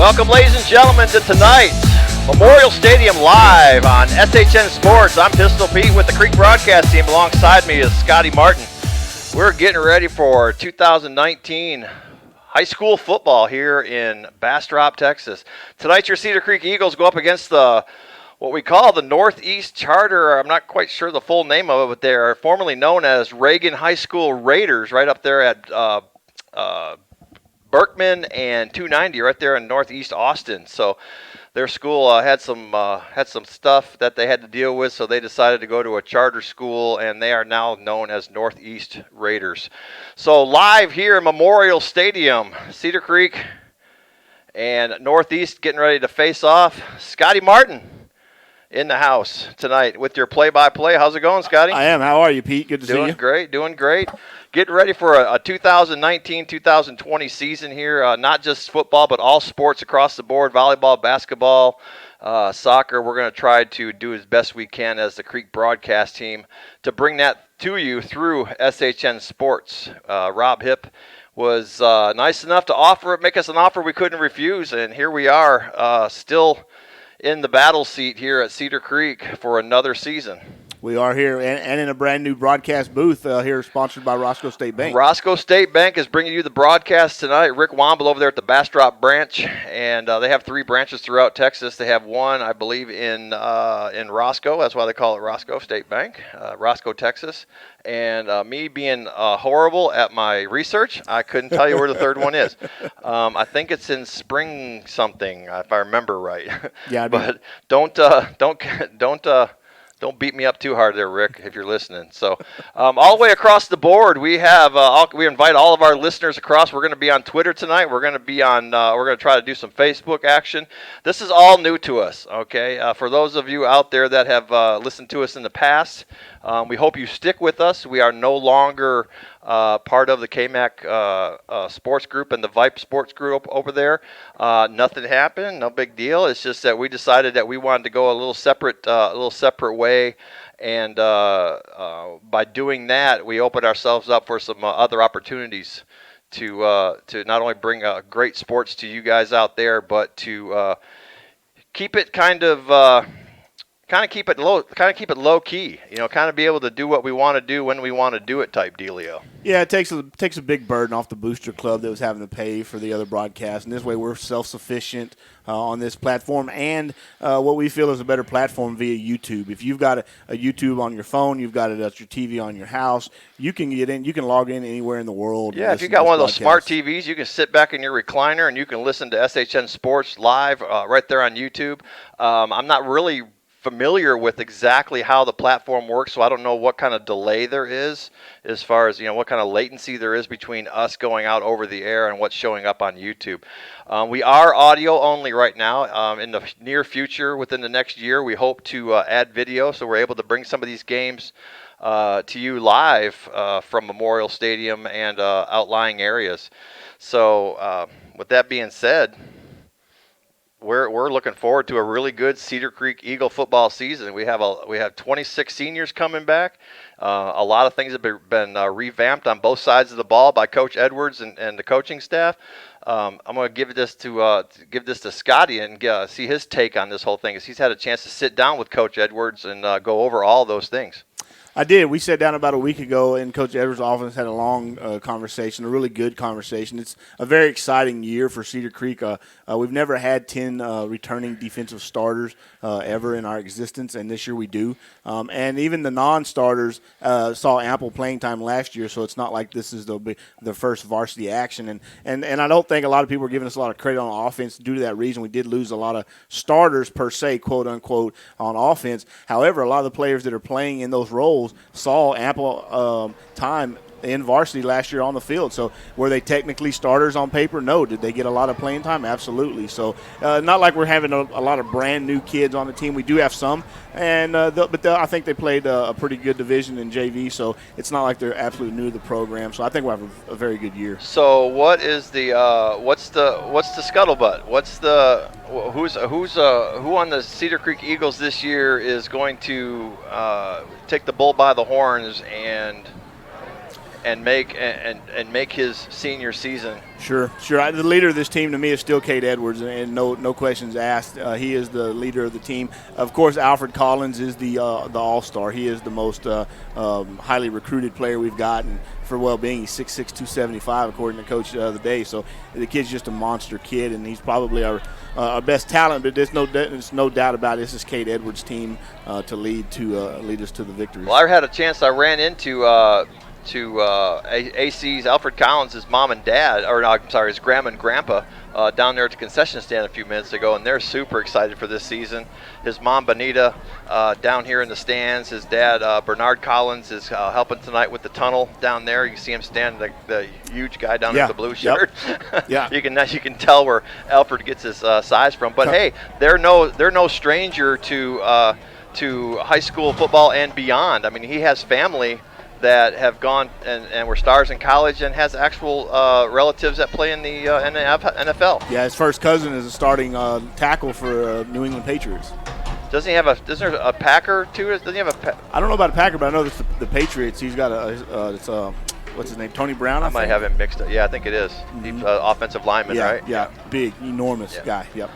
Welcome, ladies and gentlemen, to tonight's Memorial Stadium Live on SHN Sports. I'm Pistol Pete with the Creek broadcast team. Alongside me is Scotty Martin. We're getting ready for 2019 high school football here in Bastrop, Texas. Tonight, your Cedar Creek Eagles go up against what we call the Northeast Charter. I'm not quite sure the full name of it, but they are formerly known as Reagan High School Raiders, right up there at Berkman and 290, right there in Northeast Austin. So their school had some stuff that they had to deal with, so they decided to go to a charter school, and they are now known as Northeast Raiders. So live here in Memorial Stadium, Cedar Creek and Northeast getting ready to face off. Scotty Martin in the house tonight with your play-by-play. How's it going, Scotty? I am. How are you, Pete? Good to see you. Doing great. Getting ready for a 2019-2020 season here. Not just football, but all sports across the board, volleyball, basketball, soccer. We're going to try to do as best we can as the Creek broadcast team to bring that to you through SHN Sports. Rob Hipp was nice enough to make us an offer we couldn't refuse, and here we are still in the battle seat here at Cedar Creek for another season. We are here and in a brand new broadcast booth here, sponsored by Roscoe State Bank. Roscoe State Bank is bringing you the broadcast tonight. Rick Womble over there at the Bastrop branch, and they have 3 branches throughout Texas. They have one, I believe, in Roscoe. That's why they call it Roscoe State Bank, Roscoe, Texas. And me being horrible at my research, I couldn't tell you where the third one is. I think it's in Spring something, if I remember right. Yeah, but don't beat me up too hard there, Rick, if you're listening. So all the way across the board, we have we invite all of our listeners across. We're going to be on Twitter tonight. We're going to be on. We're going to try to do some Facebook action. This is all new to us. Okay, for those of you out there that have listened to us in the past, we hope you stick with us. We are no longer part of the KMAC sports group and the VIPE sports group over there. Nothing happened, no big deal. It's just that we decided that we wanted to go a little separate way, and by doing that, we opened ourselves up for some other opportunities to not only bring great sports to you guys out there, but to keep it kind of keep it low key, kind of be able to do what we want to do when we want to do it type dealio. Yeah, it takes a big burden off the booster club that was having to pay for the other broadcasts, and this way we're self-sufficient on this platform, and what we feel is a better platform via YouTube. If you've got a YouTube on your phone, you've got it at your TV on your house, you can get in, you can log in anywhere in the world. Yeah, if you got one of those smart TVs, you can sit back in your recliner and you can listen to SHN Sports live right there on YouTube. I'm not really familiar with exactly how the platform works, so I don't know what kind of delay there is as far as what kind of latency there is between us going out over the air and what's showing up on YouTube. We are audio only right now. In the near future, within the next year, we hope to add video, so we're able to bring some of these games to you live from Memorial Stadium and outlying areas. So with that being said, we're looking forward to a really good Cedar Creek Eagle football season. We have 26 seniors coming back. A lot of things have been revamped on both sides of the ball by Coach Edwards and the coaching staff. I'm going to give this to Scotty and see his take on this whole thing, as he's had a chance to sit down with Coach Edwards and go over all those things. I did. We sat down about a week ago in Coach Edwards' office, had a long conversation, a really good conversation. It's a very exciting year for Cedar Creek. We've never had 10 returning defensive starters ever in our existence, and this year we do. And even the non-starters saw ample playing time last year, so it's not like this is the first varsity action. And I don't think a lot of people are giving us a lot of credit on offense due to that reason. We did lose a lot of starters per se, quote unquote, on offense. However, a lot of the players that are playing in those roles saw ample time in varsity last year on the field. So were they technically starters on paper? No. Did they get a lot of playing time? Absolutely. So not like we're having a lot of brand new kids on the team. We do have some, and I think they played a pretty good division in JV. So it's not like they're absolutely new to the program. So I think we'll have a very good year. So what is what's the scuttlebutt? Who on the Cedar Creek Eagles this year is going to take the bull by the horns and and make his senior season. Sure. The leader of this team to me is still Cade Edwards, and no questions asked. He is the leader of the team. Of course, Alfred Collins is the all-star. He is the most highly recruited player we've got, and for well-being, he's 6'6", 275 according to Coach the other day. So the kid's just a monster kid, and he's probably our best talent. But there's no doubt about it. This is Cade Edwards' team to lead us to the victory. Well, I had a chance. I ran into AC's Alfred Collins' mom and dad, or no, I'm sorry, his grandma and grandpa down there at the concession stand a few minutes ago, and they're super excited for this season. His mom, Bonita, down here in the stands. His dad, Bernard Collins, is helping tonight with the tunnel down there. You can see him standing, the huge guy down there with the blue shirt. Yep. Yeah. You can tell where Alfred gets his size from. But hey, they're no stranger to high school football and beyond. I mean, he has family that have gone and were stars in college and has actual relatives that play in the NFL. Yeah, his first cousin is a starting tackle for New England Patriots. Doesn't there a Packer too? Doesn't he have a? I don't know about a Packer, but I know the Patriots. He's got what's his name? Tony Brown. I might have him mixed up. Yeah, I think it is. He's offensive lineman, right? Yeah, big, enormous guy. Yep.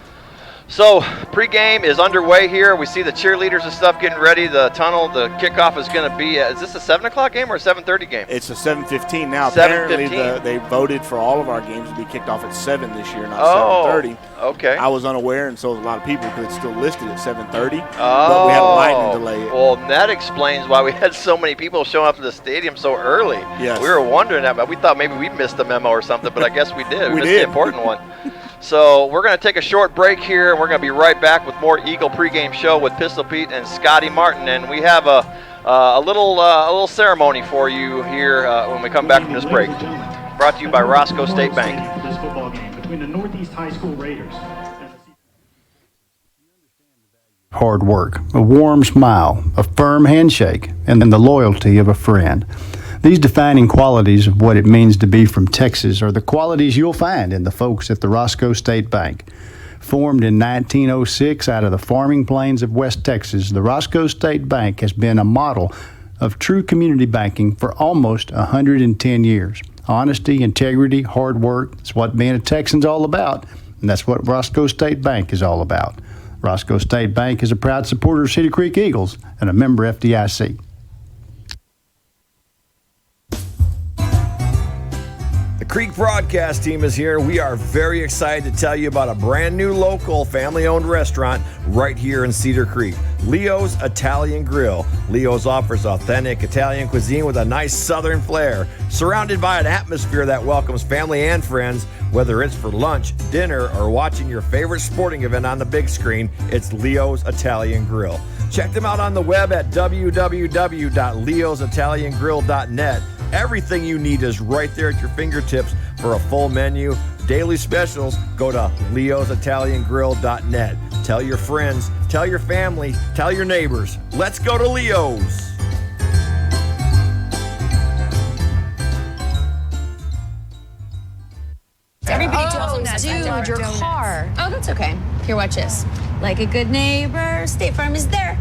So pregame is underway here. We see the cheerleaders and stuff getting ready. The tunnel, the kickoff is going to be. Is this a 7 o'clock game or a 7:30 game? It's a 7:15 now. 7:15. Apparently, they voted for all of our games to be kicked off at 7 this year, not 7:30. Okay. I was unaware, and so was a lot of people because it's still listed at 7:30. Oh. But we had a lightning delay. Well, that explains why we had so many people showing up to the stadium so early. Yes. We were wondering that, but we thought maybe we missed the memo or something, but I guess we did. We missed did. the important one. So we're going to take a short break here, and we're going to be right back with more Eagle pregame show with Pistol Pete and Scotty Martin, and we have a little ceremony for you here when we come back from this break. Brought to you by Roscoe State Bank. This football game between the Northeast High School Raiders. Hard work, a warm smile, a firm handshake, and then the loyalty of a friend. These defining qualities of what it means to be from Texas are the qualities you'll find in the folks at the Roscoe State Bank. Formed in 1906 out of the farming plains of West Texas, the Roscoe State Bank has been a model of true community banking for almost 110 years. Honesty, integrity, hard work, that's what being a Texan's all about, and that's what Roscoe State Bank is all about. Roscoe State Bank is a proud supporter of Cedar Creek Eagles and a member FDIC. The Creek broadcast team is here. We are very excited to tell you about a brand new local family-owned restaurant right here in Cedar Creek, Leo's Italian Grill. Leo's offers authentic Italian cuisine with a nice southern flair, surrounded by an atmosphere that welcomes family and friends. Whether it's for lunch, dinner, or watching your favorite sporting event on the big screen, it's Leo's Italian Grill. Check them out on the web at www.leositaliangrill.net. Everything you need is right there at your fingertips. For a full menu, daily specials, go to leositaliangrill.net. Tell your friends, tell your family, tell your neighbors. Let's go to Leo's. Everybody tells them that. Dude, your car. Oh, that's okay. Here, watch this. Like a good neighbor, State Farm is there.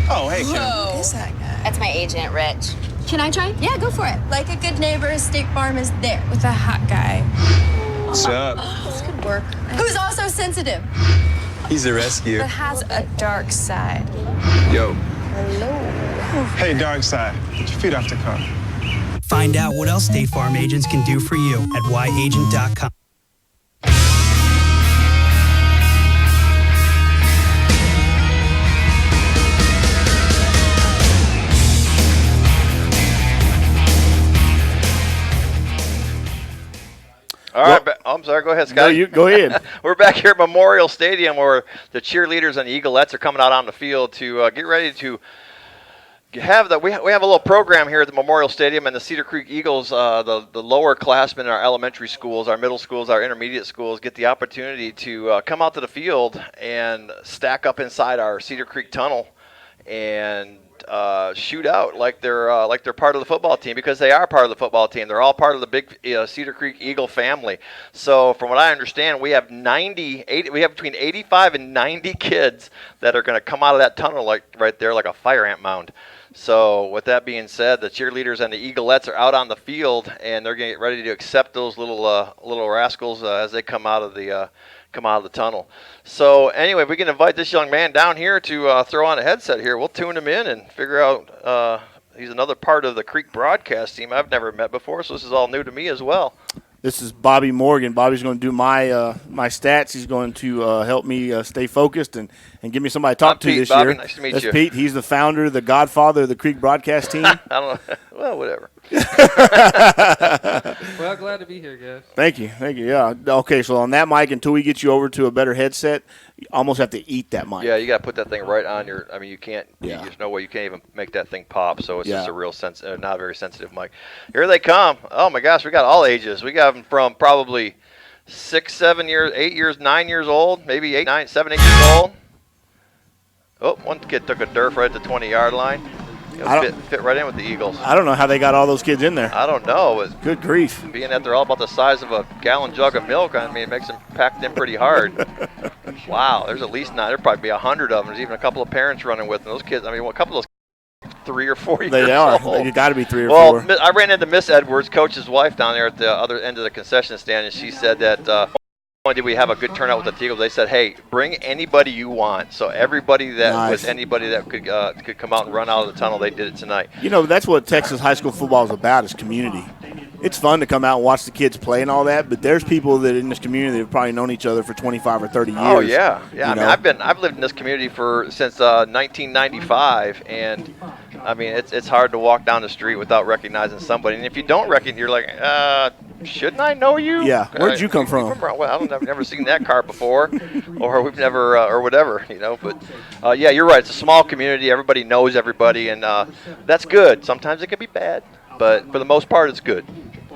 Oh, hey, Kim. Who is that guy? That's my agent, Rich. Can I try? Yeah, go for it. Like a good neighbor, State Farm is there. With a hot guy. What's up? This could work. Who's also sensitive, He's a rescue. but has a dark side. Yo. Hello. Hey, Dark Side. Get your feet off the car. Find out what else State Farm agents can do for you at yagent.com. All right, I'm sorry. Go ahead, Scott. No, you go ahead. We're back here at Memorial Stadium where the cheerleaders and the Eaglettes are coming out on the field to get ready to have we have a little program here at the Memorial Stadium, and the Cedar Creek Eagles, the lower classmen in our elementary schools, our middle schools, our intermediate schools, get the opportunity to come out to the field and stack up inside our Cedar Creek tunnel and shoot out like they're part of the football team, because they are part of the football team. They're all part of the big Cedar Creek Eagle family. So from what I understand, we have between 85 and 90 kids that are going to come out of that tunnel right there like a fire ant mound. So with that being said, the cheerleaders and the Eaglettes are out on the field, and they're getting ready to accept those little rascals as they come out of the tunnel. So anyway, if we can invite this young man down here to throw on a headset here, we'll tune him in and figure out. He's another part of the Creek broadcast team I've never met before, so this is all new to me as well. This is Bobby Morgan. Bobby's going to do my stats. He's going to help me stay focused and give me somebody to talk to Pete, this Bobby, year. nice to meet That's you. Pete. He's the founder, the godfather of the Creek broadcast team. I don't know. Well, whatever. Well, glad to be here, guys. Thank you. Yeah. Okay, so on that mic, until we get you over to a better headset, you almost have to eat that mic. Yeah, you got to put that thing right on your. I mean, you can't. Yeah. There's no way you can't even make that thing pop. So it's just Yeah. a real not a very sensitive mic. Here they come. Oh my gosh, we got all ages. We got them from probably 6, 7 years, 8 years, 9 years old, maybe 8, 9, 7, 8 years old. Oh, one kid took a derf right at the 20-yard line. Fit right in with the Eagles. I don't know how they got all those kids in there. I don't know. But good grief. Being that they're all about the size of a gallon jug of milk, I mean, it makes them packed in pretty hard. Wow, there's at least 9. There'd probably be 100 of them. There's even a couple of parents running with them. Those kids, I mean, a couple of those 3 or 4 years They are. old. They got to be 3 or 4. Well, I ran into Miss Edwards, coach's wife, down there at the other end of the concession stand, and she said that not only did we have a good turnout with the Eagles, they said, hey, bring anybody you want. So everybody that was anybody that could come out and run out of the tunnel, they did it tonight. You know, that's what Texas high school football is about, is community. It's fun to come out and watch the kids play and all that, but there's people that in this community that have probably known each other for 25 or 30 years. Oh yeah. I mean, I've lived in this community since 1995, and I mean it's hard to walk down the street without recognizing somebody. And if you don't recognize, you're like, shouldn't I know you? Yeah. Where'd you come from? Well, I've never seen that car before, or we've never, or whatever, you know. But yeah, you're right. It's a small community. Everybody knows everybody, and that's good. Sometimes it can be bad, but for the most part, it's good.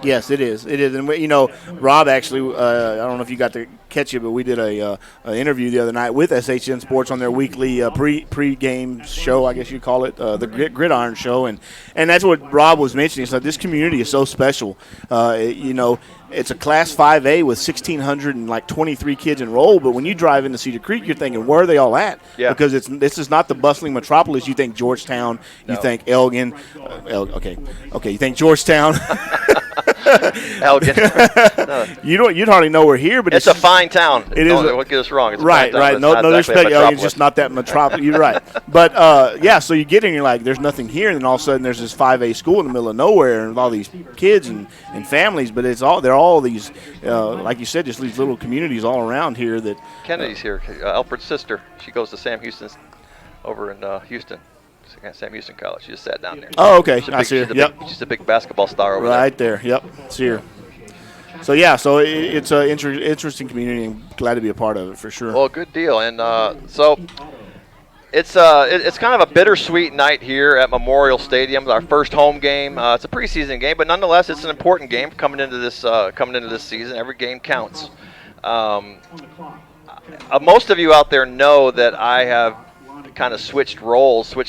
Yes, it is. It is. And, you know, Rob actually, I don't know if you got to catch it, but we did a interview the other night with SHN Sports on their weekly pre-game show, I guess you call it, the Gridiron Show. And that's what Rob was mentioning. So this community is so special. You know, it's a Class 5A with 1,623 kids enrolled, but when you drive into Cedar Creek, you're thinking, where are they all at? Yeah. Because this is not the bustling metropolis. You think Georgetown, you think Elgin. Okay, you think Georgetown. Elgin. You'd hardly know we're here, but it's a fine town. It is. Don't get us wrong. It's right, a fine right. town, No exactly disrespect. Elgin's just not that metropolis. You're right. But yeah, so you get in, you're like, there's nothing here, and then all of a sudden there's this 5A school in the middle of nowhere, and all these kids and families. But they're all these, like you said, just these little communities all around here. That Kennedy's here. Alfred's sister. She goes to Sam Houston's over in Houston. Sam Houston College. She just sat down there. Oh, okay. I see her. Yep. She's a big basketball star over there. Right there. Yep. See her. So yeah, so it's an interesting community, and glad to be a part of it for sure. Well, good deal. And so it's kind of a bittersweet night here at Memorial Stadium. Our first home game. It's a preseason game, but nonetheless, it's an important game coming into this season. Every game counts. Most of you out there know that I have kind of switched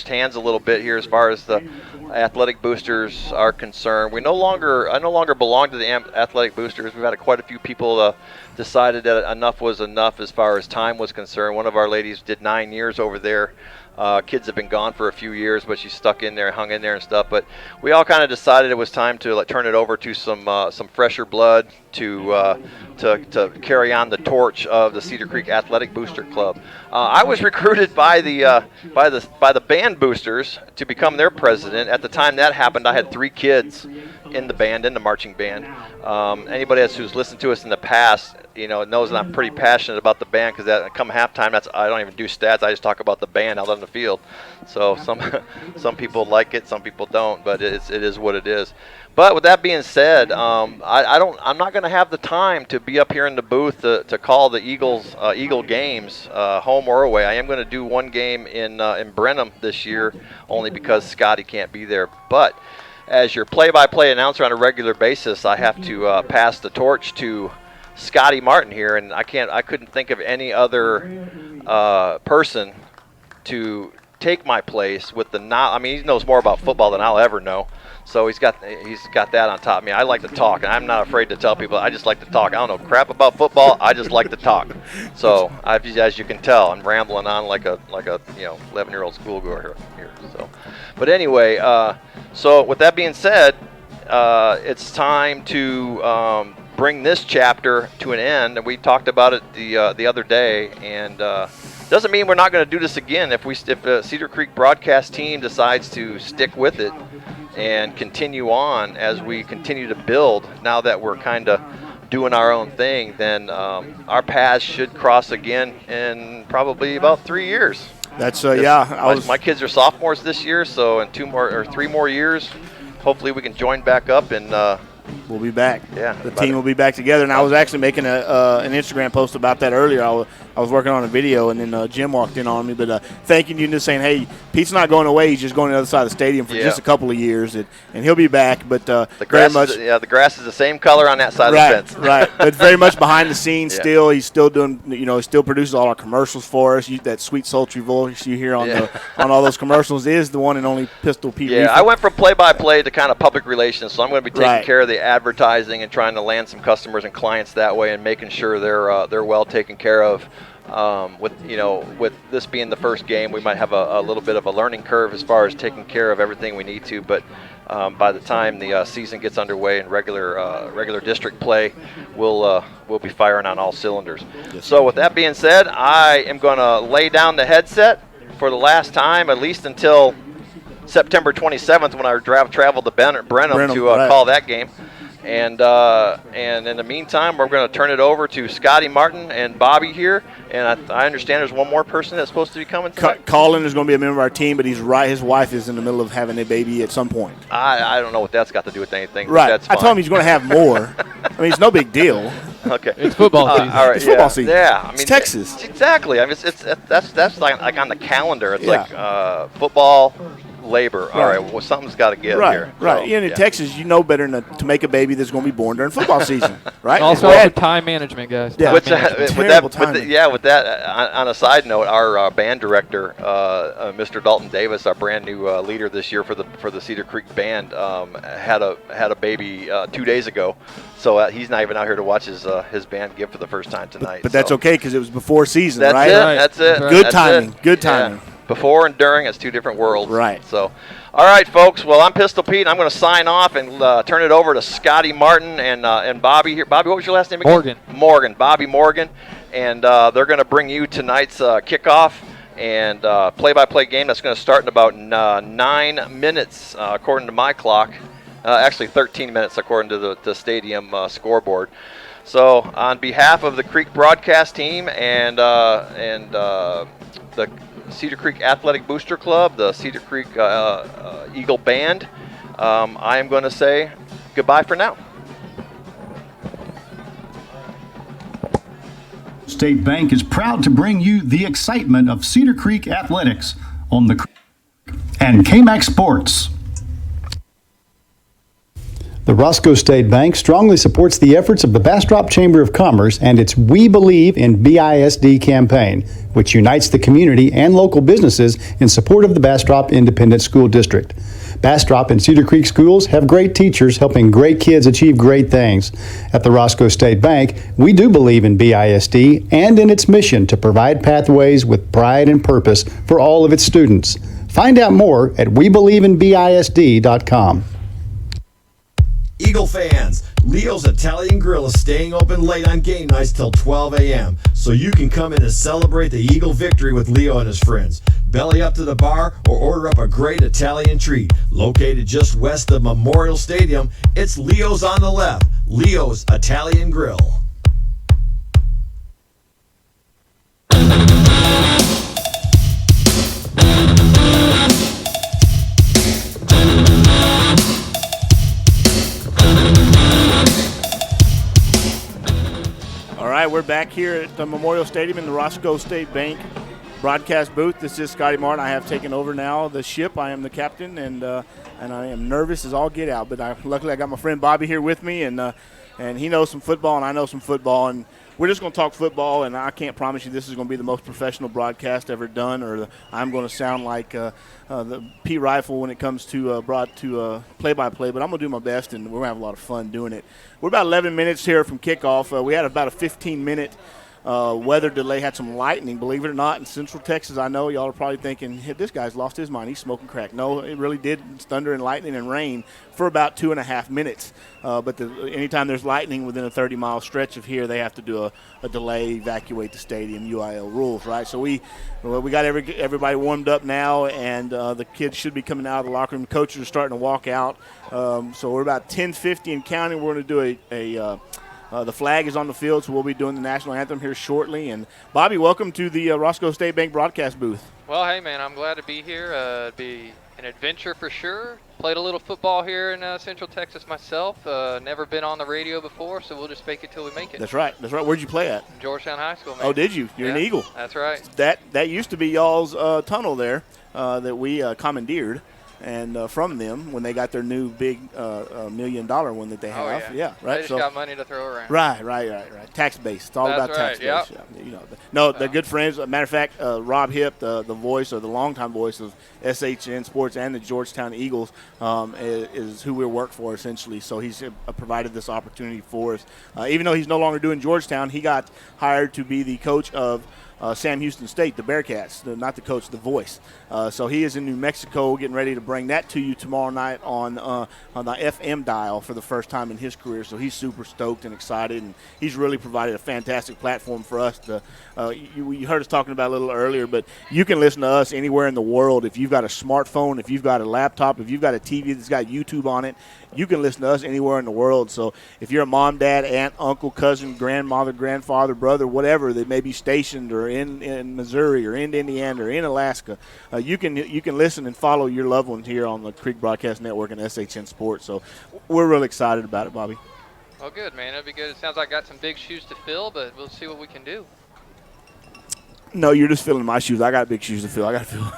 hands a little bit here as far as the athletic boosters are concerned. I no longer belong to the athletic boosters. We've had quite a few people decided that enough was enough as far as time was concerned. One of our ladies did 9 years over there. Kids have been gone for a few years, but she stuck in there, hung in there and stuff. But we all kind of decided it was time to turn it over to some fresher blood to carry on the torch of the Cedar Creek Athletic Booster Club. I was recruited by the band boosters to become their president. At the time that happened, I had 3 kids in the marching band. Anybody else who's listened to us in the past, knows that I'm pretty passionate about the band, because come halftime, I don't even do stats. I just talk about the band out on the field. So some people like it, some people don't, but it is what it is. But with that being said, I'm not going to have the time to be up here in the booth to call the Eagle games, home or away. I am going to do one game in Brenham this year, only because Scotty can't be there. But as your play-by-play announcer on a regular basis, I have to pass the torch to Scotty Martin here, and I couldn't think of any other person to take my place with the I mean, he knows more about football than I'll ever know. So he's got that on top of me. I like to talk, and I'm not afraid to tell people I just like to talk. I don't know crap about football. I just like to talk. So as you can tell, I'm rambling on like a 11-year-old schoolgirl here. So, but anyway, so with that being said, it's time to bring this chapter to an end. And we talked about it the other day, and doesn't mean we're not going to do this again. If the Cedar Creek broadcast team decides to stick with it and continue on as we continue to build, now that we're kind of doing our own thing, then our paths should cross again in probably about 3 years. That's my kids are sophomores this year, so in 3 more years, hopefully we can join back up and we'll be back. Yeah, the team will be back together. And I was actually making an Instagram post about that earlier. I was working on a video, and then Jim walked in on me, but thanking you and just saying, hey, Pete's not going away. He's just going to the other side of the stadium for just a couple of years, and he'll be back. But the grass is the same color on that side of the fence. Right, but very much behind the scenes still. He's still doing, he still produces all our commercials for us. That sweet, sultry voice you hear on on all those commercials is the one and only Pistol Pete. Yeah, I went from play-by-play to kind of public relations, so I'm going to be taking care of the advertising and trying to land some customers and clients that way, and making sure they're well taken care of. With this being the first game, we might have a little bit of a learning curve as far as taking care of everything we need to. But by the time the season gets underway in regular district play, we'll be firing on all cylinders. Yes. So with that being said, I am going to lay down the headset for the last time, at least until September 27th, when I travel to Brenham to call that game. And in the meantime, we're going to turn it over to Scotty Martin and Bobby here. And I understand there's one more person that's supposed to be coming tonight. Colin is going to be a member of our team, but he's right. His wife is in the middle of having a baby at some point. I don't know what that's got to do with anything. Right. That's fine. I told him he's going to have more. I mean, it's no big deal. Okay. It's football season. All right, it's football season. Yeah. I mean, it's Texas. Exactly. I mean, that's like on the calendar. It's like football. Labor. All right. Well, something's got to give here. Right. So, in Texas, you know better than to make a baby that's going to be born during football season, right? Also, time management, guys. Yeah. With that, on a side note, our band director, Mr. Dalton Davis, our brand new leader this year for the Cedar Creek band, had a baby 2 days ago. So he's not even out here to watch his band give for the first time tonight. But that's okay because it was before season, that's right? That's it. Good timing. Good timing. Yeah. Before and during, it's two different worlds. Right. So, all right, folks. Well, I'm Pistol Pete. I'm going to sign off and turn it over to Scotty Martin and Bobby here. Bobby, what was your last name again? Morgan. Bobby Morgan. And they're going to bring you tonight's kickoff and play-by-play game that's going to start in about 9 minutes, according to my clock. Actually, 13 minutes, according to the stadium scoreboard. So, on behalf of the Creek broadcast team and the Cedar Creek Athletic Booster Club, the Cedar Creek Eagle Band, I am going to say goodbye for now. State Bank is proud to bring you the excitement of Cedar Creek athletics on the and KMAX Sports. The Roscoe State Bank strongly supports the efforts of the Bastrop Chamber of Commerce and its We Believe in BISD campaign, which unites the community and local businesses in support of the Bastrop Independent School District. Bastrop and Cedar Creek schools have great teachers helping great kids achieve great things. At the Roscoe State Bank, we do believe in BISD and in its mission to provide pathways with pride and purpose for all of its students. Find out more at WeBelieveInBISD.com. Eagle fans, Leo's Italian Grill is staying open late on game nights till 12 a.m. so you can come in and celebrate the Eagle victory with Leo and his friends. Belly up to the bar or order up a great Italian treat. Located just west of Memorial Stadium, it's Leo's on the left. Leo's Italian Grill. All right, we're back here at the Memorial Stadium in the Roscoe State Bank broadcast booth. This is Scotty Martin. I have taken over now the ship. I am the captain, and I am nervous as all get out. But luckily, I got my friend Bobby here with me, and he knows some football, and I know some football. And we're just going to talk football, and I can't promise you this is going to be the most professional broadcast ever done, or I'm going to sound like the Pete Rifle when it comes to play-by-play, but I'm going to do my best, and we're going to have a lot of fun doing it. We're about 11 minutes here from kickoff. We had about a 15-minute weather delay, had some lightning, believe it or not, in Central Texas. I know y'all are probably thinking, hey, this guy's lost his mind. He's smoking crack. No, it really did. It's thunder and lightning and rain for about 2.5 minutes. But anytime there's lightning within a 30-mile stretch of here, they have to do a delay, evacuate the stadium, UIL rules, right? So we got everybody warmed up now, and the kids should be coming out of the locker room. Coaches are starting to walk out. So we're about 10:50 and counting. We're going to do the flag is on the field, so we'll be doing the national anthem here shortly. And, Bobby, welcome to the Roscoe State Bank broadcast booth. Well, hey, man, I'm glad to be here. It'd be an adventure for sure. Played a little football here in Central Texas myself. Never been on the radio before, so we'll just fake it till we make it. That's right. Where'd you play at? Georgetown High School, man. Oh, did you? You're an Eagle. That's right. That used to be y'all's tunnel there that we commandeered. And from them, when they got their new big $1 million one that they have. Oh, yeah. Right. They just got money to throw around. Right. Tax base. It's all That's about tax right, base. Yeah. No, they're good friends. Matter of fact, Rob Hipp, the voice or the longtime voice of SHN Sports and the Georgetown Eagles, is who we work for essentially. So he's provided this opportunity for us. Even though he's no longer doing Georgetown, he got hired to be the coach of Sam Houston State, the Bearcats, not the coach, the voice. So he is in New Mexico, getting ready to bring that to you tomorrow night on the FM dial for the first time in his career. So he's super stoked and excited, and he's really provided a fantastic platform for us. You heard us talking about it a little earlier, but you can listen to us anywhere in the world. If you've got a smartphone, if you've got a laptop, if you've got a TV that's got YouTube on it, you can listen to us anywhere in the world. So if you're a mom, dad, aunt, uncle, cousin, grandmother, grandfather, brother, whatever that may be stationed or in Missouri or in Indiana or in Alaska, you can listen and follow your loved ones here on the Creek Broadcast Network and SHN Sports. So we're really excited about it, Bobby. Well, good, man. It'll be good. It sounds like I got some big shoes to fill, but we'll see what we can do. No, you're just filling my shoes. I got big shoes to fill. I got to fill.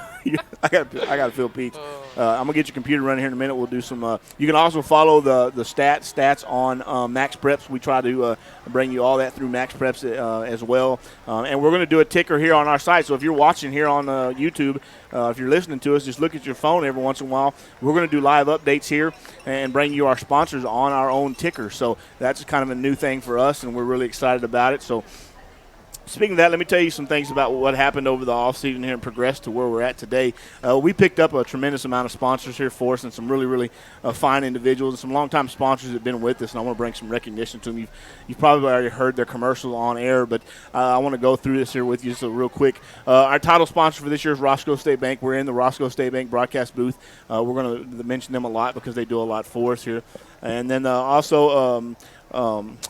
I got to fill Pete's. I'm gonna get your computer running here in a minute. We'll do some. You can also follow the stats on Max Preps. We try to bring you all that through Max Preps as well. And we're gonna do a ticker here on our site. So if you're watching here on YouTube, if you're listening to us, just look at your phone every once in a while. We're gonna do live updates here and bring you our sponsors on our own ticker. So that's kind of a new thing for us, and we're really excited about it. So. Speaking of that, let me tell you some things about what happened over the offseason here and progressed to where we're at today. We picked up a tremendous amount of sponsors here for us and some really, really fine individuals and some longtime sponsors that have been with us, and I want to bring some recognition to them. You've probably already heard their commercial on air, but I want to go through this here with you just real quick. Our title sponsor for this year is Roscoe State Bank. We're in the Roscoe State Bank broadcast booth. We're going to mention them a lot because they do a lot for us here. And then also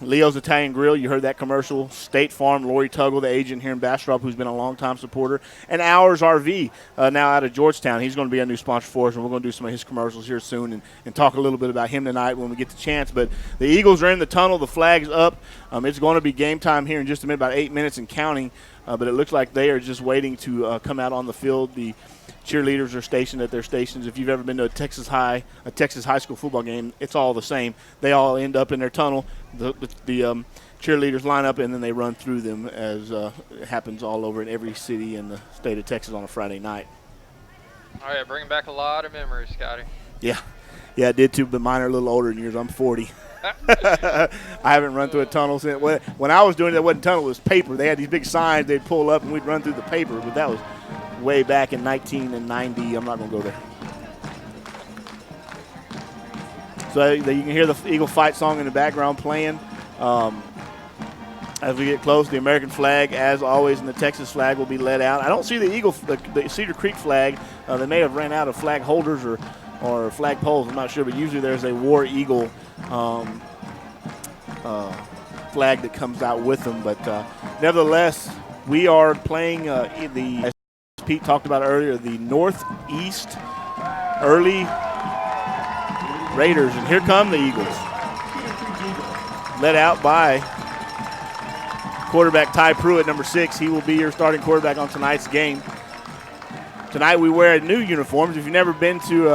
Leo's Italian Grill, you heard that commercial. State Farm, Lori Tuggle, the agent here in Bastrop, who's been a long-time supporter. And Ours RV, now out of Georgetown. He's going to be a new sponsor for us, and we're going to do some of his commercials here soon and talk a little bit about him tonight when we get the chance. But the Eagles are in the tunnel. The flag's up. It's going to be game time here in just a minute, about 8 minutes and counting. But it looks like they are just waiting to come out on the field. The cheerleaders are stationed at their stations. If you've ever been to a Texas high school football game, it's all the same. They all end up in their tunnel. The cheerleaders line up, and then they run through them, as it happens all over in every city in the state of Texas on a Friday night. All right, bringing back a lot of memories, Scotty. Yeah, I did too, but mine are a little older than yours. I'm 40. I haven't run through a tunnel since. When I was doing it, it wasn't tunnel, it was paper. They had these big signs they'd pull up, and we'd run through the paper, but that was way back in 1990. I'm not going to go there. So you can hear the Eagle fight song in the background playing. As we get close, the American flag, as always, and the Texas flag will be let out. I don't see the Cedar Creek flag. They may have ran out of flag holders or flag poles. I'm not sure, but usually there's a War Eagle flag that comes out with them. But nevertheless, we are playing as Pete talked about earlier, the Northeast Early Raiders. And here come the Eagles. Led out by quarterback Ty Pruitt, number 6. He will be your starting quarterback on tonight's game. Tonight we wear new uniforms. If you've never been to,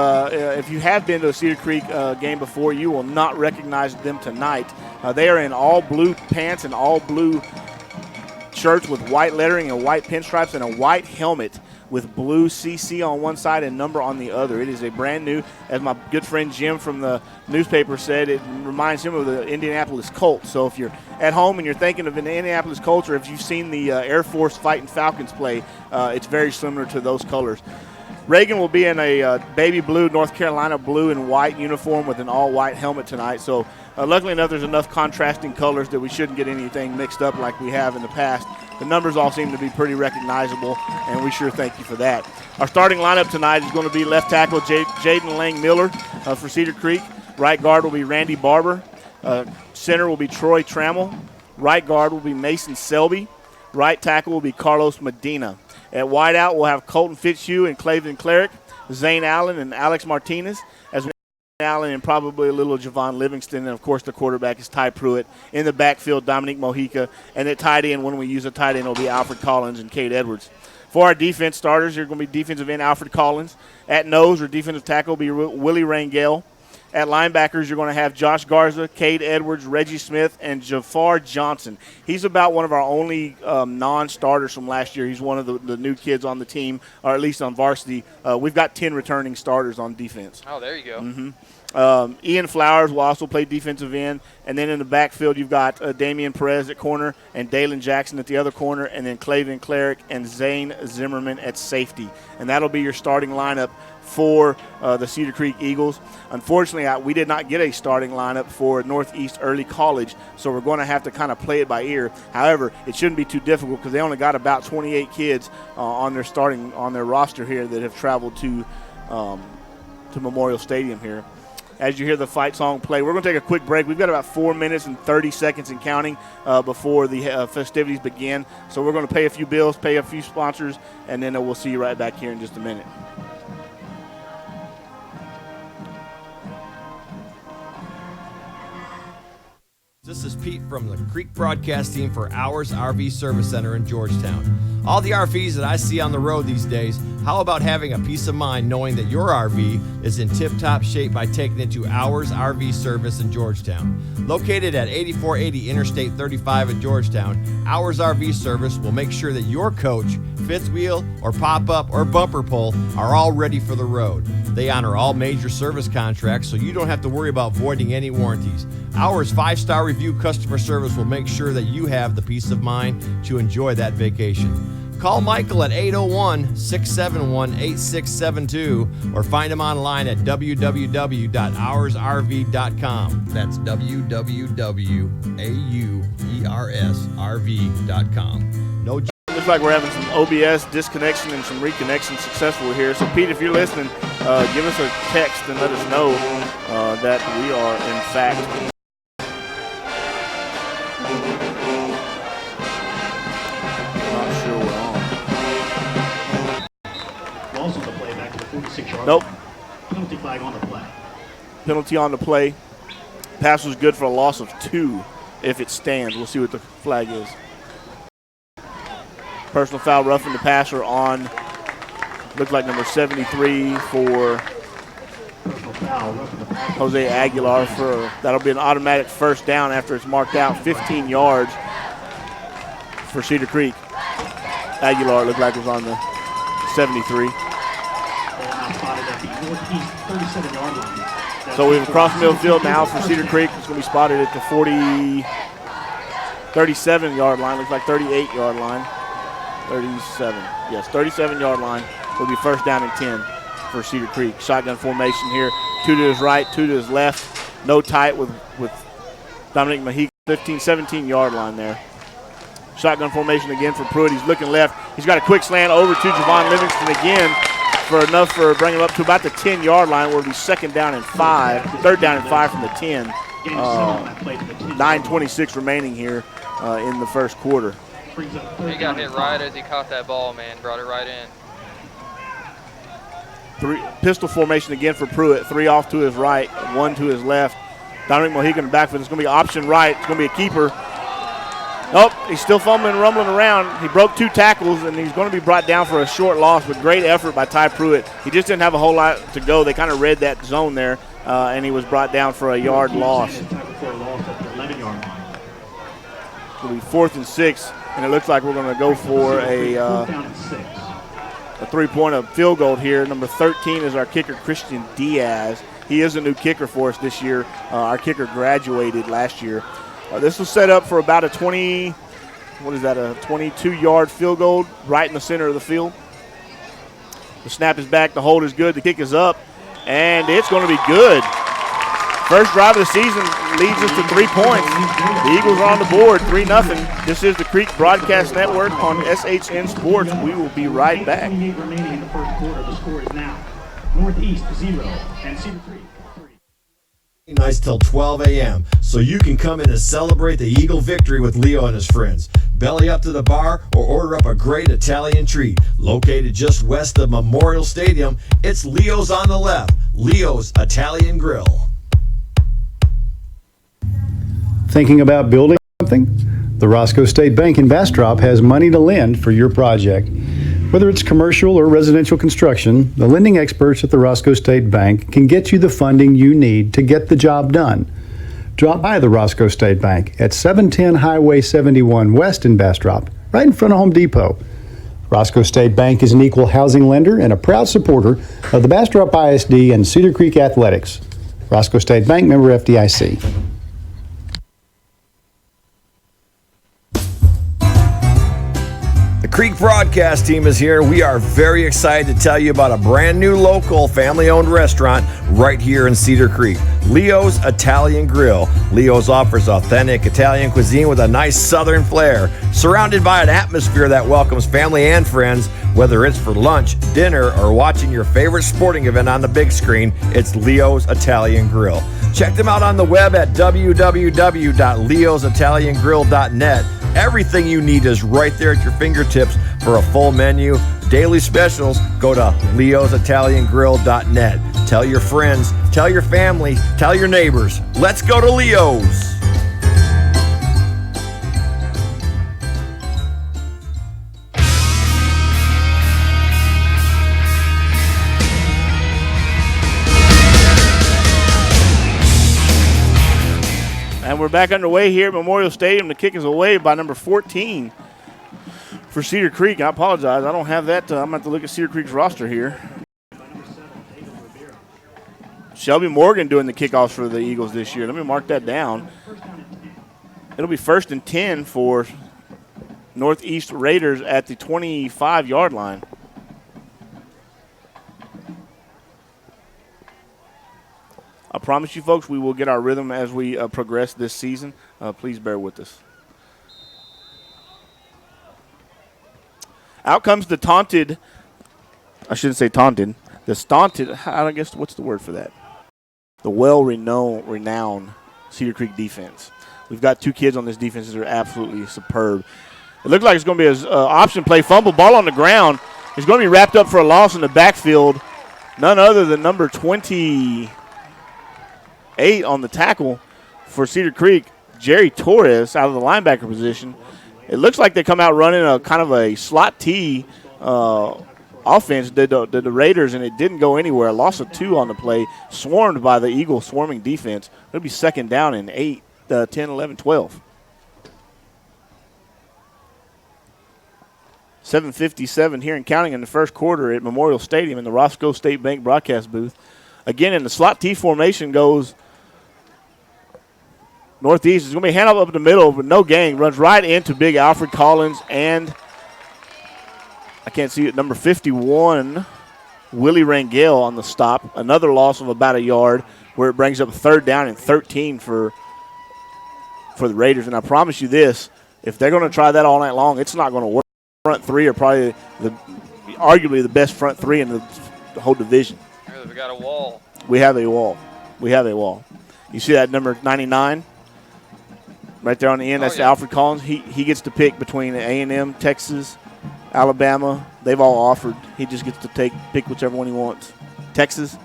if you have been to a Cedar Creek game before, you will not recognize them tonight. They are in all blue pants and all blue shirts with white lettering and white pinstripes and a white helmet with blue CC on one side and number on the other. It is a brand new, as my good friend Jim from the newspaper said, it reminds him of the Indianapolis Colts. So if you're at home and you're thinking of an Indianapolis Colts, or if you've seen the Air Force Fighting Falcons play, it's very similar to those colors. Reagan will be in a baby blue, North Carolina blue and white uniform with an all-white helmet tonight. So luckily enough, there's enough contrasting colors that we shouldn't get anything mixed up like we have in the past. The numbers all seem to be pretty recognizable, and we sure thank you for that. Our starting lineup tonight is going to be left tackle Jaden Lang Miller for Cedar Creek. Right guard will be Randy Barber. Center will be Troy Trammell. Right guard will be Mason Selby. Right tackle will be Carlos Medina. At wideout, we'll have Colton Fitzhugh and Clavin Cleric, Zane Allen and Alex Martinez, as Allen and probably a little Javon Livingston, and of course the quarterback is Ty Pruitt. In the backfield, Dominique Mojica, and at tight end, when we use a tight end, it'll be Alfred Collins and Cade Edwards. For our defense starters, you're going to be defensive end Alfred Collins. At nose or defensive tackle will be Willie Rangel. At linebackers, you're going to have Josh Garza, Cade Edwards, Reggie Smith, and Jafar Johnson. He's about one of our only non-starters from last year. He's one of the new kids on the team, or at least on varsity. We've got 10 returning starters on defense. Oh, there you go. Mm-hmm. Ian Flowers will also play defensive end. And then in the backfield, you've got Damian Perez at corner and Dalen Jackson at the other corner, and then Clavin Cleric and Zane Zimmerman at safety. And that'll be your starting lineup for the Cedar Creek Eagles. Unfortunately, we did not get a starting lineup for Northeast Early College, so we're going to have to kind of play it by ear. However, it shouldn't be too difficult because they only got about 28 kids on their roster here that have traveled to Memorial Stadium here. As you hear the fight song play, we're going to take a quick break. We've got about 4 minutes and 30 seconds and counting before the festivities begin. So we're going to pay a few bills, pay a few sponsors, and then we'll see you right back here in just a minute. This is Pete from the Creek Broadcast Team for Hours RV Service Center in Georgetown. All the RVs that I see on the road these days, how about having a peace of mind knowing that your RV is in tip-top shape by taking it to Hours RV Service in Georgetown. Located at 8480 Interstate 35 in Georgetown, Hours RV Service will make sure that your coach, fifth wheel, or pop-up, or bumper pull are all ready for the road. They honor all major service contracts, so you don't have to worry about voiding any warranties. Hours 5-star review customer service will make sure that you have the peace of mind to enjoy that vacation. Call Michael at 801-671-8672 or find him online at www.hoursrv.com. That's www.hoursrv.com. No. Looks like we're having some OBS disconnection and some reconnection successful here. So, Pete, if you're listening, give us a text and let us know that we are, in fact, not sure we're on. Balls on the play back to the 46-yard Nope. line. Penalty flag on the play. Penalty on the play. Pass was good for a loss of 2 if it stands. We'll see what the flag is. Personal foul, roughing the passer on, looks like number 73 for Jose Aguilar. That'll be an automatic first down after it's marked out 15 yards for Cedar Creek. Aguilar looked like was on the 73. So we have across midfield now for Cedar Creek. It's going to be spotted at the 37-yard line. Looks like 38-yard line. 37. Yes, 37-yard line will be first down and 10 for Cedar Creek. Shotgun formation here. 2 to his right, 2 to his left. No tight with Dominic Mojica. 15, 17-yard line there. Shotgun formation again for Pruitt. He's looking left. He's got a quick slant over to Javon Livingston again for enough for bringing him up to about the 10-yard line where it'll be third down and 5 from the 10. 9:26 remaining here in the first quarter. He got hit right as he caught that ball, man. Brought it right in. Pistol formation again for Pruitt. 3 off to his right, 1 to his left. Dominic Mojica in the backfield. It's going to be option right. It's going to be a keeper. Nope, he's still fumbling and rumbling around. He broke 2 tackles, and he's going to be brought down for a short loss, but great effort by Ty Pruitt. He just didn't have a whole lot to go. They kind of read that zone there, and he was brought down for a yard loss. It'll be 4th and 6 And it looks like we're going to go for a three-point field goal here. Number 13 is our kicker, Christian Diaz. He is a new kicker for us this year. Our kicker graduated last year. This was set up for about a 22-yard field goal right in the center of the field. The snap is back. The hold is good. The kick is up, and it's going to be good. First drive of the season leads us to 3 points. The Eagles are on the board, 3-0. This is the Creek Broadcast Network on SHN Sports. We will be right back. 8 remaining in the first quarter. The score is now Northeast 0 and Cedar Creek 3. Nights till 12 a.m. so you can come in and celebrate the Eagle victory with Leo and his friends. Belly up to the bar or order up a great Italian treat. Located just west of Memorial Stadium, it's Leo's on the left. Leo's Italian Grill. Thinking about building something? The Roscoe State Bank in Bastrop has money to lend for your project. Whether it's commercial or residential construction, the lending experts at the Roscoe State Bank can get you the funding you need to get the job done. Drop by the Roscoe State Bank at 710 Highway 71 West in Bastrop, right in front of Home Depot. Roscoe State Bank is an equal housing lender and a proud supporter of the Bastrop ISD and Cedar Creek Athletics. Roscoe State Bank, member FDIC. The Creek Broadcast team is here. We are very excited to tell you about a brand new local family-owned restaurant right here in Cedar Creek. Leo's Italian Grill. Leo's offers authentic Italian cuisine with a nice southern flair, surrounded by an atmosphere that welcomes family and friends. Whether it's for lunch, dinner, or watching your favorite sporting event on the big screen, it's Leo's Italian Grill. Check them out on the web at www.leositaliangrill.net. Everything you need is right there at your fingertips. For a full menu, daily specials, go to leositaliangrill.net. Tell your friends, tell your family, tell your neighbors. Let's go to Leo's. And we're back underway here at Memorial Stadium. The kick is away by number 14 for Cedar Creek. I apologize. I don't have that. I'm going to have to look at Cedar Creek's roster here. Shelby Morgan doing the kickoffs for the Eagles this year. Let me mark that down. It'll be 1st and 10 for Northeast Raiders at the 25-yard line. I promise you, folks, we will get our rhythm as we progress this season. Please bear with us. Out comes the taunted. I shouldn't say taunted. The staunted. I guess what's the word for that? The renowned Cedar Creek defense. We've got 2 kids on this defense that are absolutely superb. It looks like it's going to be an option play, fumble, ball on the ground. It's going to be wrapped up for a loss in the backfield. None other than number 28 on the tackle for Cedar Creek, Jerry Torres, out of the linebacker position. It looks like they come out running a kind of a slot T offense, did the Raiders, and it didn't go anywhere. A loss of 2 on the play, swarmed by the Eagle swarming defense. It'll be 2nd down and 8, 10, 11, 12. 7:57 here and counting in the first quarter at Memorial Stadium in the Roscoe State Bank broadcast booth. Again, in the slot T formation goes Northeast. It's going to be hand up the middle, but no gang. Runs right into big Alfred Collins and I can't see it, number 51, Willie Rangel on the stop. Another loss of about a yard where it brings up 3rd down and 13 for the Raiders. And I promise you this, if they're going to try that all night long, it's not going to work. Front 3 are probably arguably the best front 3 in the whole division. We got a wall. We have a wall. You see that number 99? Right there on the end, that's Alfred Collins. He gets to pick between A&M, Texas, Alabama. They've all offered. He just gets to pick whichever one he wants. Texas.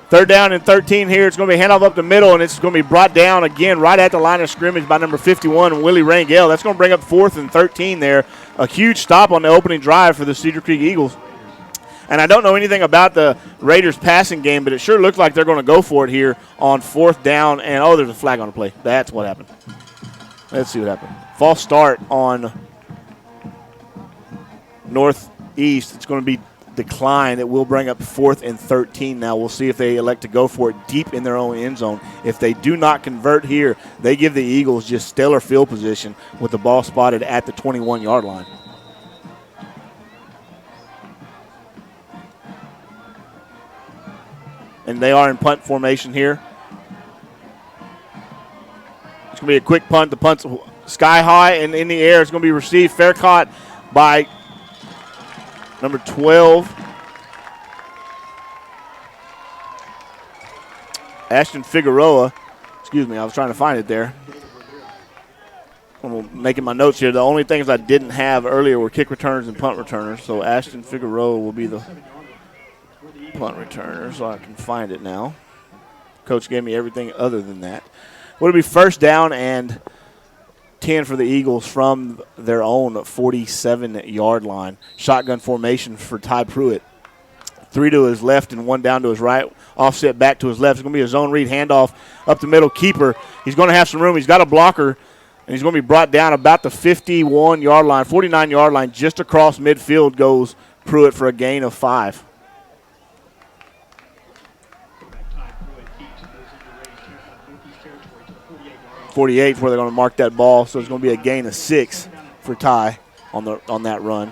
3rd down and 13 here. It's going to be handoff up the middle, and it's going to be brought down again right at the line of scrimmage by number 51, Willie Rangel. That's going to bring up 4th and 13 there. A huge stop on the opening drive for the Cedar Creek Eagles. And I don't know anything about the Raiders passing game, but it sure looks like they're going to go for it here on 4th down. And, there's a flag on the play. That's what happened. Let's see what happened. false start on Northeast. It's going to be decline. It will bring up 4th and 13 now. We'll see if they elect to go for it deep in their own end zone. If they do not convert here, they give the Eagles just stellar field position with the ball spotted at the 21-yard line. And they are in punt formation here. It's going to be a quick punt. The punt's sky high and in the air. It's going to be received. Fair caught by number 12, Ashton Figueroa. Excuse me, I was trying to find it there. I'm making my notes here. The only things I didn't have earlier were kick returners and punt returners. So Ashton Figueroa will be the punt returner, so I can find it now. Coach gave me everything other than that. Would it be first down and 10 for the Eagles from their own 47-yard line. Shotgun formation for Ty Pruitt. 3 to his left and 1 down to his right. Offset back to his left. It's going to be a zone read handoff up the middle. Keeper. He's going to have some room. He's got a blocker, and he's going to be brought down about the 51-yard line, 49-yard line. Just across midfield goes Pruitt for a gain of 5. 48 is where they're going to mark that ball, so it's going to be a gain of 6 for Ty on that run.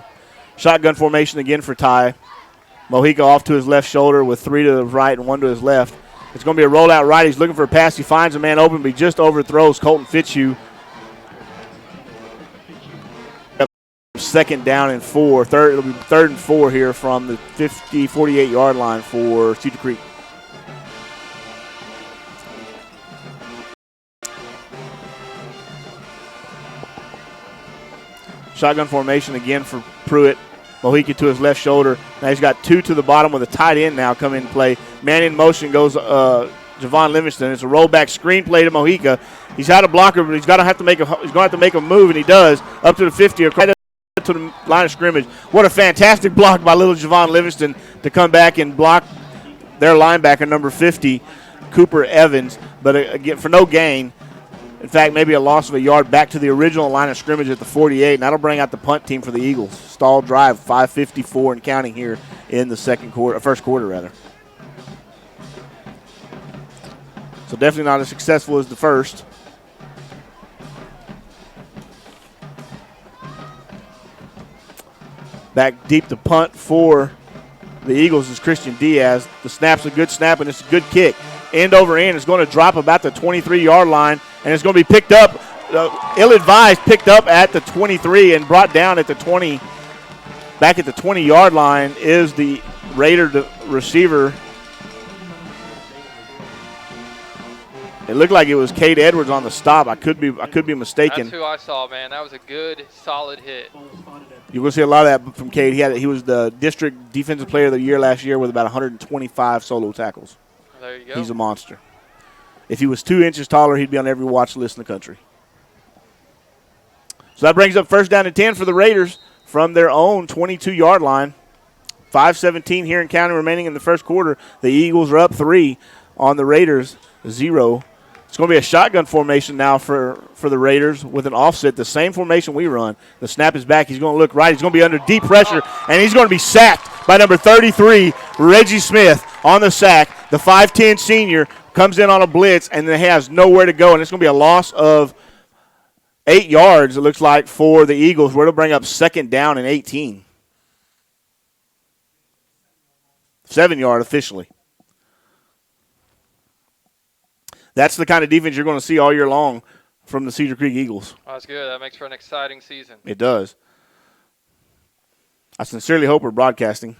Shotgun formation again for Ty. Mojica off to his left shoulder with 3 to the right and 1 to his left. It's going to be a rollout right. He's looking for a pass. He finds a man open, but he just overthrows Colton Fitzhugh. Second down and 4. It'll be 3rd and 4 here from the 48-yard line for Cedar Creek. Shotgun formation again for Pruitt. Mojica to his left shoulder. Now he's got 2 to the bottom with a tight end now coming into play. Man in motion goes Javon Livingston. It's a rollback screen play to Mojica. He's out of blocker, but he's going to have to make a move, and he does up to the 50 across to the line of scrimmage. What a fantastic block by little Javon Livingston to come back and block their linebacker number 50, Cooper Evans, but again for no gain. In fact, maybe a loss of a yard back to the original line of scrimmage at the 48, and that'll bring out the punt team for the Eagles. Stall drive, 5:54 and counting here in the first quarter rather. So definitely not as successful as the first. Back deep to punt for the Eagles is Christian Diaz. The snap's a good snap, and it's a good kick. End over end is going to drop about the 23-yard line, and it's going to be picked up, ill-advised, picked up at the 23 and brought down at the 20. Back at the 20-yard line is the Raider receiver. It looked like it was Cade Edwards on the stop. I could be mistaken. That's who I saw, man. That was a good, solid hit. You're going to see a lot of that from Cade. He was the district defensive player of the year last year with about 125 solo tackles. There you go. He's a monster. If he was 2 inches taller, he'd be on every watch list in the country. So that brings up first down and 10 for the Raiders from their own 22-yard line. 5:17 here in counting remaining in the first quarter. The Eagles are up 3 on the Raiders, 0. It's going to be a shotgun formation now for the Raiders with an offset, the same formation we run. The snap is back. He's going to look right. He's going to be under deep pressure, and he's going to be sacked by number 33, Reggie Smith, on the sack. The 5'10 senior comes in on a blitz and then has nowhere to go, and it's going to be a loss of 8 yards, it looks like, for the Eagles, where it'll bring up second down and 18. 7-yard officially. That's the kind of defense you're going to see all year long from the Cedar Creek Eagles. Oh, that's good. That makes for an exciting season. It does. I sincerely hope we're broadcasting.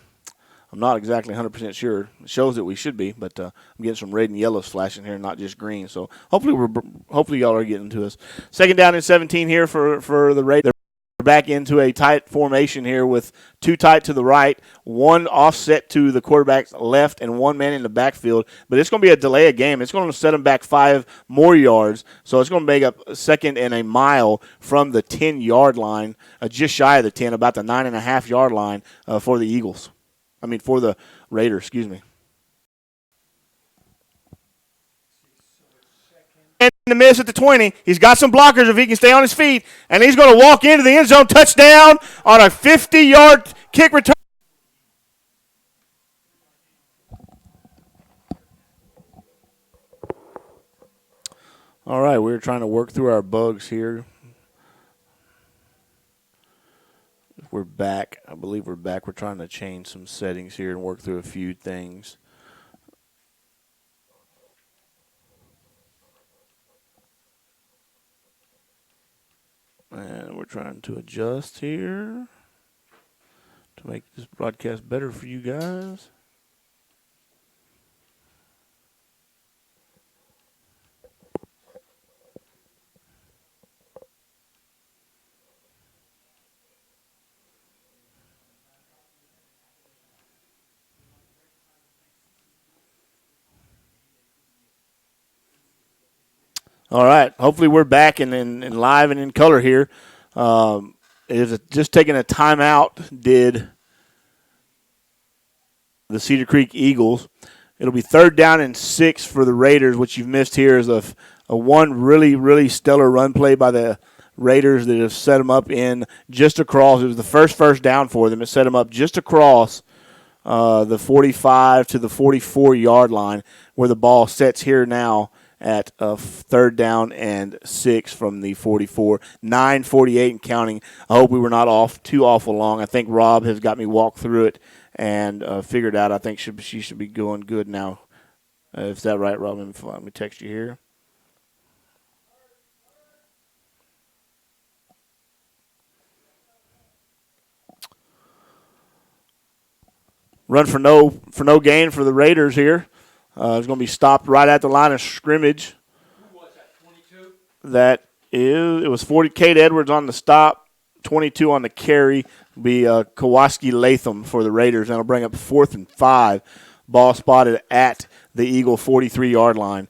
I'm not exactly 100% sure. It shows that we should be, but I'm getting some red and yellows flashing here, not just green. So hopefully y'all are getting to us. Second down and 17 here for the Raiders. They're back into a tight formation here with 2 tight to the right, 1 offset to the quarterback's left, and 1 man in the backfield. But it's going to be a delay of game. It's going to set them back 5 more yards. So it's going to make up a second and a mile from the 10-yard line, just shy of the 10, about the 9.5-yard line for the Eagles. For the Raiders, excuse me. to miss at the 20. He's got some blockers if he can stay on his feet, and he's going to walk into the end zone, touchdown on a 50-yard kick return. All right, we're trying to work through our bugs here. We're back. I believe we're back. We're trying to change some settings here and work through a few things. And we're trying to adjust here to make this broadcast better for you guys. All right. Hopefully we're back and live and in color here. It is just taking a timeout, did the Cedar Creek Eagles. It'll be 3rd down and 6 for the Raiders. What you've missed here is a one really, really stellar run play by the Raiders that have set them up in just across. It was the first down for them. It set them up just across the 45 to the 44-yard line where the ball sets here now at a 3rd down and 6 from the 44. 9:48 and counting. I hope we were not off too awful long. I think Rob has got me walk through it and figured out I think she should be going good now. Is that right, Rob? Let me text you here. Run for no gain for the Raiders here. It's going to be stopped right at the line of scrimmage. Who was that, 22? It was 40. Kate Edwards on the stop, 22 on the carry. Be Kowalski Latham for the Raiders. That'll bring up 4th and 5. Ball spotted at the Eagle 43-yard line.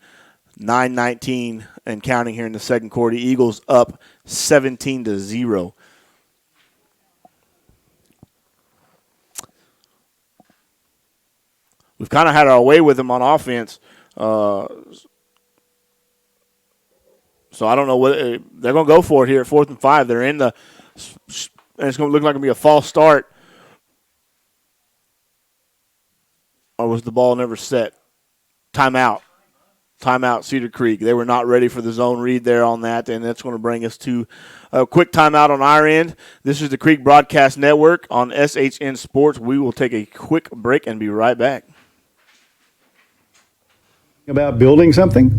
9:19 and counting here in the second quarter. Eagles up 17-0. We've kind of had our way with them on offense. So I don't know what they're going to go for it here at 4th and 5. They're in the – and it's going to look like it's going to be a false start. Or was the ball never set? Timeout. Timeout, Cedar Creek. They were not ready for the zone read there on that, and that's going to bring us to a quick timeout on our end. This is the Creek Broadcast Network on SHN Sports. We will take a quick break and be right back. About building something?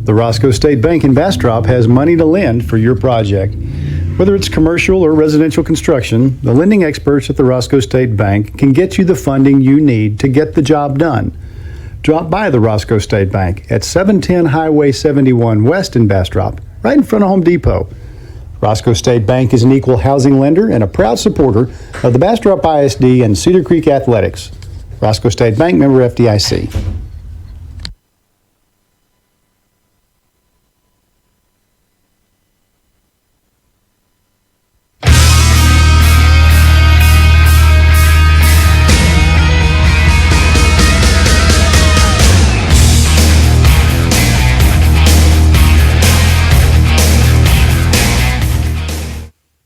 The Roscoe State Bank in Bastrop has money to lend for your project. Whether it's commercial or residential construction, the lending experts at the Roscoe State Bank can get you the funding you need to get the job done. Drop by the Roscoe State Bank at 710 Highway 71 West in Bastrop, right in front of Home Depot. Roscoe State Bank is an equal housing lender and a proud supporter of the Bastrop ISD and Cedar Creek Athletics. Roscoe State Bank, member FDIC.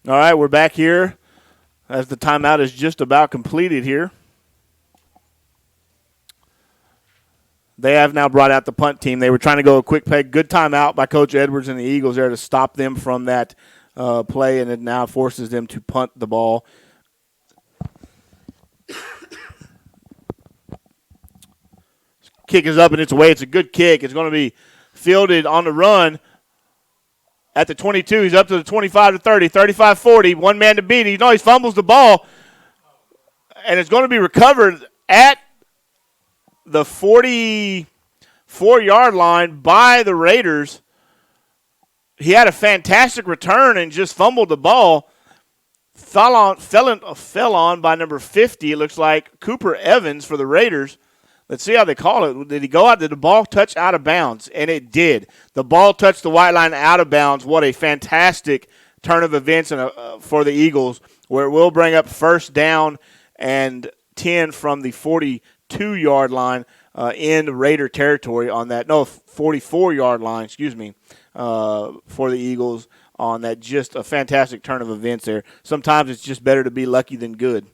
All right, we're back here as the timeout is just about completed here. They have now brought out the punt team. They were trying to go a quick play. Good timeout by Coach Edwards and the Eagles there to stop them from that play, and it now forces them to punt the ball. Kick is up and it's away. It's a good kick. It's going to be fielded on the run. At the 22, he's up to the 25 to 30, 35 40, one man to beat. He fumbles the ball, and it's going to be recovered at the 44-yard line by the Raiders. He had a fantastic return and just fumbled the ball. Fell on by number 50, it looks like, Cooper Evans for the Raiders. Let's see how they call it. Did he go out? Did the ball touch out of bounds? And it did. The ball touched the white line out of bounds. What a fantastic turn of events for the Eagles, where it will bring up 1st down and 10 from the 42 42-yard line in Raider territory on that. No, 44-yard line, for the Eagles on that. Just a fantastic turn of events there. Sometimes it's just better to be lucky than good.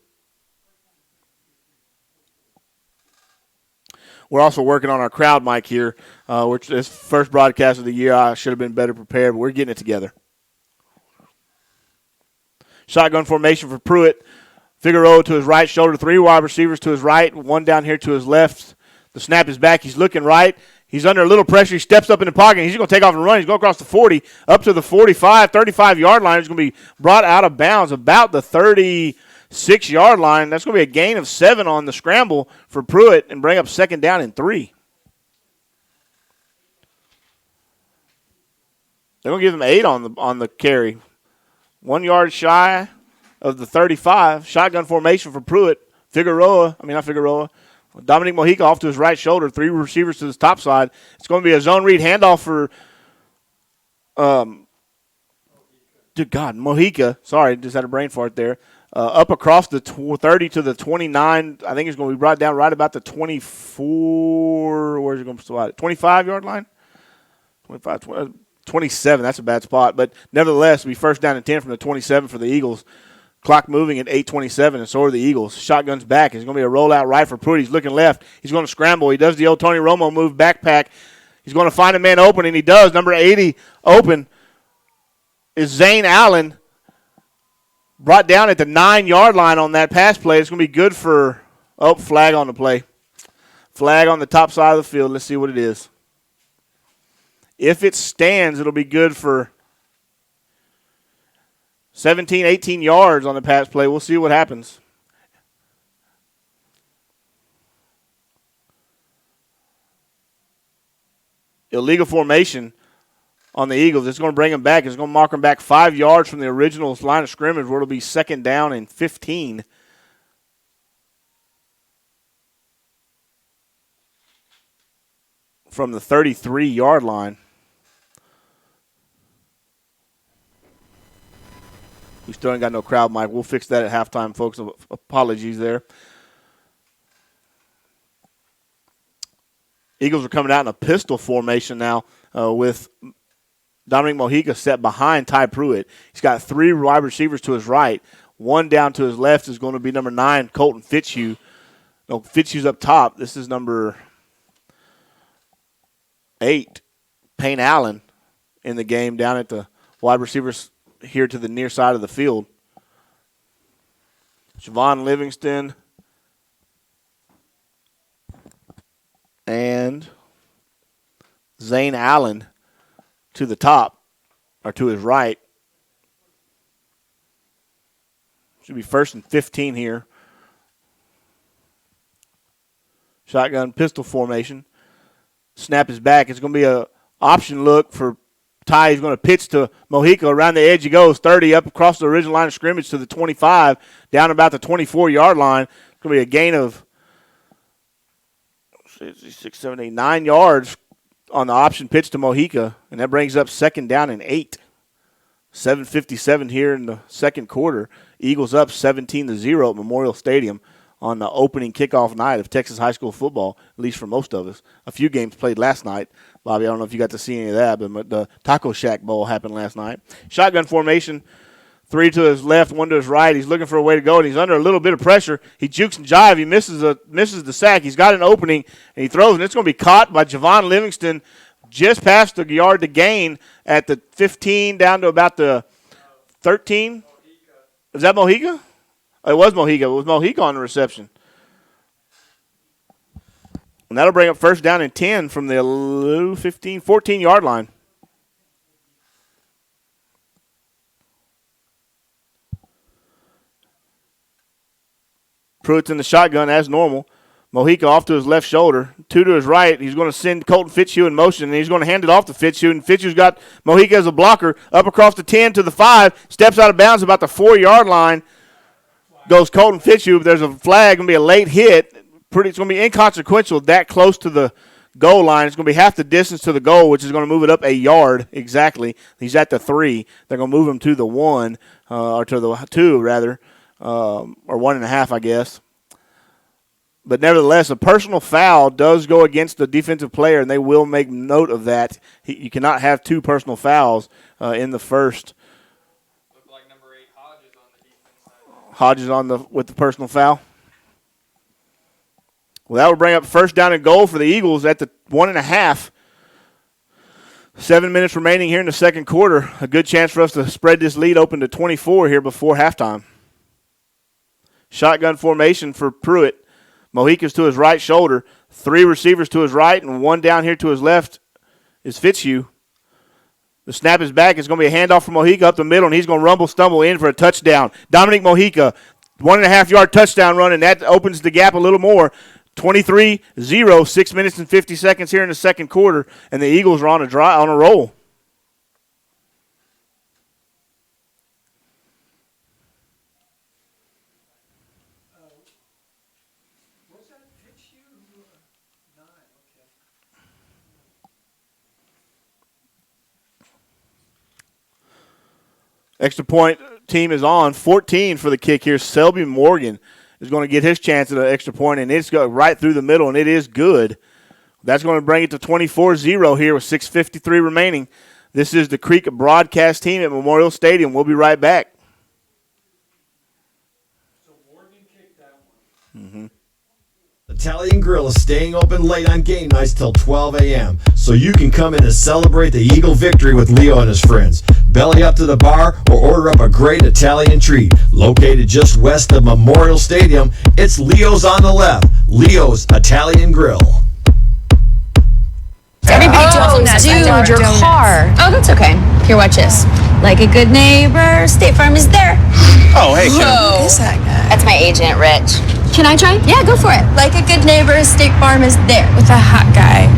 We're also working on our crowd mic here, which this first broadcast of the year. I should have been better prepared, but we're getting it together. Shotgun formation for Pruitt. Figueroa to his right shoulder, 3 wide receivers to his right, 1 down here to his left. The snap is back. He's looking right. He's under a little pressure. He steps up in the pocket. He's going to take off and run. He's going across the 40, up to the 45, 35-yard line. He's going to be brought out of bounds about the 36-yard line. That's going to be a gain of 7 on the scramble for Pruitt and bring up 2nd down and 3. They're going to give him 8 on the carry. 1 yard shy of the 35. Shotgun formation for Pruitt. Dominic Mojica off to his right shoulder. 3 receivers to his top side. It's going to be a zone read handoff for Mojica. Sorry, just had a brain fart there. Up across the 30 to the 29. I think it's going to be brought down right about the 24. Where's it going to spot it? 25-yard line? 27. That's a bad spot. But nevertheless, it'll be 1st down and 10 from the 27 for the Eagles. Clock moving at 8:27, and so are the Eagles. Shotgun's back. It's going to be a rollout right for Pruitt. He's looking left. He's going to scramble. He does the old Tony Romo move, backpack. He's going to find a man open, and he does. Number 80 open is Zane Allen. Brought down at the 9-yard line on that pass play. It's going to be good for flag on the play. Flag on the top side of the field. Let's see what it is. If it stands, it'll be good for 17, 18 yards on the pass play. We'll see what happens. Illegal formation on the Eagles. It's going to bring them back. It's going to mark them back 5 yards from the original line of scrimmage, where it'll be 2nd down and 15. From the 33-yard line. We still ain't got no crowd mic. We'll fix that at halftime, folks. Apologies there. Eagles are coming out in a pistol formation now with Dominic Mojica set behind Ty Pruitt. He's got 3 wide receivers to his right. 1 down to his left is going to be number 9, Colton Fitzhugh. No, Fitzhugh's up top. This is number 8, Payne Allen in the game down at the wide receivers here to the near side of the field. Javon Livingston and Zane Allen to the top, or to his right. Should be 1st and 15 here. Shotgun pistol formation. Snap is back. It's going to be a option look for Ty. He's going to pitch to Mojica. Around the edge he goes, 30 up across the original line of scrimmage to the 25, down about the 24-yard line. It's going to be a gain of 6, 7, 8, 9 yards on the option pitch to Mojica, and that brings up 2nd down and 8. 7:57 here in the second quarter. Eagles up 17-0 at Memorial Stadium on the opening kickoff night of Texas high school football, at least for most of us. A few games played last night. Bobby, I don't know if you got to see any of that, but the Taco Shack Bowl happened last night. Shotgun formation, 3 to his left, 1 to his right. He's looking for a way to go, and he's under a little bit of pressure. He jukes and jive. He misses the sack. He's got an opening, and he throws, and it's going to be caught by Javon Livingston just past the yard to gain at the 15 down to about the 13. Is that Mojica? It was Mojica. It was Mojica on the reception. And that'll bring up 1st down and 10 from the 14-yard line. Pruitt's in the shotgun as normal. Mojica off to his left shoulder, 2 to his right. He's going to send Colton Fitzhugh in motion, and he's going to hand it off to Fitzhugh. And Fitzhugh's got Mojica as a blocker up across the 10 to the 5, steps out of bounds about the 4-yard line. Goes Colton Fitzhugh. There's a flag, going to be a late hit. It's going to be inconsequential that close to the goal line. It's going to be half the distance to the goal, which is going to move it up a yard exactly. He's at the 3. They're going to move him to the 1, or to the 2 rather, or 1.5, I guess. But nevertheless, a personal foul does go against the defensive player, and they will make note of that. You cannot have 2 personal fouls in the first. Looked like number 8 Hodges on the defense side. Hodges with the personal foul. Well, that would bring up first down and goal for the Eagles at the 1.5. 7 minutes remaining here in the second quarter. A good chance for us to spread this lead open to 24 here before halftime. Shotgun formation for Pruitt. Mojica's to his right shoulder. 3 receivers to his right and 1 down here to his left is Fitzhugh. The snap is back. It's going to be a handoff from Mojica up the middle, and he's going to stumble in for a touchdown. Dominic Mojica, 1.5-yard touchdown run, and that opens the gap a little more. 23-0, 6 minutes and 50 seconds here in the second quarter, and the Eagles are on a roll. Extra point team is on. 14 for the kick here. Selby Morgan is going to get his chance at an extra point, and it's going right through the middle, and it is good. That's going to bring it to 24-0 here with 6:53 remaining. This is the Creek broadcast team at Memorial Stadium. We'll be right back. So Morgan kicked that one. Italian Grill is staying open late on game nights till 12 a.m. so you can come in and celebrate the Eagle victory with Leo and his friends. Belly up to the bar or order up a great Italian treat. Located just west of Memorial Stadium, it's Leo's on the left. Leo's Italian Grill. Everybody dude, your car. Oh, that's okay. Here, watch this. Like a good neighbor, State Farm is there. Oh, hey, Whoa. Kim. Who's that guy? That's my agent, Rich. Can I try? Yeah, go for it. Like a good neighbor, State Farm is there. With a hot guy.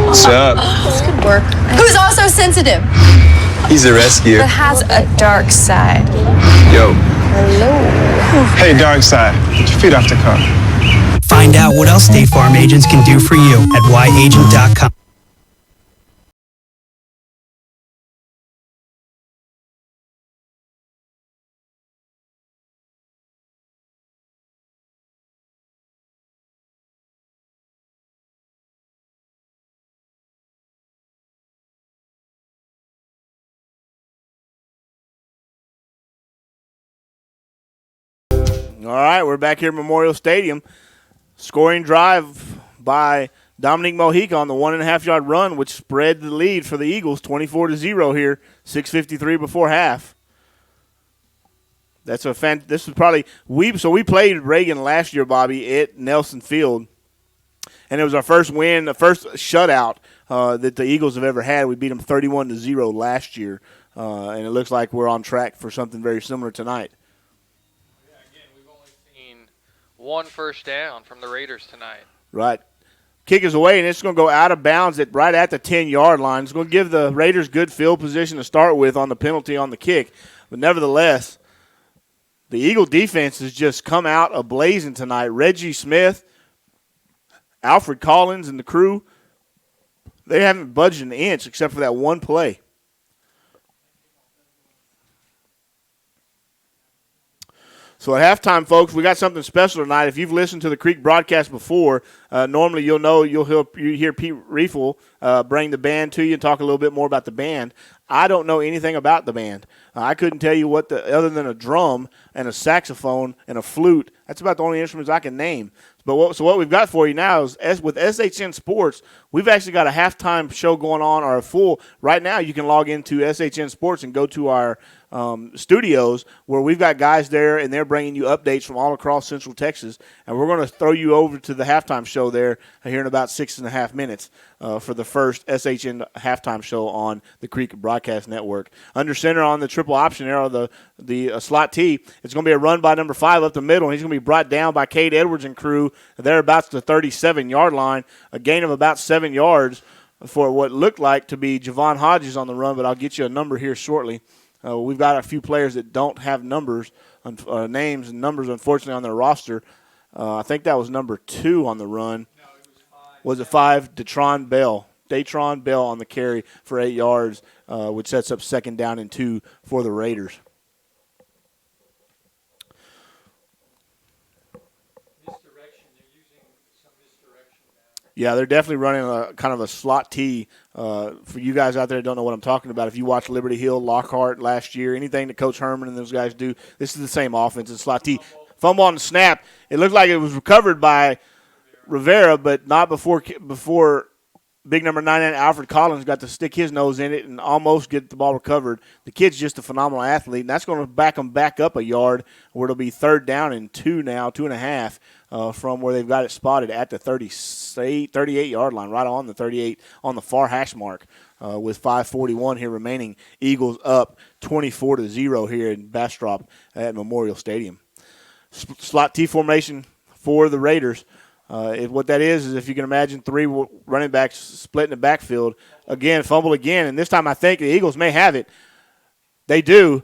What's up? This could work. Who's also sensitive, He's a rescue. but has a dark side. Yo. Hello. Hey, dark side. Get your feet off the car. Find out what else State Farm agents can do for you at yagent.com. All right, we're back here at Memorial Stadium. Scoring drive by Dominic Mojica on the 1.5-yard run, which spread the lead for the Eagles, 24-0 here, 6:53 before half. This is probably we played Reagan last year, Bobby, at Nelson Field, and it was our first win, the first shutout that the Eagles have ever had. We beat them 31-0 last year, and it looks like we're on track for something very similar tonight. One first down from the Raiders tonight. Right. Kick is away, and it's going to go out of bounds right at the 10-yard line. It's going to give the Raiders good field position to start with on the penalty on the kick. But nevertheless, the Eagle defense has just come out ablazing tonight. Reggie Smith, Alfred Collins, and the crew, they haven't budged an inch except for that one play. So at halftime, folks, we got something special tonight. If you've listened to the Creek broadcast before, normally you'll hear Pete Riefel bring the band to you and talk a little bit more about the band. I don't know anything about the band. I couldn't tell you other than a drum and a saxophone and a flute. That's about the only instruments I can name. But what we've got for you now is with SHN Sports, we've actually got a halftime show going on, or a full. Right now, you can log into SHN Sports and go to our studios where we've got guys there, and they're bringing you updates from all across Central Texas. And we're going to throw you over to the halftime show there here in about 6.5 minutes for the first SHN halftime show on the Creek Broadcast Network. Under center on the triple option there, the slot T, it's going to be a run by number 5 up the middle, and he's going to be brought down by Cade Edwards and crew. They're about the 37-yard line, a gain of about 7 yards for what looked like to be Javon Hodges on the run, but I'll get you a number here shortly. We've got a few players that don't have names and numbers, unfortunately, on their roster. I think that was number 2 on the run. No, it was 5. Was it 5? Datron Bell on the carry for 8 yards, which sets up second down and 2 for the Raiders. Misdirection. They're using Yeah, they're definitely running a kind of a slot T. For you guys out there that don't know what I'm talking about, if you watch Liberty Hill, Lockhart last year, anything that Coach Herman and those guys do, this is the same offense. It's slot T. Fumble on the snap. It looked like it was recovered by Rivera, but not before big number 99 Alfred Collins got to stick his nose in it and almost get the ball recovered. The kid's just a phenomenal athlete, and that's going to back them back up a yard where it'll be 3rd down and 2 now, 2.5 from where they've got it spotted at the 38-yard line, right on the 38 on the far hash mark with 5:41 here remaining. Eagles up 24-0 here in Bastrop at Memorial Stadium. Slot T formation for the Raiders. What that is if you can imagine 3 running backs split in the backfield. Again, fumble again, and this time I think the Eagles may have it. They do.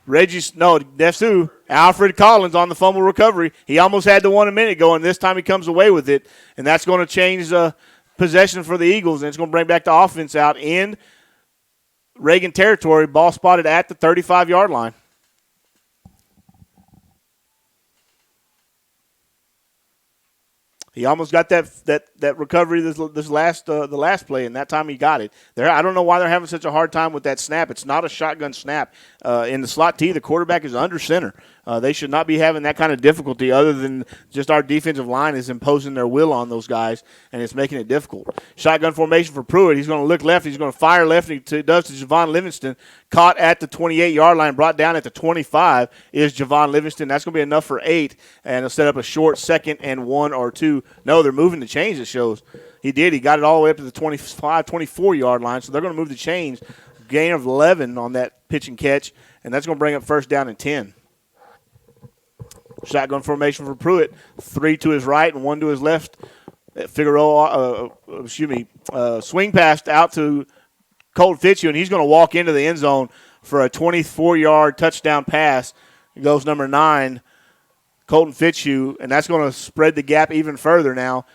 That's who. Alfred Collins on the fumble recovery. He almost had the one a minute ago, and this time he comes away with it, and that's going to change possession for the Eagles, and it's going to bring back the offense out in Reagan territory. Ball spotted at the 35-yard line. He almost got that recovery this last the last play, and that time he got it. I don't know why they're having such a hard time with that snap. It's not a shotgun snap. In the slot T, the quarterback is under center. They should not be having that kind of difficulty other than just our defensive line is imposing their will on those guys, and it's making it difficult. Shotgun formation for Pruitt. He's going to look left. He's going to fire left, and he does to Javon Livingston. Caught at the 28-yard line, brought down at the 25 is Javon Livingston. That's going to be enough for 8, and it'll set up a short 2nd and 1 or 2. No, they're moving the chains, it shows. He did. He got it all the way up to the 25, 24-yard line, so they're going to move the chains. Gain of 11 on that pitch and catch, and that's going to bring up 1st down and 10. Shotgun formation for Pruitt. 3 to his right and 1 to his left. Figueroa, swing pass out to Colton Fitzhugh, and he's going to walk into the end zone for a 24-yard touchdown pass. It goes number 9, Colton Fitzhugh, and that's going to spread the gap even further now.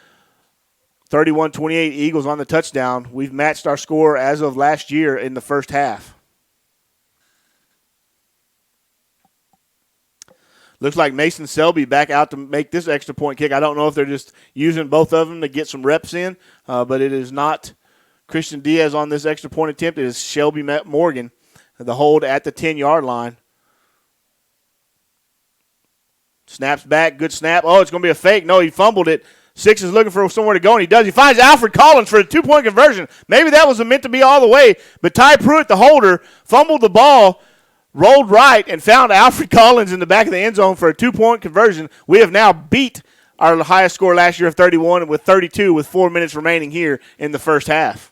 31-28 Eagles on the touchdown. We've matched our score as of last year in the first half. Looks like Mason Selby back out to make this extra point kick. I don't know if they're just using both of them to get some reps in, but it is not Christian Diaz on this extra point attempt. It is Shelby Morgan, the hold at the 10-yard line. Snaps back, good snap. Oh, it's going to be a fake. No, he fumbled it. 6 is looking for somewhere to go, and he does. He finds Alfred Collins for a 2-point conversion. Maybe that was meant to be all the way, but Ty Pruitt, the holder, fumbled the ball, rolled right, and found Alfred Collins in the back of the end zone for a 2-point conversion. We have now beat our highest score last year of 31 with 32 with 4 minutes remaining here in the first half.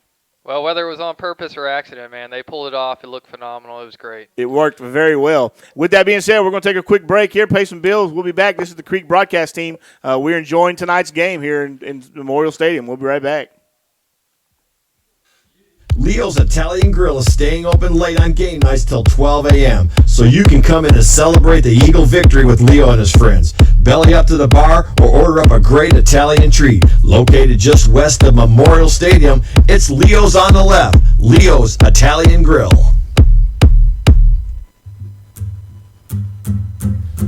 Well, whether it was on purpose or accident, man, they pulled it off. It looked phenomenal. It was great. It worked very well. With that being said, we're going to take a quick break here, pay some bills. We'll be back. This is the Creek broadcast team. We're enjoying tonight's game here in Memorial Stadium. We'll be right back. Leo's Italian Grill is staying open late on game nights till 12 a.m. so you can come in to celebrate the Eagle victory with Leo and his friends. Belly up to the bar or order up a great Italian treat. Located just west of Memorial Stadium, it's Leo's on the left. Leo's Italian Grill.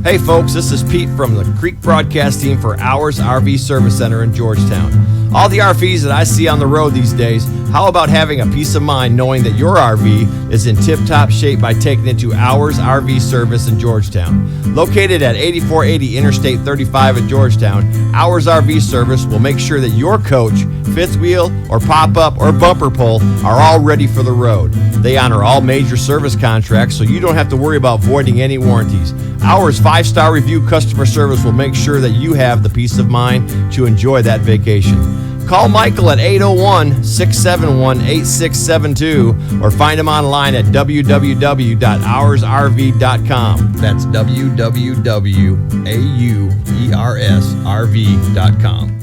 Hey folks, this is Pete from the Creek broadcast team for Hours RV Service Center in Georgetown. All the RVs that I see on the road these days, how about having a peace of mind knowing that your RV is in tip-top shape by taking it to Hours RV Service in Georgetown. Located at 8480 Interstate 35 in Georgetown, Hours RV Service will make sure that your coach, fifth wheel, or pop-up, or bumper pull are all ready for the road. They honor all major service contracts, so you don't have to worry about voiding any warranties. Hours 5-star review customer service will make sure that you have the peace of mind to enjoy that vacation. Call Michael at 801-671-8672 or find him online at www.hoursrv.com. That's www.auersrv.com.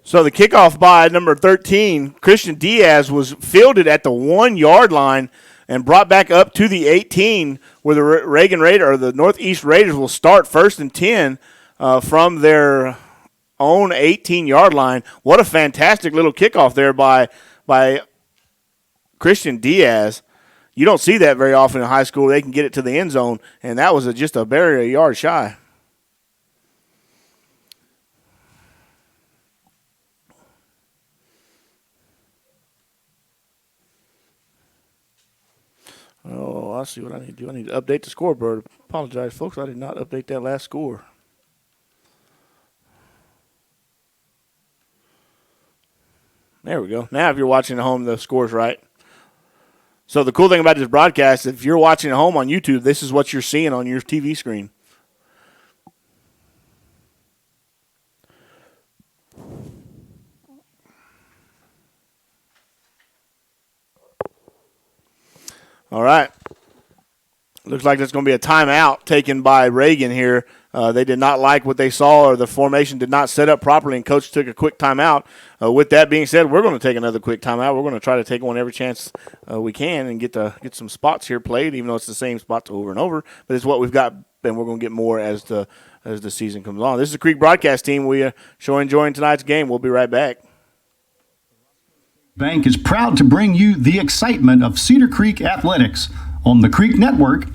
So the kickoff by number 13, Christian Diaz, was fielded at the 1-yard line and brought back up to the 18, where the Reagan Raiders or the Northeast Raiders will start 1st and 10 from their own 18-yard line. What a fantastic little kickoff there by Christian Diaz. You don't see that very often in high school. They can get it to the end zone, and that was just a barely a yard shy. I see what I need to do. I need to update the scoreboard. Apologize, folks. I did not update that last score. There we go. Now if you're watching at home, the score's right. So the cool thing about this broadcast, if you're watching at home on YouTube, this is what you're seeing on your TV screen. All right. Looks like there's going to be a timeout taken by Reagan here. They did not like what they saw, or the formation did not set up properly, and Coach took a quick timeout. With that being said, we're going to take another quick timeout. We're going to try to take one every chance we can and get some spots here played, even though it's the same spots over and over. But it's what we've got, and we're going to get more as the season comes on. This is the Creek broadcast team. We are enjoying tonight's game. We'll be right back. Bank is proud to bring you the excitement of Cedar Creek athletics on the Creek Network.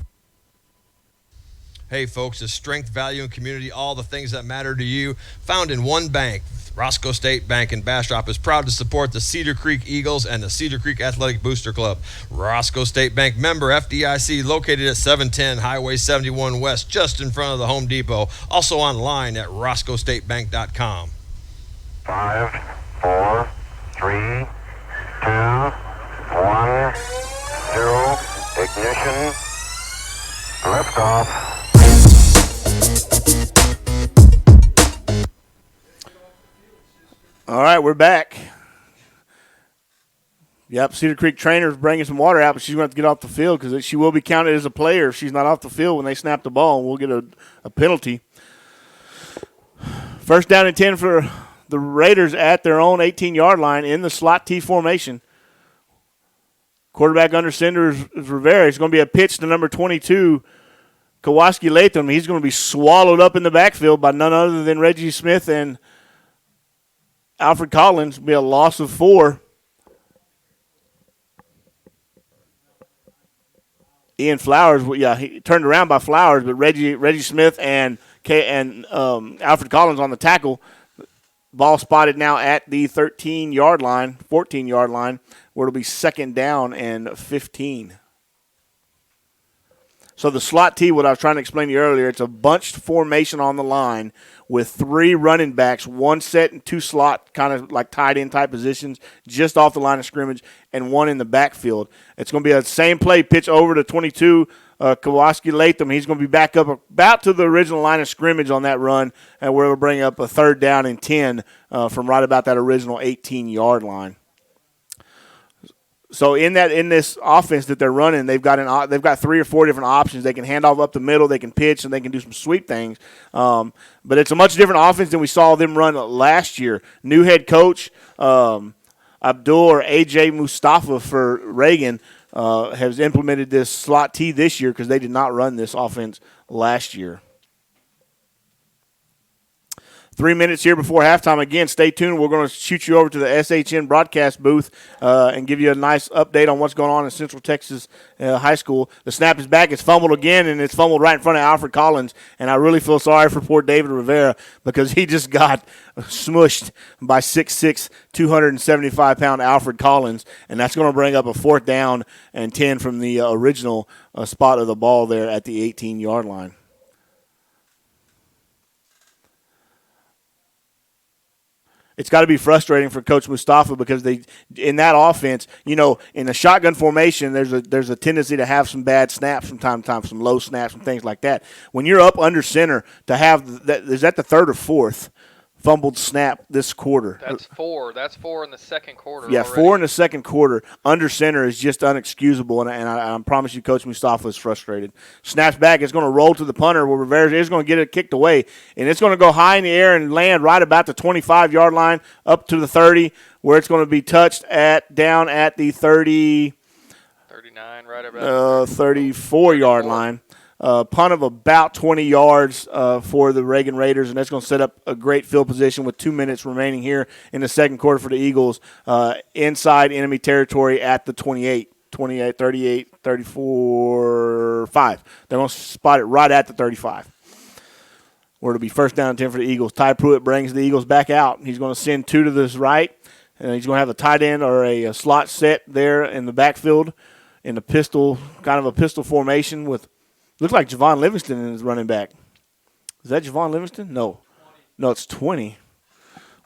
Hey, folks, it's strength, value, and community, all the things that matter to you, found in one bank. Roscoe State Bank in Bastrop is proud to support the Cedar Creek Eagles and the Cedar Creek Athletic Booster Club. Roscoe State Bank member FDIC, located at 710 Highway 71 West, just in front of the Home Depot. Also online at roscoestatebank.com. 5, 4, 3, 2, 1, 0, ignition, liftoff. All right, we're back. Yep, Cedar Creek trainer's bringing some water out, but she's going to have to get off the field because she will be counted as a player if she's not off the field when they snap the ball, and we'll get a penalty. First down and 10 for the Raiders at their own 18-yard line in the slot T formation. Quarterback under center is Rivera. It's going to be a pitch to number 22, Kowalski Latham. He's going to be swallowed up in the backfield by none other than Reggie Smith and Alfred Collins. It'll be a loss of 4. Ian Flowers, he turned around by Flowers, but Reggie Smith and Alfred Collins on the tackle. Ball spotted now at the 14-yard line, where it'll be second down and 15. So the slot T, what I was trying to explain to you earlier, it's a bunched formation on the line with 3 running backs, 1 set and 2 slot, kind of like tight end type positions, just off the line of scrimmage, and 1 in the backfield. It's going to be a same play, pitch over to 22, Kowalski Latham. He's going to be back up about to the original line of scrimmage on that run, and we're going to bring up a third down and 10 from right about that original 18-yard line. So in this offense that they're running, they've got 3 or 4 different options. They can hand off up the middle, they can pitch, and they can do some sweep things. But it's a much different offense than we saw them run last year. New head coach Abdul or AJ Mustafa for Reagan has implemented this slot T this year because they did not run this offense last year. 3 minutes here before halftime. Again, stay tuned. We're going to shoot you over to the SHN broadcast booth and give you a nice update on what's going on in Central Texas High School. The snap is back. It's fumbled again, and it's fumbled right in front of Alfred Collins. And I really feel sorry for poor David Rivera because he just got smushed by 6'6", 275-pound Alfred Collins. And that's going to bring up a 4th down and 10 from the original spot of the ball there at the 18-yard line. It's got to be frustrating for Coach Mustafa because in that offense, in the shotgun formation, there's a tendency to have some bad snaps from time to time, some low snaps and things like that. When you're up under center, to have that, is that the 3rd or 4th fumbled snap this quarter? That's 4. That's 4 in the second quarter. Yeah, already. 4 in the second quarter. Under center is just unexcusable, and I promise you Coach Mustafa is frustrated. Snaps back. It's going to roll to the punter where Rivera is going to get it kicked away, and it's going to go high in the air and land right about the 25-yard line up to the 30, where it's going to be touched down at the 39, right about 34-yard line. Punt of about 20 yards for the Reagan Raiders, and that's going to set up a great field position with 2 minutes remaining here in the second quarter for the Eagles inside enemy territory at the 28, 38, 34, 5. They're going to spot it right at the 35. Where it'll be first down and 10 for the Eagles. Ty Pruitt brings the Eagles back out. He's going to send 2 to this right, and he's going to have a tight end or a slot set there in the backfield. in a pistol, kind of a pistol formation with, looks like Javon Livingston is running back. Is that Javon Livingston? No. No, it's 20.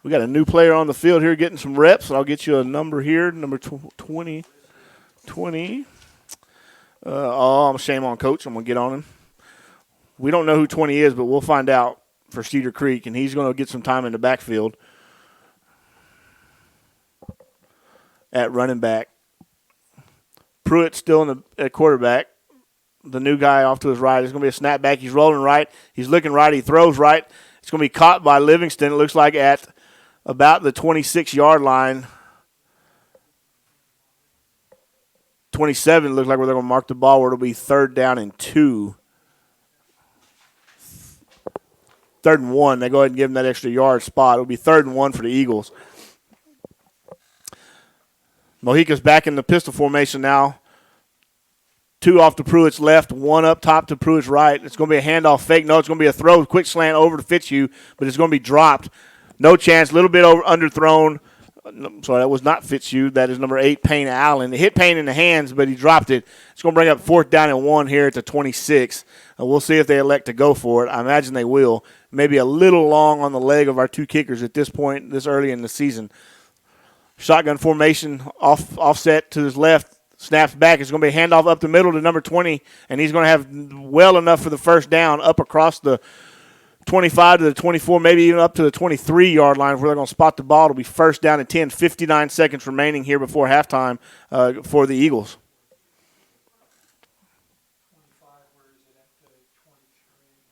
We got a new player on the field here getting some reps. I'll get you a number here, number 20. 20. I'm shame on Coach. I'm going to get on him. We don't know who 20 is, but we'll find out for Cedar Creek, and he's going to get some time in the backfield at running back. Pruitt still at quarterback. The new guy off to his right. It's going to be a snap back. He's rolling right. He's looking right. He throws right. It's going to be caught by Livingston, it looks like, at about the 26-yard line. 27 looks like where they're going to mark the ball, where it'll be 3rd down and 2. 3rd and 1. They go ahead and give him that extra yard spot. It'll be 3rd and 1 for the Eagles. Mojica's back in the pistol formation now. 2 off to Pruitt's left, 1 up top to Pruitt's right. It's going to be a handoff fake. No, it's going to be a throw, quick slant over to Fitzhugh, but it's going to be dropped. No chance, a little bit underthrown. Sorry, that was not Fitzhugh. That is number 8, Payne Allen. It hit Payne in the hands, but he dropped it. It's going to bring up 4th down and 1 here at the 26. We'll see if they elect to go for it. I imagine they will. Maybe a little long on the leg of our 2 kickers at this point, this early in the season. Shotgun formation, offset to his left, snaps back. It's going to be a handoff up the middle to number 20, and he's going to have well enough for the first down up across the 25 to the 24, maybe even up to the 23-yard line where they're going to spot the ball. It'll be 1st down and 10, 59 seconds remaining here before halftime for the Eagles.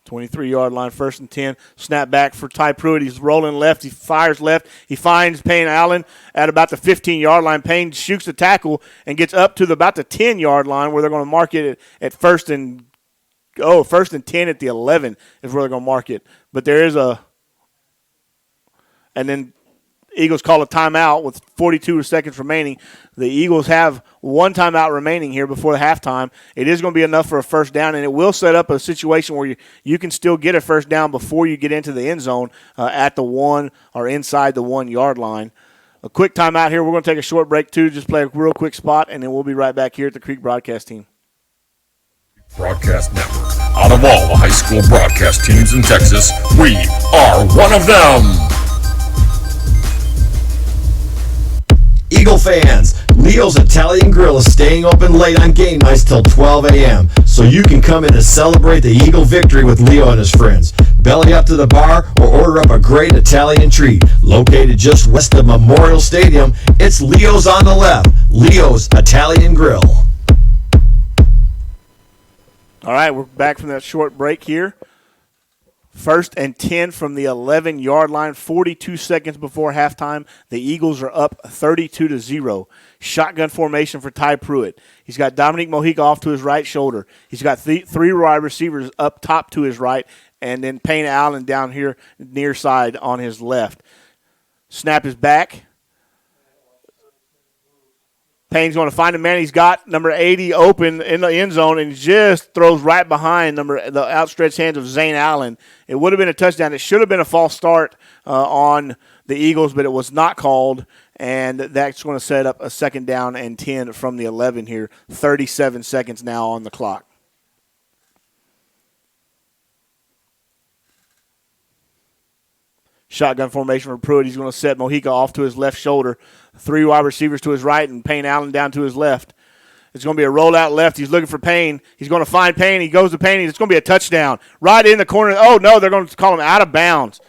23-yard line, 1st and 10. Snap back for Ty Pruitt. He's rolling left. He fires left. He finds Payne Allen at about the 15-yard line. Payne shoots the tackle and gets up to about the 10-yard line where they're going to mark it at 1st and 10 at the 11 is where they're going to mark it. But there is and then Eagles call a timeout with 42 seconds remaining. The Eagles have 1 timeout remaining here before the halftime. It is going to be enough for a first down, and it will set up a situation where you can still get a first down before you get into the end zone at the 1 or inside the 1-yard line. A quick timeout here. We're going to take a short break, too, just play a real quick spot, and then we'll be right back here at the Creek broadcast team. Broadcast Network. Out of all the high school broadcast teams in Texas, we are one of them. Eagle fans, Leo's Italian Grill is staying open late on game nights till 12 a.m. so you can come in and celebrate the Eagle victory with Leo and his friends. Belly up to the bar or order up a great Italian treat. Located just west of Memorial Stadium, it's Leo's on the left. Leo's Italian Grill. All right, we're back from that short break here. 1st and 10 from the 11-yard line, 42 seconds before halftime. The Eagles are up 32-0. Shotgun formation for Ty Pruitt. He's got Dominique Mojica off to his right shoulder. He's got 3 wide receivers up top to his right, and then Payne Allen down here near side on his left. Snap is back. Payne's going to find a man. He's got number 80 open in the end zone and just throws right behind the outstretched hands of Zane Allen. It would have been a touchdown. It should have been a false start on the Eagles, but it was not called, and that's going to set up a 2nd down and 10 from the 11 here. 37 seconds now on the clock. Shotgun formation for Pruitt. He's going to set Mojica off to his left shoulder. 3 wide receivers to his right and Payne Allen down to his left. It's going to be a rollout left. He's looking for Payne. He's going to find Payne. He goes to Payne. It's going to be a touchdown. Right in the corner. Oh, no, they're going to call him out of bounds.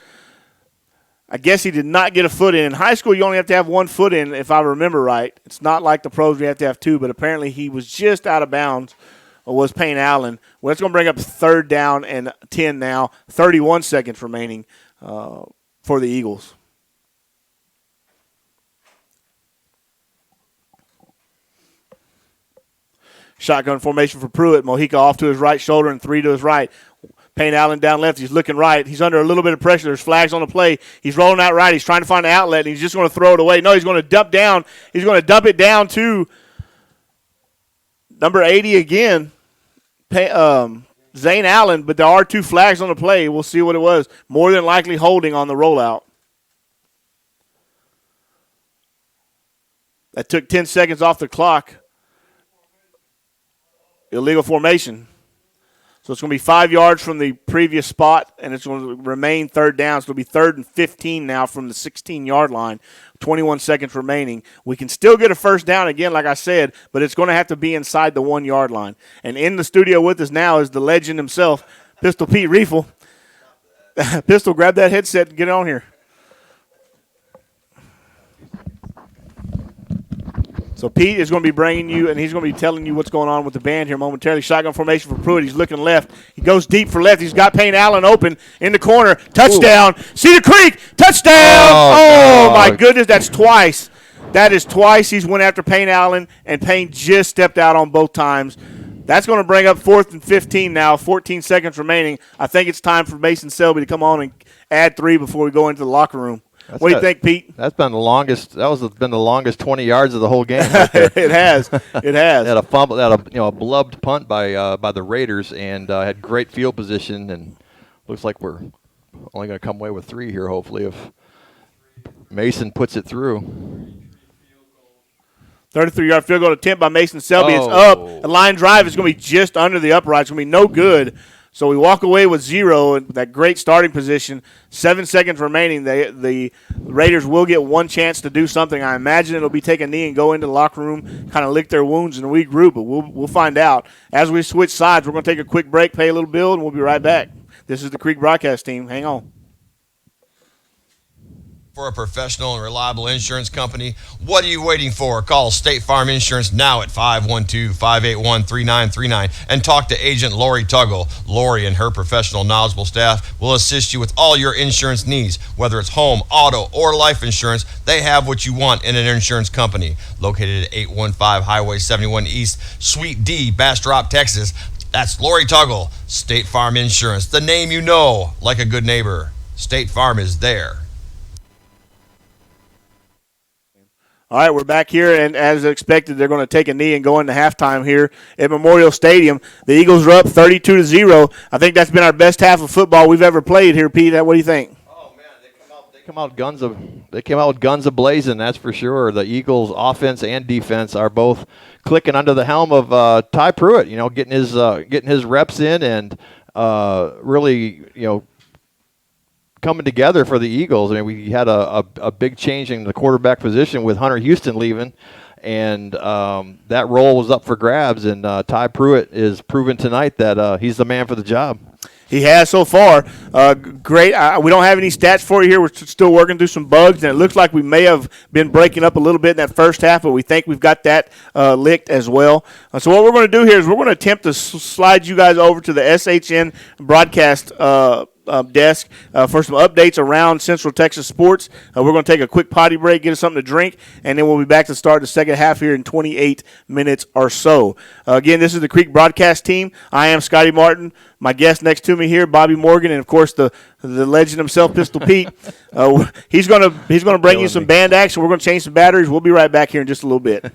I guess he did not get a foot in. In high school, you only have to have 1 foot in, if I remember right. It's not like the pros where you have to have 2, but apparently he was just out of bounds, or was Payne Allen. Well, it's going to bring up 3rd down and 10 now. 31 seconds remaining for the Eagles. Shotgun formation for Pruitt. Mojica off to his right shoulder and 3 to his right. Payne Allen down left. He's looking right. He's under a little bit of pressure. There's flags on the play. He's rolling out right. He's trying to find an outlet, and he's just going to throw it away. No, he's going to dump down. He's going to dump it down to number 80 again, Zane Allen, but there are 2 flags on the play. We'll see what it was. More than likely holding on the rollout. That took 10 seconds off the clock. illegal formation. So it's going to be 5 yards from the previous spot, and it's going to remain third down. So it'll be 3rd and 15 now from the 16-yard line. 21 seconds remaining. We can still get a first down again, like I said, but it's going to have to be inside the 1-yard line. And in the studio with us now is the legend himself, Pistol Pete Riefel. Pistol, grab that headset and get on here. So Pete is going to be bringing you, and he's going to be telling you what's going on with the band here momentarily. Shotgun formation for Pruitt. He's looking left. He goes deep for left. He's got Payne Allen open in the corner. Touchdown. Ooh. Cedar Creek. Touchdown. Oh, no. My goodness. That's twice. That is twice he's went after Payne Allen, and Payne just stepped out on both times. That's going to bring up 4th and 15 now, 14 seconds remaining. I think it's time for Mason Selby to come on and add 3 before we go into the locker room. What do you think, Pete? That's been the longest. Been the longest 20 yards of the whole game. Right there. It has. It has. Had a fumble. Had a blubbed punt by the Raiders, and had great field position. And looks like we're only going to come away with 3 here, hopefully, if Mason puts it through. 33-yard field goal attempt by Mason Selby. It's up. The line drive is going to be just under the upright. It's going to be no good. So we walk away with 0 in that great starting position. 7 seconds remaining. The Raiders will get one chance to do something. I imagine it'll be take a knee and go into the locker room, kind of lick their wounds and regroup, but we'll find out. As we switch sides, we're going to take a quick break, pay a little bill, and we'll be right back. This is the Creek broadcast team. Hang on. For a professional and reliable insurance company, what are you waiting for? Call State Farm Insurance now at 512-581-3939 and talk to agent Lori Tuggle. Lori and her professional, knowledgeable staff will assist you with all your insurance needs. Whether it's home, auto, or life insurance, they have what you want in an insurance company. Located at 815 Highway 71 East, Suite D, Bastrop, Texas. That's Lori Tuggle, State Farm Insurance. The name you know, like a good neighbor. State Farm is there. All right, we're back here, and as expected, they're going to take a knee and go into halftime here at Memorial Stadium. The Eagles are up 32-0. I think that's been our best half of football we've ever played here, Pete. What do you think? Oh man, they came out with guns a-blazing. That's for sure. The Eagles' offense and defense are both clicking under the helm of Ty Pruitt. Getting his reps in and really coming together for the Eagles. I mean, we had a big change in the quarterback position with Hunter Houston leaving, and that role was up for grabs. And Ty Pruitt is proven tonight that he's the man for the job. He has so far. Great. We don't have any stats for you here. We're still working through some bugs, and it looks like we may have been breaking up a little bit in that first half, but we think we've got that licked as well. So what we're going to do here is we're going to attempt to slide you guys over to the SHN broadcast desk for some updates around Central Texas sports. We're going to take a quick potty break, get us something to drink, and then we'll be back to start the second half here in 28 minutes or so. Again, this is the Creek broadcast team. I am Scotty Martin. My guest next to me here, Bobby Morgan, and of course the legend himself, Pistol Pete. He's going to bring you some band action. We're going to change some batteries. We'll be right back here in just a little bit.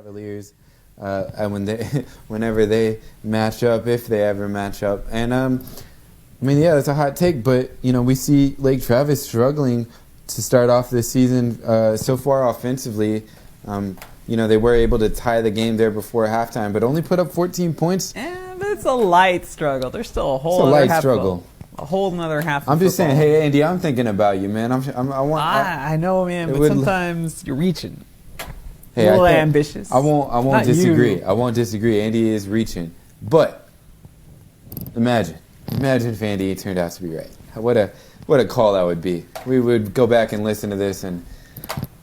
Cavaliers, and whenever they match up, if they ever match up. And I mean, yeah, that's a hot take, but we see Lake Travis struggling to start off this season so far offensively. They were able to tie the game there before halftime, but only put up 14 points. But it's a light struggle. There's still a whole It's a other light struggle. A whole another half. I'm of just saying, football. hey Andy, I'm thinking about you, man. I know, man, but sometimes you're reaching. Hey, a little ambitious. I won't Not disagree. you. I won't disagree. Andy is reaching, but imagine if Andy turned out to be right. What a call that would be. We would go back and listen to this, and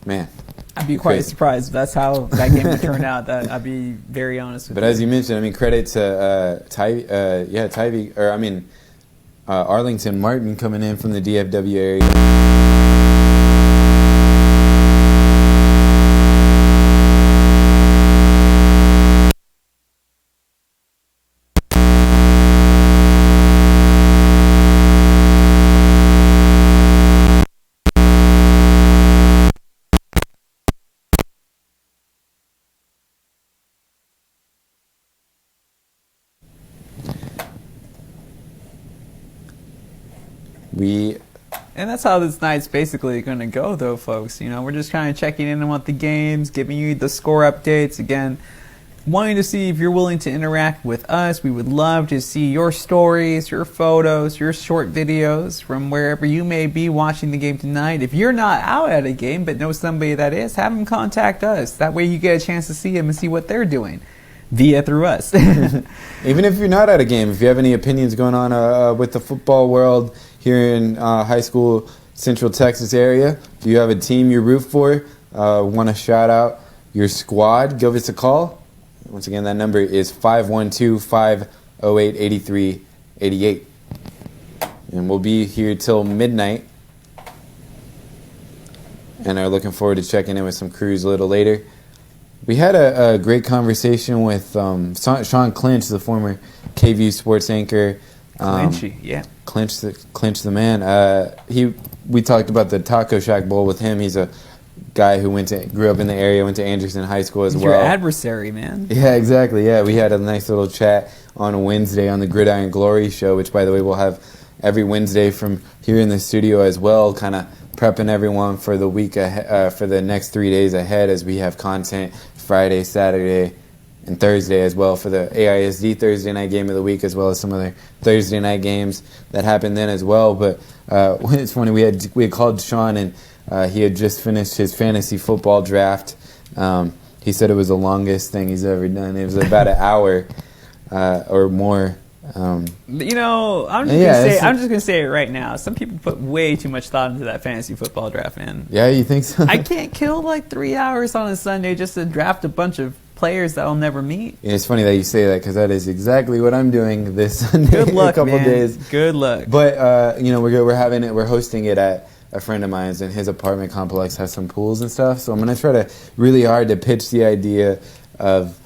man, I'd be quite surprised if that's how that game would turn out. I'd be very honest with But you. as you mentioned, I mean, credit to Arlington Martin coming in from the DFW area. And that's how this night's basically going to go, though, folks. We're just kind of checking in on the games, giving you the score updates. Again, wanting to see if you're willing to interact with us. We would love to see your stories, your photos, your short videos from wherever you may be watching the game tonight. If you're not out at a game but know somebody that is, have them contact us. That way you get a chance to see them and see what they're doing through us. Even if you're not at a game, if you have any opinions going on with the football world here in high school Central Texas area, do you have a team you root for, want to shout out your squad, give us a call. Once again, that number is 512-508-8388. And we'll be here till midnight and are looking forward to checking in with some crews a little later. We had a great conversation with Sean Clinch, the former KVU sports anchor. Clinchy, yeah. Clinch the man. We talked about the Taco Shack Bowl with him. He's a guy who grew up in the area, went to Anderson High School as He's well. your adversary, man. Yeah, exactly. Yeah, we had a nice little chat on Wednesday on the Gridiron Glory show, which, by the way, we'll have every Wednesday from here in the studio as well, kind of prepping everyone for the week ahead, for the next 3 days ahead, as we have content Friday, Saturday, and Thursday as well for the AISD Thursday night game of the week, as well as some other Thursday night games that happened then as well. But it's funny, we had called Sean, and he had just finished his fantasy football draft. He said it was the longest thing he's ever done. It was about an hour or more. I'm just gonna say it right now. Some people put way too much thought into that fantasy football draft, man. Yeah, you think so? I can't kill like 3 hours on a Sunday just to draft a bunch of players that I'll never meet. Yeah, it's funny that you say that, because that is exactly what I'm doing this Sunday. Good luck, in a couple man. days. Good luck. But we're hosting it at a friend of mine's, and his apartment complex has some pools and stuff. So I'm gonna try to really hard to pitch the idea of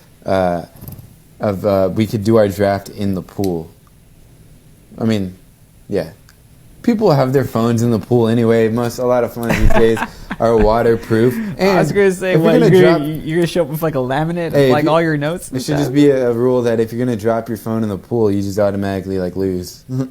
we could do our draft in the pool. I mean, yeah. People have their phones in the pool anyway. A lot of phones these days are waterproof. And I was gonna say, you're gonna show up with like a laminate of like all your notes? It should just be a rule that if you're gonna drop your phone in the pool, you just automatically lose. You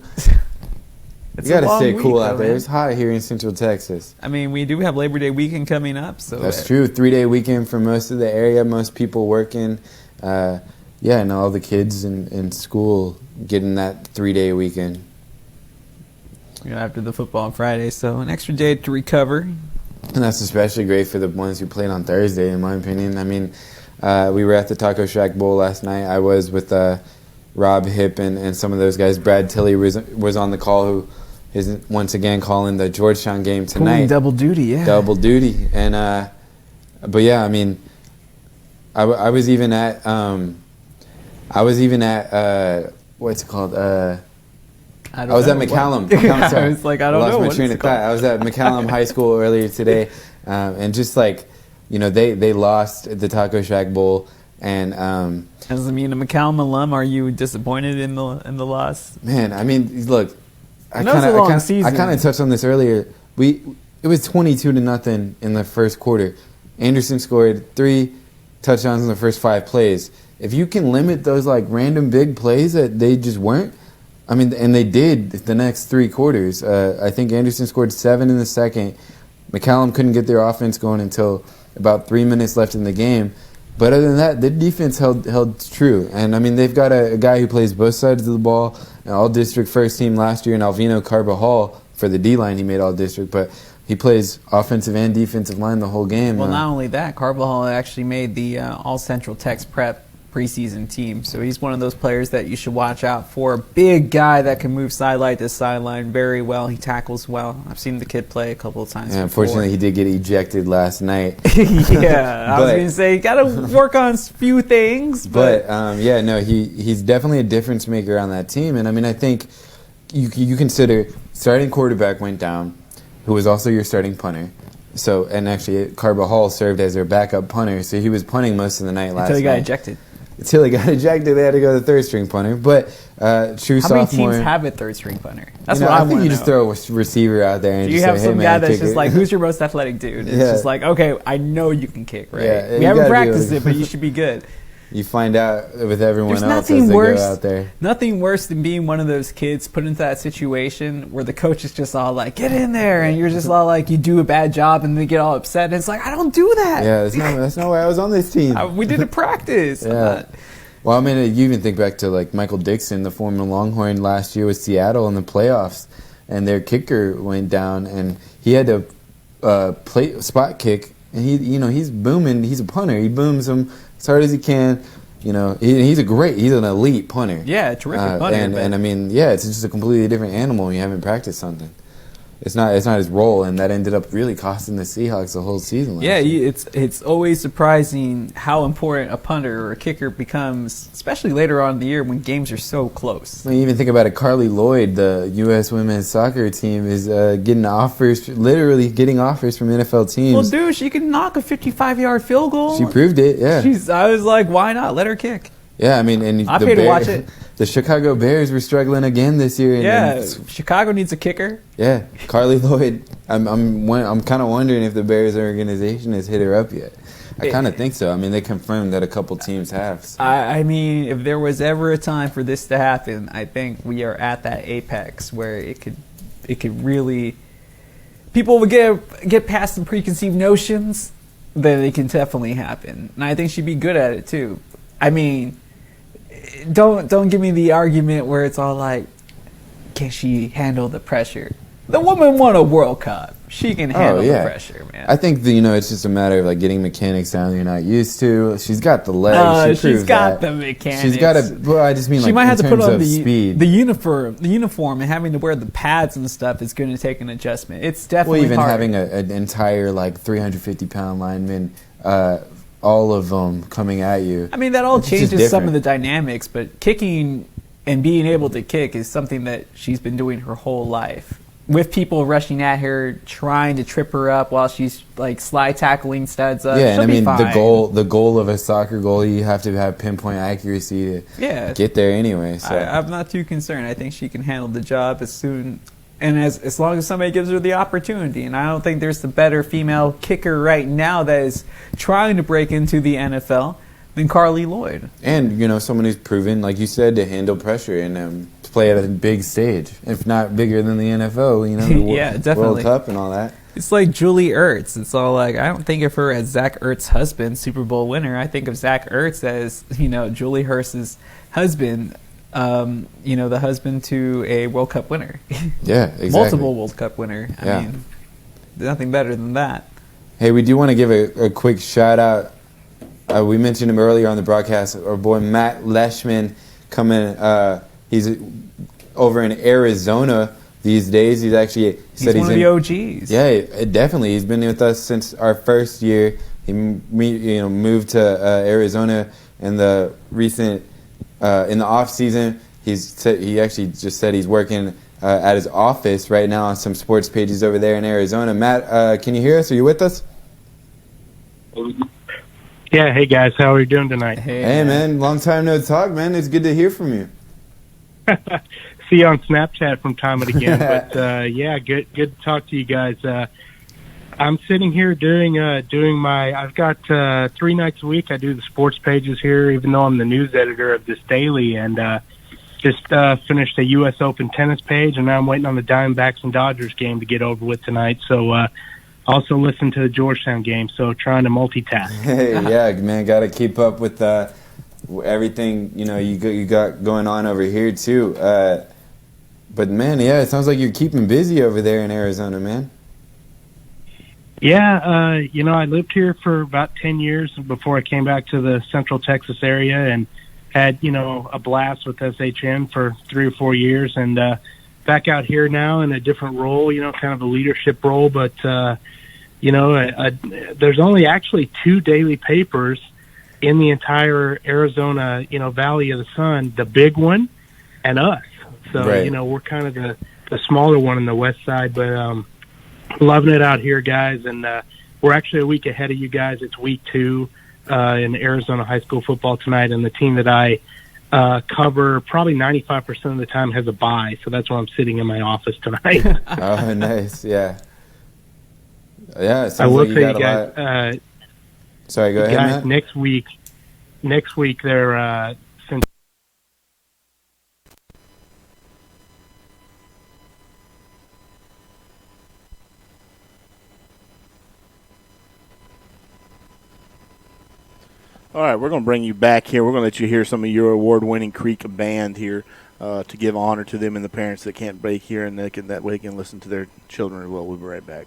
gotta stay cool out there. It's hot here in Central Texas. I mean, we do have Labor Day weekend coming up, so that's true. 3-day weekend for most of the area. Most people working. And all the kids in school getting that 3-day weekend. After the football on Friday, so an extra day to recover. And that's especially great for the ones who played on Thursday, in my opinion. I mean, we were at the Taco Shack Bowl last night. I was with Rob Hipp and some of those guys. Brad Tilley was on the call, who is once again calling the Georgetown game tonight. Pulling double duty, yeah. Double duty. And, but yeah, I mean, I was even at, what's it called? I was at McCallum. I was like, I don't know. I lost my train of thought. I was at McCallum High School earlier today, and just like, they lost the Taco Shack Bowl, and as a McCallum alum, are you disappointed in the loss? Man, I mean, look, I kind of touched on this earlier. It was 22-0 in the first quarter. Anderson scored 3, touchdowns in the first 5 plays. If you can limit those like random big plays that they just weren't, I mean, and they did the next 3 quarters. I think Anderson scored 7 in the second. McCallum couldn't get their offense going until about 3 minutes left in the game. But other than that, the defense held true. And, I mean, they've got a guy who plays both sides of the ball, an all-district first team last year, and Alvino Carbajal for the D-line. He made all-district, but he plays offensive and defensive line the whole game. Well, not only that, Carbajal actually made the All-Central Tex Prep preseason team. So he's one of those players that you should watch out for. Big guy that can move sideline to sideline very well. He tackles well. I've seen the kid play a couple of times. Yeah, unfortunately, he did get ejected last night. Yeah, I was going to say, got to work on a few things. But yeah, no, he's definitely a difference maker on that team. And I mean, I think you consider starting quarterback went down, who was also your starting punter. So, and actually, Carbajal served as their backup punter, so he was punting most of the night last night. Until he got ejected. Until he got ejected, they had to go to the third-string punter. But true sophomore. How many teams have a third-string punter? That's what I I think want you to just know. throw a receiver out there and Do just you have say, some hey, guy man, that's kick just it. like, who's your most athletic dude? It's just like, okay, I know you can kick, right? Yeah, we you haven't gotta be practiced able it, to- but you should be good. You find out with everyone There's else nothing as they worse. go out there. Nothing worse than being one of those kids put into that situation where the coach is just all like, "Get in there," and you're just all like, you do a bad job, and they get all upset. And it's like, I don't do that. Yeah, that's not why I was on this team. We did it practice. Yeah. Well, I mean, you even think back to like Michael Dixon, the former Longhorn, last year with Seattle in the playoffs, and their kicker went down, and he had to play spot kick, and he's booming. He's a punter. He booms them as hard as he can. He's an elite punter. Yeah, terrific punter. And I mean, yeah, it's just a completely different animal when you haven't practiced something. It's not his role, and that ended up really costing the Seahawks the whole season last year. It's always surprising how important a punter or a kicker becomes, especially later on in the year when games are so close. I mean, even think about it. Carly Lloyd, the U.S. women's soccer team, is literally getting offers from NFL teams. Well, dude, she can knock a 55-yard field goal. She proved it, yeah. I was like, why not? Let her kick. Yeah, I mean, and I pay to watch it. The Chicago Bears were struggling again this year. Chicago needs a kicker. Yeah, Carly Lloyd. I'm kind of wondering if the Bears organization has hit her up yet. I kind of think so. I mean, they confirmed that a couple teams have. So. I mean, if there was ever a time for this to happen, I think we are at that apex where it could really, people would get past some preconceived notions, then it can definitely happen. And I think she'd be good at it too. I mean, don't give me the argument where it's all like, can she handle the pressure? The woman won a World Cup. She can handle the pressure, man. I think it's just a matter of like getting mechanics down you're not used to. She's got the legs. She's got the mechanics. She's got a. Well, I just mean she might have to put on the uniform, and having to wear the pads and stuff is going to take an adjustment. It's definitely even hard. having an entire like 350-pound lineman. All of them coming at you. I mean, that all changes some of the dynamics, but kicking and being able to kick is something that she's been doing her whole life. With people rushing at her, trying to trip her up while she's like slide tackling studs up. Yeah, and I mean fine. the goal of a soccer goal, you have to have pinpoint accuracy to get there anyway. So I'm not too concerned. I think she can handle the job as soon. And as long as somebody gives her the opportunity. And I don't think there's a better female kicker right now that is trying to break into the NFL than Carly Lloyd. And, someone who's proven, like you said, to handle pressure and play at a big stage. If not bigger than the NFL, the definitely. World Cup and all that. It's like Julie Ertz. It's all like, I don't think of her as Zach Ertz's husband, Super Bowl winner. I think of Zach Ertz as, Julie Hurst's husband. The husband to a World Cup winner. Yeah, exactly. Multiple World Cup winner. I mean, there's nothing better than that. Hey, we do want to give a quick shout out. We mentioned him earlier on the broadcast. Our boy Matt Leishman coming. He's over in Arizona these days. He's actually he's one of the OGs. Yeah, definitely. He's been with us since our first year. He moved to Arizona in the recent. In the off season, he actually just said he's working at his office right now on some sports pages over there in Arizona. Matt, can you hear us? Are you with us? Yeah. Hey guys, how are you doing tonight? Hey man, long time no talk, man. It's good to hear from you. See you on Snapchat from time and again, but good to talk to you guys. I'm sitting here doing my. I've got 3 nights a week. I do the sports pages here, even though I'm the news editor of this daily, and just finished a U.S. Open tennis page, and now I'm waiting on the Diamondbacks and Dodgers game to get over with tonight. So also listen to the Georgetown game. So trying to multitask. Hey, yeah, man, got to keep up with everything you got going on over here too. But man, yeah, it sounds like you're keeping busy over there in Arizona, man. Yeah, I lived here for about 10 years before I came back to the Central Texas area, and had, a blast with SHN for 3 or 4 years, and back out here now in a different role, kind of a leadership role. But, there's only actually 2 daily papers in the entire Arizona, Valley of the Sun, the big one and us. So, right. We're kind of the smaller one on the west side, but loving it out here, guys. And we're actually a week ahead of you guys. It's week 2 in Arizona high school football tonight, and the team that I cover probably 95% of the time has a bye, so that's why I'm sitting in my office tonight. Oh, nice, yeah. Yeah, it sounds I will like say, you you guys, sorry, go ahead, guys, Matt. next week they're since All right, we're going to bring you back here. We're going to let you hear some of your award-winning Creek band here to give honor to them and the parents that can't break here, and that way they can listen to their children as well. We'll be right back.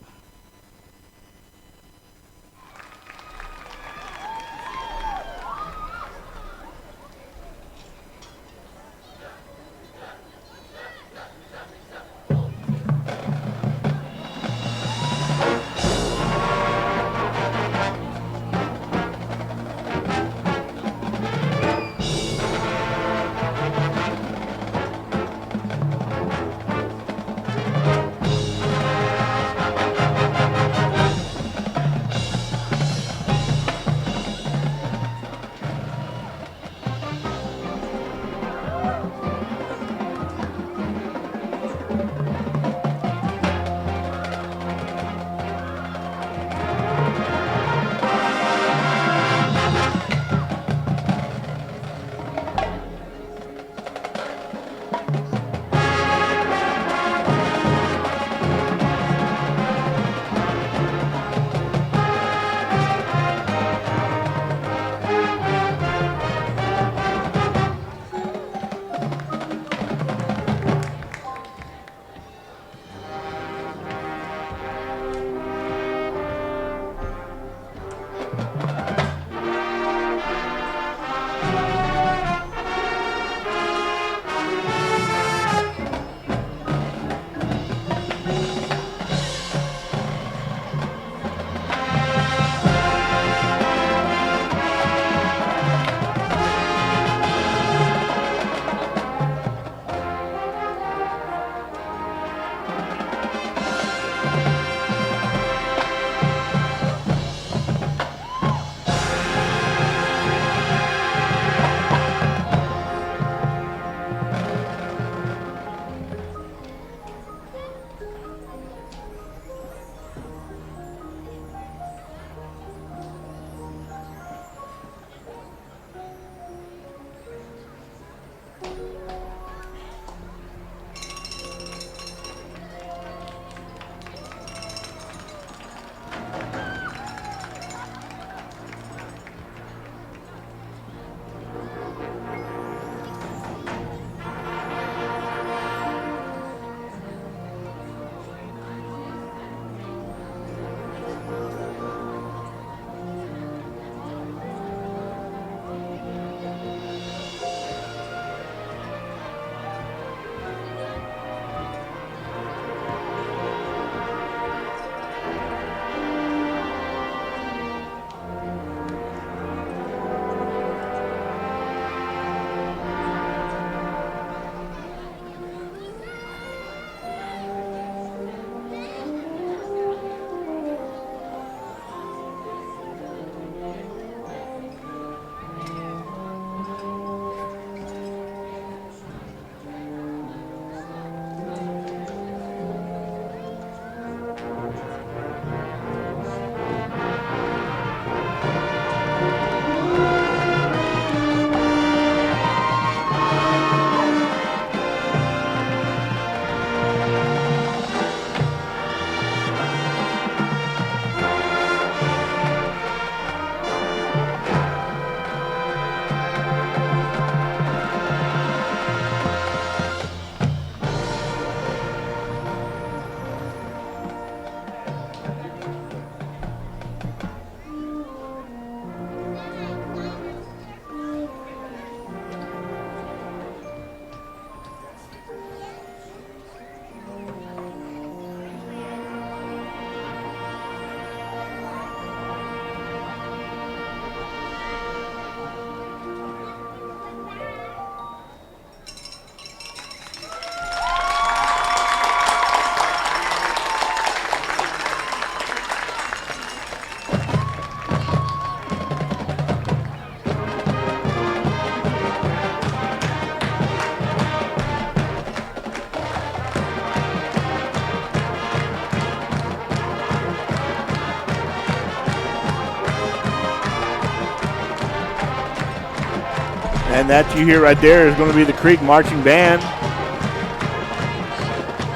And that you hear right there is going to be the Creek Marching Band.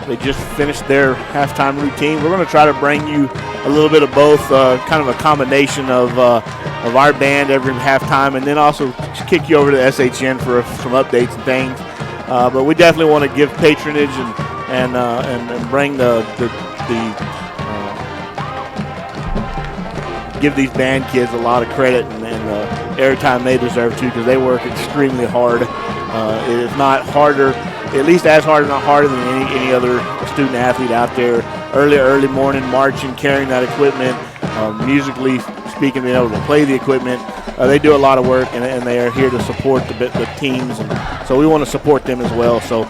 They just finished their halftime routine. We're going to try to bring you a little bit of both, kind of a combination of our band every halftime, and then also kick you over to SHN for some updates and things. But we definitely want to give patronage and bring give these band kids a lot of credit and airtime they deserve too, because they work extremely hard. If not harder, at least as hard, if not harder than any other student athlete out there. Early morning marching, carrying that equipment, musically speaking, being able to play the equipment. They do a lot of work, and they are here to support the teams, and so we want to support them as well. So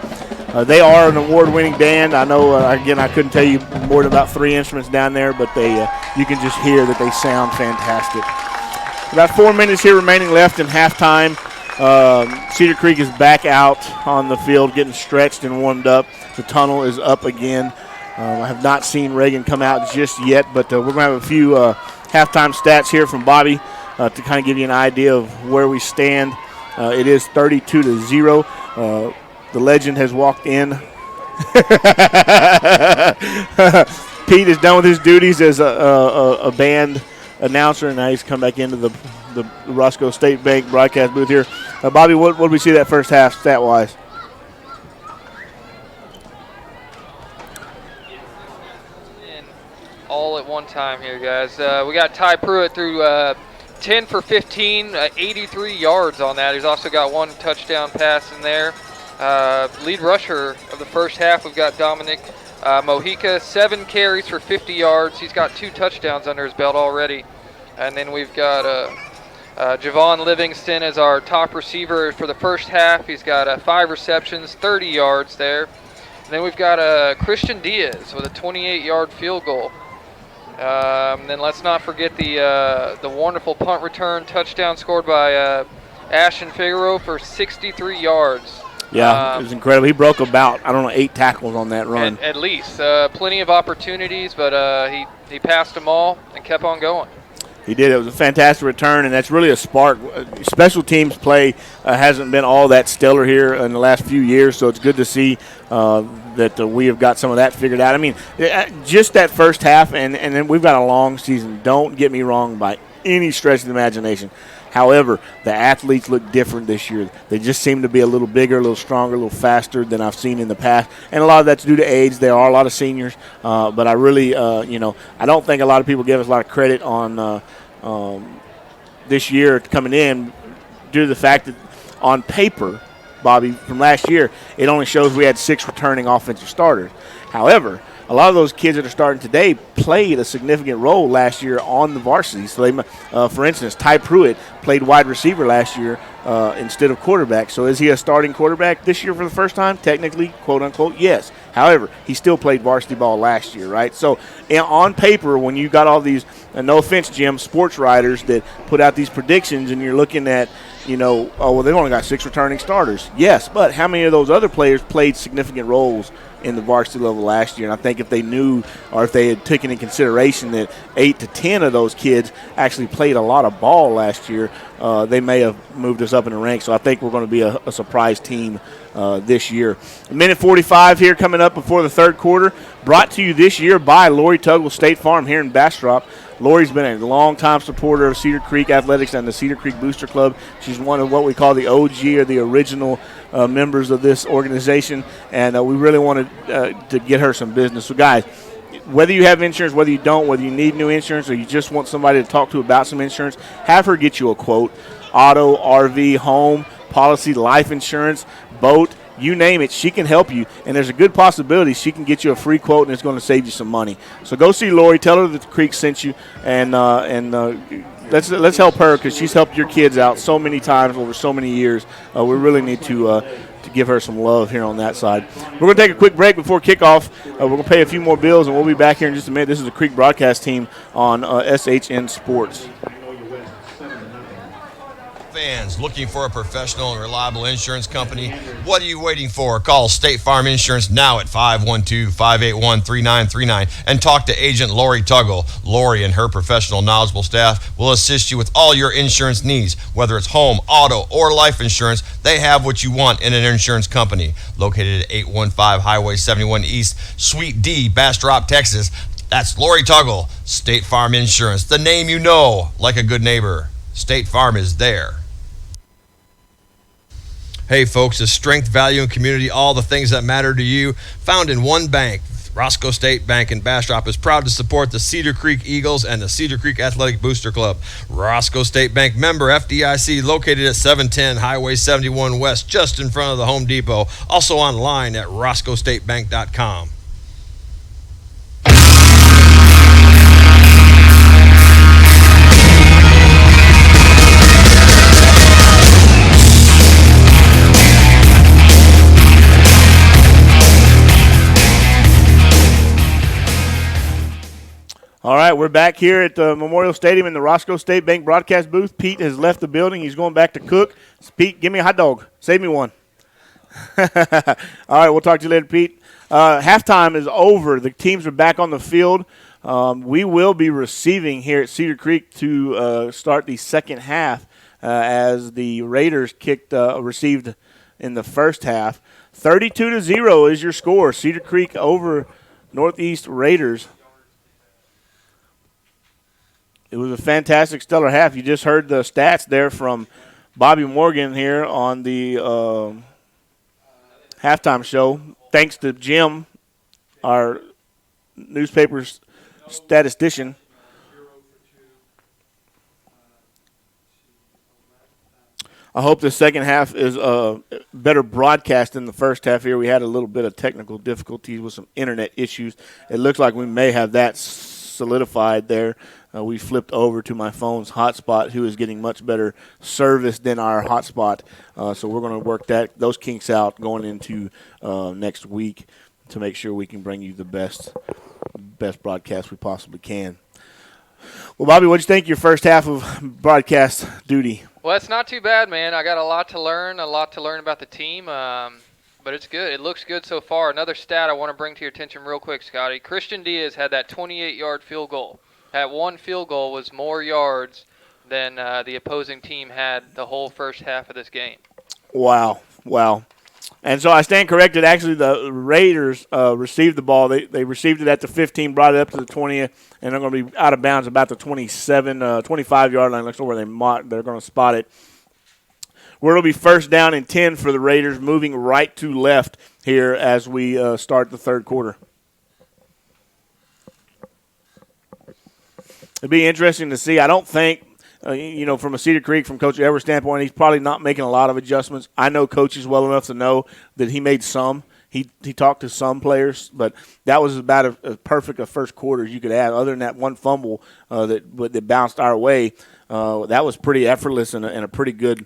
they are an award-winning band. I know, again, I couldn't tell you more than about 3 instruments down there, but you can just hear that they sound fantastic. About 4 minutes here remaining left in halftime. Cedar Creek is back out on the field getting stretched and warmed up. The tunnel is up again. I have not seen Reagan come out just yet, but we're going to have a few halftime stats here from Bobby to kind of give you an idea of where we stand. It is 32-0. The legend has walked in. Pete is done with his duties as a band announcer, and now he's come back into the Roscoe State Bank broadcast booth here. Bobby, what did we see that first half stat-wise? All at one time here, guys. We got Ty Pruitt through 10 for 15, 83 yards on that. He's also got 1 touchdown pass in there. Lead rusher of the first half, we've got Dominic Mojica, 7 carries for 50 yards. He's got 2 touchdowns under his belt already. And then we've got Javon Livingston as our top receiver for the first half. He's got 5 receptions, 30 yards there. And then we've got Christian Diaz with a 28-yard field goal. Then let's not forget the wonderful punt return touchdown scored by Ashton Figueroa for 63 yards. Yeah, it was incredible. He broke about, 8 tackles on that run. At least. Plenty of opportunities, but he passed them all and kept on going. He did. It was a fantastic return, and that's really a spark. Special teams play hasn't been all that stellar here in the last few years, so it's good to see that we have got some of that figured out. I mean, just that first half, and then we've got a long season. Don't get me wrong by any stretch of the imagination. However, the athletes look different this year. They just seem to be a little bigger, a little stronger, a little faster than I've seen in the past. And a lot of that's due to age. There are a lot of seniors. But I really, I don't think a lot of people give us a lot of credit on this year coming in due to the fact that on paper, Bobby, from last year, it only shows we had 6 returning offensive starters. However, a lot of those kids that are starting today played a significant role last year on the varsity. So, for instance, Ty Pruitt played wide receiver last year instead of quarterback. So is he a starting quarterback this year for the first time? Technically, quote-unquote, yes. However, he still played varsity ball last year, right? So on paper, when you got all these, no offense, Jim, sports writers that put out these predictions and you're looking at, they've only got 6 returning starters. Yes, but how many of those other players played significant roles in the varsity level last year? And I think if they knew, or if they had taken into consideration that 8 to 10 of those kids actually played a lot of ball last year, they may have moved us up in the ranks. So I think we're going to be a surprise team this year. A minute 45 here coming up before the third quarter. Brought to you this year by Lori Tuggle State Farm here in Bastrop. Lori's been a long-time supporter of Cedar Creek Athletics and the Cedar Creek Booster Club. She's one of what we call the OG, or the original members of this organization, and we really wanted to get her some business. So, guys, whether you have insurance, whether you don't, whether you need new insurance, or you just want somebody to talk to about some insurance, have her get you a quote. Auto, RV, home, policy, life insurance, boat, you name it, she can help you, and there's a good possibility she can get you a free quote, and it's going to save you some money. So go see Lori, tell her that the Creek sent you, and let's help her, because she's helped your kids out so many times over so many years. We really need to give her some love here on that side. We're going to take a quick break before kickoff. We're going to pay a few more bills, and we'll be back here in just a minute. This is the Creek broadcast team on SHN Sports. fans, looking for a professional and reliable insurance company? What are you waiting for? Call State Farm Insurance now at 512-581-3939 and talk to Agent Lori Tuggle. Lori and her professional, knowledgeable staff will assist you with all your insurance needs. Whether it's home, auto, or life insurance, they have what you want in an insurance company. Located at 815 Highway 71 East, Suite D, Bastrop, Texas. That's Lori Tuggle, State Farm Insurance, the name you know, like a good neighbor. State Farm is there. Hey folks, the strength, value, and community, all the things that matter to you, found in one bank. Roscoe State Bank in Bastrop is proud to support the Cedar Creek Eagles and the Cedar Creek Athletic Booster Club. Roscoe State Bank, member FDIC, located at 710 Highway 71 West, just in front of the Home Depot. Also online at roscoestatebank.com. All right, we're back here at the Memorial Stadium in the Roscoe State Bank broadcast booth. Pete has left the building. He's going back to cook. Pete, give me a hot dog. Save me one. All right, we'll talk to you later, Pete. Halftime is over. The teams are back on the field. We will be receiving here at Cedar Creek to start the second half as the Raiders received in the first half. 32-0 is your score. Cedar Creek over Northeast Raiders. It was a fantastic, stellar half. You just heard the stats there from Bobby Morgan here on the halftime show. Thanks to Jim, our newspaper statistician. I hope the second half is better broadcast than the first half here. We had a little bit of technical difficulties with some internet issues. It looks like we may have that solidified there. We flipped over to my phone's hotspot, who is getting much better service than our hotspot. So we're going to work those kinks out going into next week to make sure we can bring you the best broadcast we possibly can. Well, Bobby, what'd you think of your first half of broadcast duty? Well, it's not too bad, man. I got a lot to learn about the team, but it's good. It looks good so far. Another stat I want to bring to your attention real quick, Scotty. Christian Diaz had that 28-yard field goal. That one field goal was more yards than the opposing team had the whole first half of this game. Wow. And so I stand corrected. Actually, the Raiders received the ball. They received it at the 15, brought it up to the 20, and they're going to be out of bounds about the 25-yard line. Looks like where they're going to spot it. Where it'll be first down and 10 for the Raiders, moving right to left here as we start the third quarter. It'd be interesting to see. I don't think, from a Cedar Creek, from Coach Everett's standpoint, he's probably not making a lot of adjustments. I know coaches well enough to know that he made some. He talked to some players, but that was about as perfect a first quarter as you could have. Other than that one fumble that bounced our way, that was pretty effortless and a pretty good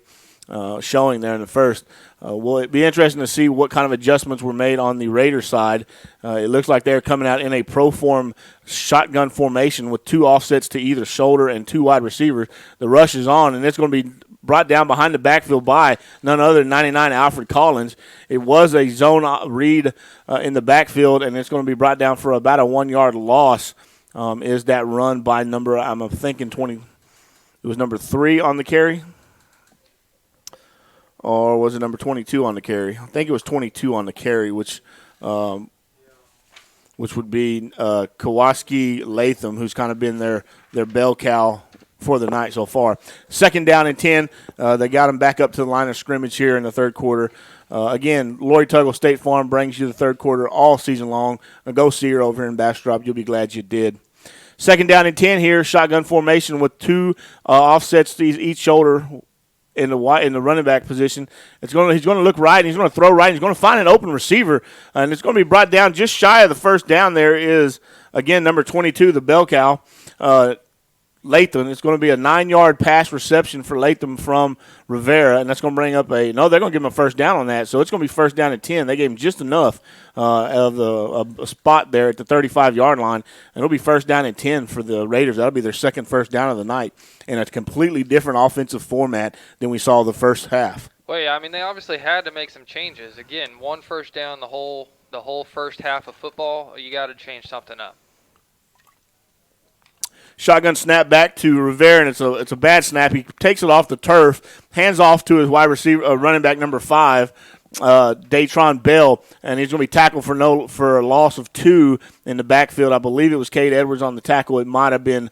showing there in the first. Well, it'd be interesting to see what kind of adjustments were made on the Raiders side. It looks like they're coming out in a pro-form shotgun formation with two offsets to either shoulder and two wide receivers. The rush is on, and it's going to be brought down behind the backfield by none other than 99 Alfred Collins. It was a zone read in the backfield, and it's going to be brought down for about a 1-yard loss. Is that run by number, I'm thinking 20, it was number 3 on the carry? Or was it number 22 on the carry? I think it was 22 on the carry, which would be Kowalski Latham, who's kind of been their bell cow for the night so far. Second down and 10. They got him back up to the line of scrimmage here in the third quarter. Again, Lori Tuggle State Farm brings you the third quarter all season long. Go see her over here in Bastrop. You'll be glad you did. Second down and 10 here, shotgun formation with two offsets to each shoulder in the running back position. He's going to look right, and he's going to throw right, and he's going to find an open receiver, and it's going to be brought down just shy of the first down. There is, again, number 22, the bell cow. Latham. It's going to be a 9-yard pass reception for Latham from Rivera, and that's going to bring up they're going to give him a first down on that. So it's going to be first down at 10. They gave him just enough of a spot there at the 35-yard line, and it'll be first down at 10 for the Raiders. That'll be their second first down of the night in a completely different offensive format than we saw the first half. Well, yeah, I mean, they obviously had to make some changes. Again, one first down the whole first half of football, you got to change something up. Shotgun snap back to Rivera, and it's a bad snap. He takes it off the turf, hands off to his wide receiver, running back number 5, Datron Bell, and he's going to be tackled for a loss of 2 in the backfield. I believe it was Cade Edwards on the tackle. It might have been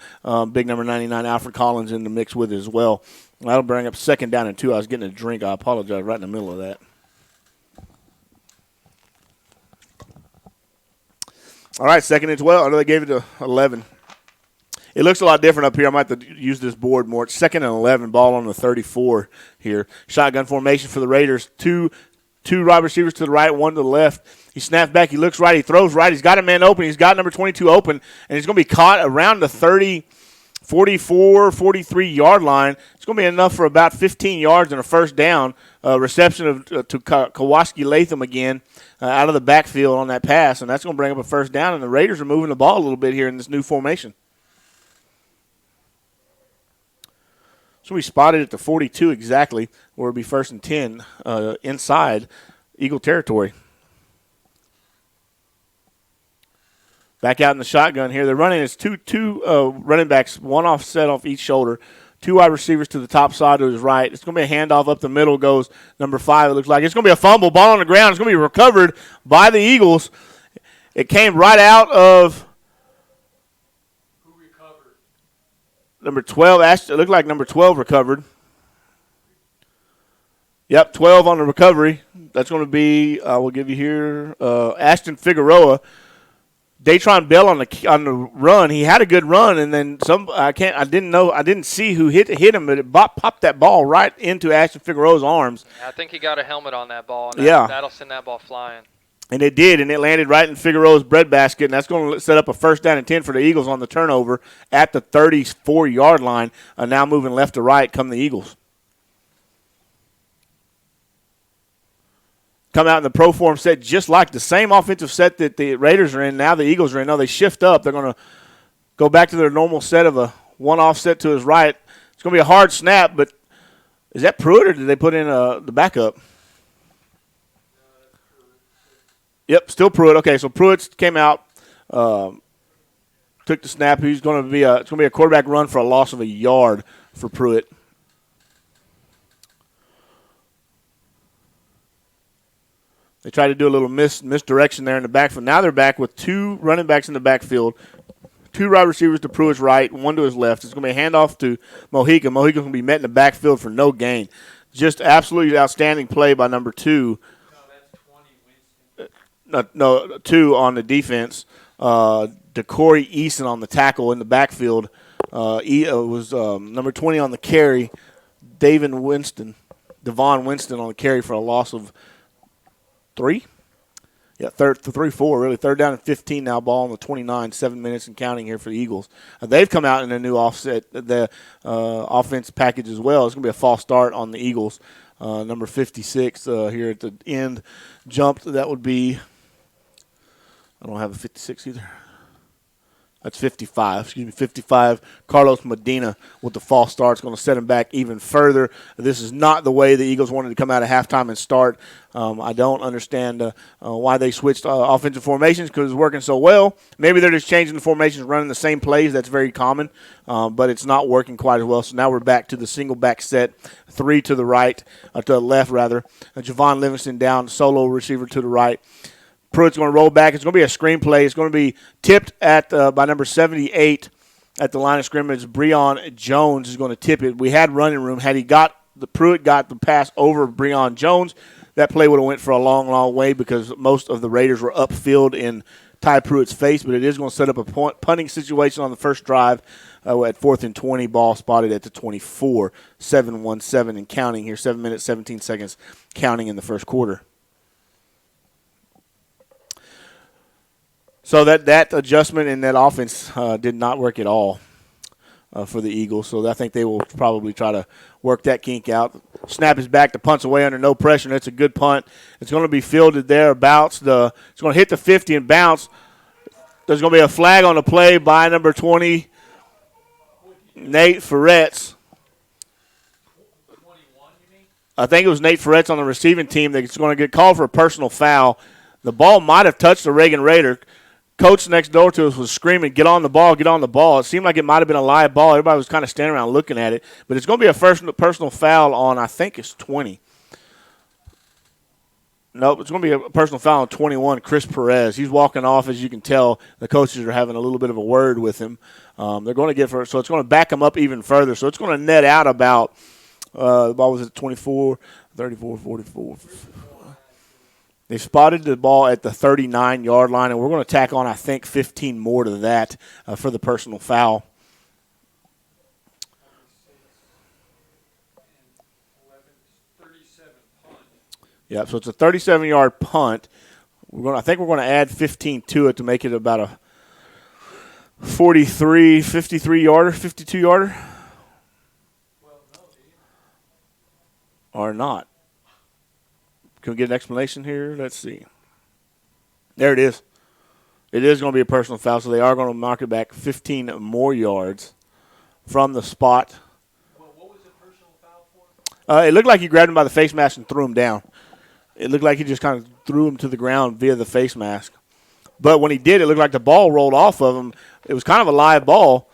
big number 99, Alfred Collins, in the mix with it as well. That'll bring up second down and 2. I was getting a drink. I apologize, right in the middle of that. All right, second and 12. I know they gave it to 11. It looks a lot different up here. I might have to use this board more. It's second and 11, ball on the 34 here. Shotgun formation for the Raiders. Two wide receivers to the right, one to the left. He snaps back. He looks right. He throws right. He's got a man open. He's got number 22 open, and he's going to be caught around the 30, 44, 43-yard line. It's going to be enough for about 15 yards and a first down. Reception to Kowalski Latham again out of the backfield on that pass, and that's going to bring up a first down, and the Raiders are moving the ball a little bit here in this new formation. So we spotted at the 42 exactly, where it'll be first and 10 inside Eagle territory. Back out in the shotgun here. They're running as two running backs, one offset off each shoulder, 2 wide receivers to the top side to his right. It's going to be a handoff up the middle, goes number 5, it looks like. It's going to be a fumble, ball on the ground. It's going to be recovered by the Eagles. It came right out of number 12, it looked like number 12 recovered. Yep, 12 on the recovery. That's going to be, we'll give you here, Ashton Figueroa. Datron Bell on the run. He had a good run, and then I didn't see who hit him, but it popped that ball right into Ashton Figueroa's arms. I think he got a helmet on that ball, and that'll send that ball flying. And it did, and it landed right in Figueroa's breadbasket, and that's going to set up a first down and 10 for the Eagles on the turnover at the 34-yard line, now moving left to right come the Eagles. Come out in the pro form set just like the same offensive set that the Raiders are in. Now the Eagles are in. No, they shift up. They're going to go back to their normal set of a one offset to his right. It's going to be a hard snap, but is that Pruitt or did they put in the backup? Yep, still Pruitt. Okay, so Pruitt came out, took the snap. It's going to be a quarterback run for a loss of a yard for Pruitt. They tried to do a little misdirection there in the backfield. Now they're back with 2 running backs in the backfield, 2 wide receivers to Pruitt's right, 1 to his left. It's going to be a handoff to Mojica. Mojica's going to be met in the backfield for no gain. Just absolutely outstanding play by number 2. No, 2 on the defense. DeCorey Eason on the tackle in the backfield. Was number 20 on the carry. Devon Winston on the carry for a loss of 3. Yeah, 3-4 really. Third down and 15 now. Ball on the 29. 7 minutes and counting here for the Eagles. They've come out in a new offset, the offense package as well. It's going to be a false start on the Eagles. Number 56 here at the end jumped. That would be. I don't have a 56 either. That's 55. 55. Carlos Medina with the false start. It's going to set him back even further. This is not the way the Eagles wanted to come out at halftime and start. I don't understand why they switched offensive formations because it's working so well. Maybe they're just changing the formations, running the same plays. That's very common, but it's not working quite as well. So now we're back to the single back set, 3 to the right, to the left rather. Javon Livingston down, solo receiver to the right. Pruitt's going to roll back. It's going to be a screen play. It's going to be tipped by number 78 at the line of scrimmage. Breon Jones is going to tip it. We had running room. Had Pruitt got the pass over Breon Jones, that play would have went for a long, long way because most of the Raiders were upfield in Ty Pruitt's face, but it is going to set up a punting situation on the first drive at 4th and 20. Ball spotted at the 24. 7-1-7 and counting here. 7 minutes, 17 seconds counting in the first quarter. So that adjustment in that offense did not work at all. for the Eagles. So I think they will probably try to work that kink out. Snap is back. The punt's away under no pressure, and it's a good punt. It's going to be fielded thereabouts. It's going to hit the 50 and bounce. There's going to be a flag on the play by number 20, Nate Ferretz. I think it was Nate Ferretz on the receiving team that's going to get called for a personal foul. The ball might have touched the Reagan Raider. Coach next door to us was screaming, get on the ball, get on the ball. It seemed like it might have been a live ball. Everybody was kind of standing around looking at it. But it's going to be a personal foul on, I think it's 20. Nope, it's going to be a personal foul on 21, Chris Perez. He's walking off, as you can tell. The coaches are having a little bit of a word with him. They're going to get for it, so it's going to back him up even further. So it's going to net out about, the ball was at 24, 34, 44. They spotted the ball at the 39-yard line, and we're going to tack on, I think, 15 more to that for the personal foul. Yeah, so it's a 37-yard punt. I think we're going to add 15 to it to make it about a 53-yarder, 52-yarder. Or not. Can we get an explanation here? Let's see. There it is. It is going to be a personal foul, so they are going to mark it back 15 more yards from the spot. Well, what was the personal foul for? It looked like he grabbed him by the face mask and threw him down. It looked like he just kind of threw him to the ground via the face mask. But when he did, it looked like the ball rolled off of him. It was kind of a live ball.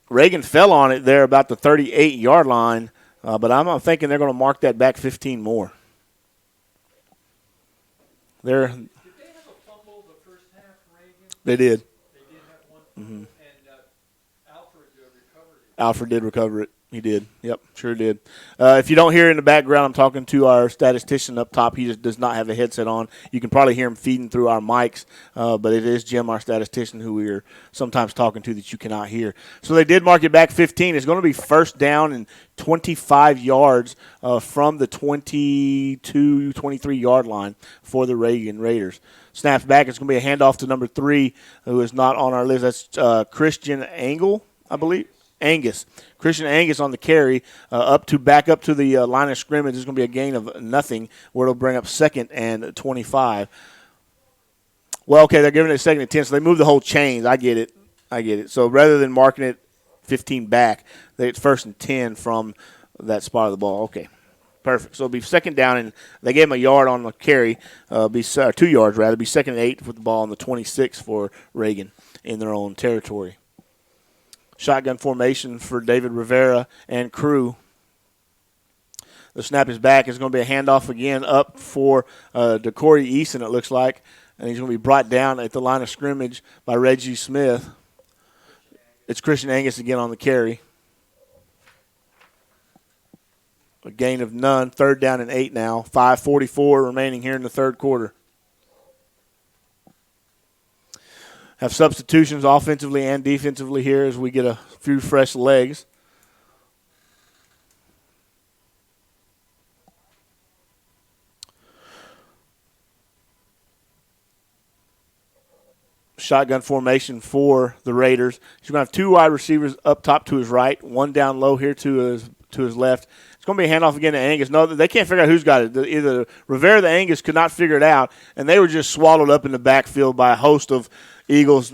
Reagan fell on it there about the 38-yard line. But I'm thinking they're going to mark that back 15 more. Did they have a fumble the first half, Reagan? They did. They did have one fumble, and Alfred recovered it. Alfred did recover it. He did. Yep, sure did. If you don't hear in the background, I'm talking to our statistician up top. He just does not have a headset on. You can probably hear him feeding through our mics, but it is Jim, our statistician, who we are sometimes talking to that you cannot hear. So they did mark it back 15. It's going to be first down and 25 yards from the 22, 23-yard line for the Reagan Raiders. Snaps back. It's going to be a handoff to number 3, who is not on our list. That's Christian Angle, I believe. Angus. Christian Angus on the carry back up to the line of scrimmage. There's going to be a gain of nothing where it'll bring up second and 25. Well, okay, they're giving it a second and 10, so they move the whole chains. I get it. So rather than marking it 15 back, it's first and 10 from that spot of the ball. Okay, perfect. So it'll be second down, and they gave him a yard on the carry, 2 yards rather. Be second and 8 with the ball on the 26 for Reagan in their own territory. Shotgun formation for David Rivera and crew. The snap is back. It's going to be a handoff again up for DeCorey Easton, it looks like. And he's going to be brought down at the line of scrimmage by Reggie Smith. It's Christian Angus again on the carry. A gain of none. Third down and 8 now. 5:44 remaining here in the third quarter. Have substitutions offensively and defensively here as we get a few fresh legs. Shotgun formation for the Raiders. He's going to have 2 wide receivers up top to his right, 1 down low here to his left. It's going to be a handoff again to Angus. No, they can't figure out who's got it. Either Rivera or the Angus could not figure it out, and they were just swallowed up in the backfield by a host of Eagles,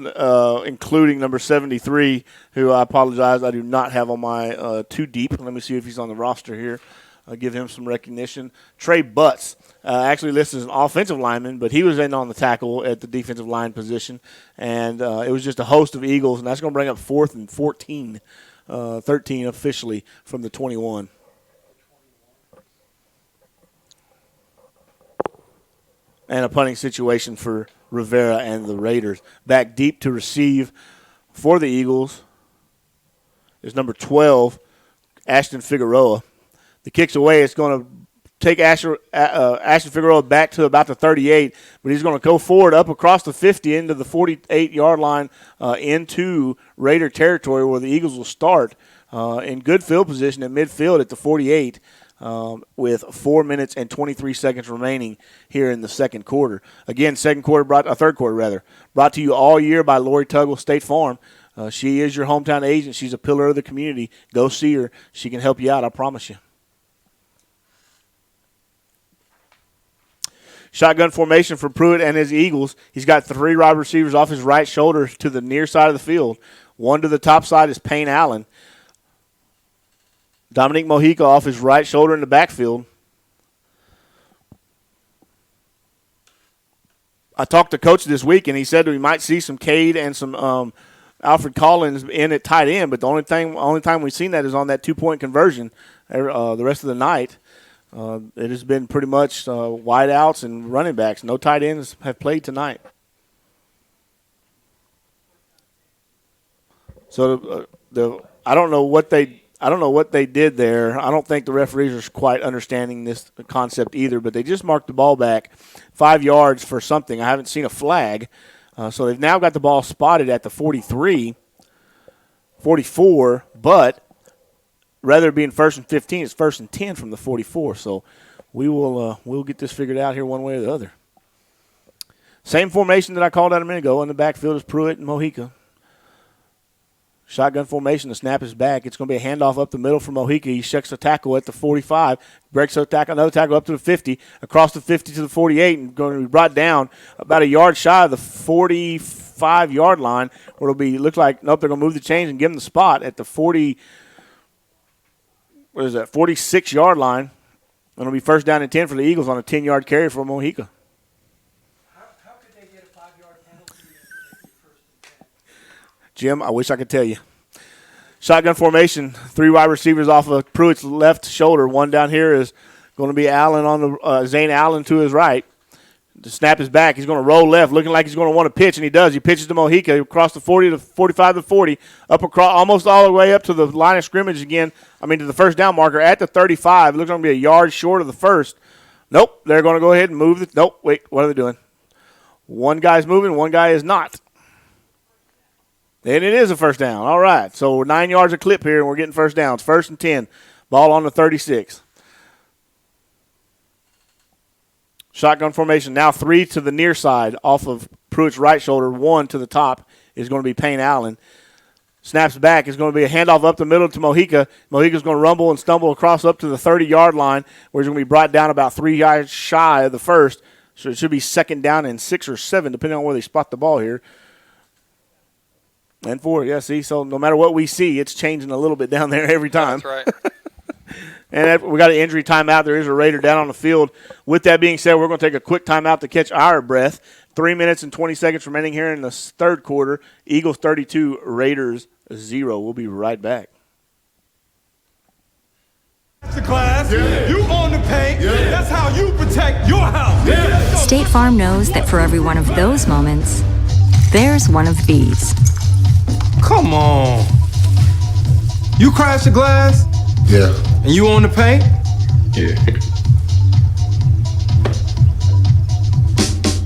including number 73, who I apologize, I do not have on my too deep. Let me see if he's on the roster here. I'll give him some recognition. Trey Butts, actually listed as an offensive lineman, but he was in on the tackle at the defensive line position. And it was just a host of Eagles, and that's going to bring up 4th and 14, 13 officially from the 21. And a punting situation for Rivera and the Raiders. Back deep to receive for the Eagles is number 12, Ashton Figueroa. The kick's away. It's going to take Ashton Figueroa back to about the 38, but he's going to go forward up across the 50 into the 48-yard line into Raider territory where the Eagles will start in good field position at midfield at the 48. With 4 minutes and 23 seconds remaining here in the second quarter. Again, third quarter brought to you all year by Lori Tugwell State Farm. She is your hometown agent. She's a pillar of the community. Go see her. She can help you out, I promise you. Shotgun formation for Pruitt and his Eagles. He's got 3 wide receivers off his right shoulder to the near side of the field. One to the top side is Payne Allen. Dominique Mojica off his right shoulder in the backfield. I talked to Coach this week, and he said we might see some Cade and some Alfred Collins in at tight end, but the only time we've seen that is on that 2-point conversion the rest of the night. It has been pretty much wideouts and running backs. No tight ends have played tonight. So I don't know what they did there. I don't think the referees are quite understanding this concept either. But they just marked the ball back 5 yards for something. I haven't seen a flag. So they've now got the ball spotted at the 43, 44, but rather than being 1st and 15, it's 1st and 10 from the 44. So we'll get this figured out here one way or the other. Same formation that I called out a minute ago. In the backfield is Pruitt and Mojica. Shotgun formation. The snap is back. It's going to be a handoff up the middle for Mojica. He shucks the tackle at the 45, breaks the tackle, another tackle up to the 50, across the 50 to the 48, and going to be brought down about a yard shy of the 45-yard line, where it'll be look like nope, they're going to move the chains and give him the spot at the 46-yard line. And it'll be 1st down and 10 for the Eagles on a 10-yard carry for Mojica. How could they get a 5-yard penalty if they 1st and 10? Jim, I wish I could tell you. Shotgun formation, 3 wide receivers off of Pruitt's left shoulder. One down here is going to be Allen on the Zane Allen to his right. The snap is back. He's going to roll left, looking like he's going to want to pitch, and he does. He pitches to Mojica across the 40 to 45 to 40, up across almost all the way up to the line of scrimmage again. I mean to the 1st down marker at the 35. It looks like to be a yard short of the 1st. Nope, they're going to go ahead and move it. Nope, wait, what are they doing? One guy's moving, one guy is not. And it is a 1st down. All right, so 9 yards a clip here, and we're getting 1st downs. 1st and 10, ball on the 36. Shotgun formation, now 3 to the near side off of Pruitt's right shoulder. 1 to the top is going to be Payne Allen. Snaps back is going to be a handoff up the middle to Mojica. Mojica's going to rumble and stumble across up to the 30-yard line, where he's going to be brought down about 3 yards shy of the 1st. So it should be 2nd down and 6 or 7, depending on where they spot the ball here. And 4, yeah, see, so no matter what we see, it's changing a little bit down there every time. That's right. And we got an injury timeout. There is a Raider down on the field. With that being said, we're going to take a quick timeout to catch our breath. 3 minutes and 20 seconds remaining here in the 3rd quarter. Eagles 32, Raiders 0. We'll be right back. The class, you own the paint. That's how you protect your house. State Farm knows that for every one of those moments, there's one of these. Come on. You crash the glass? Yeah. And you own the paint? Yeah.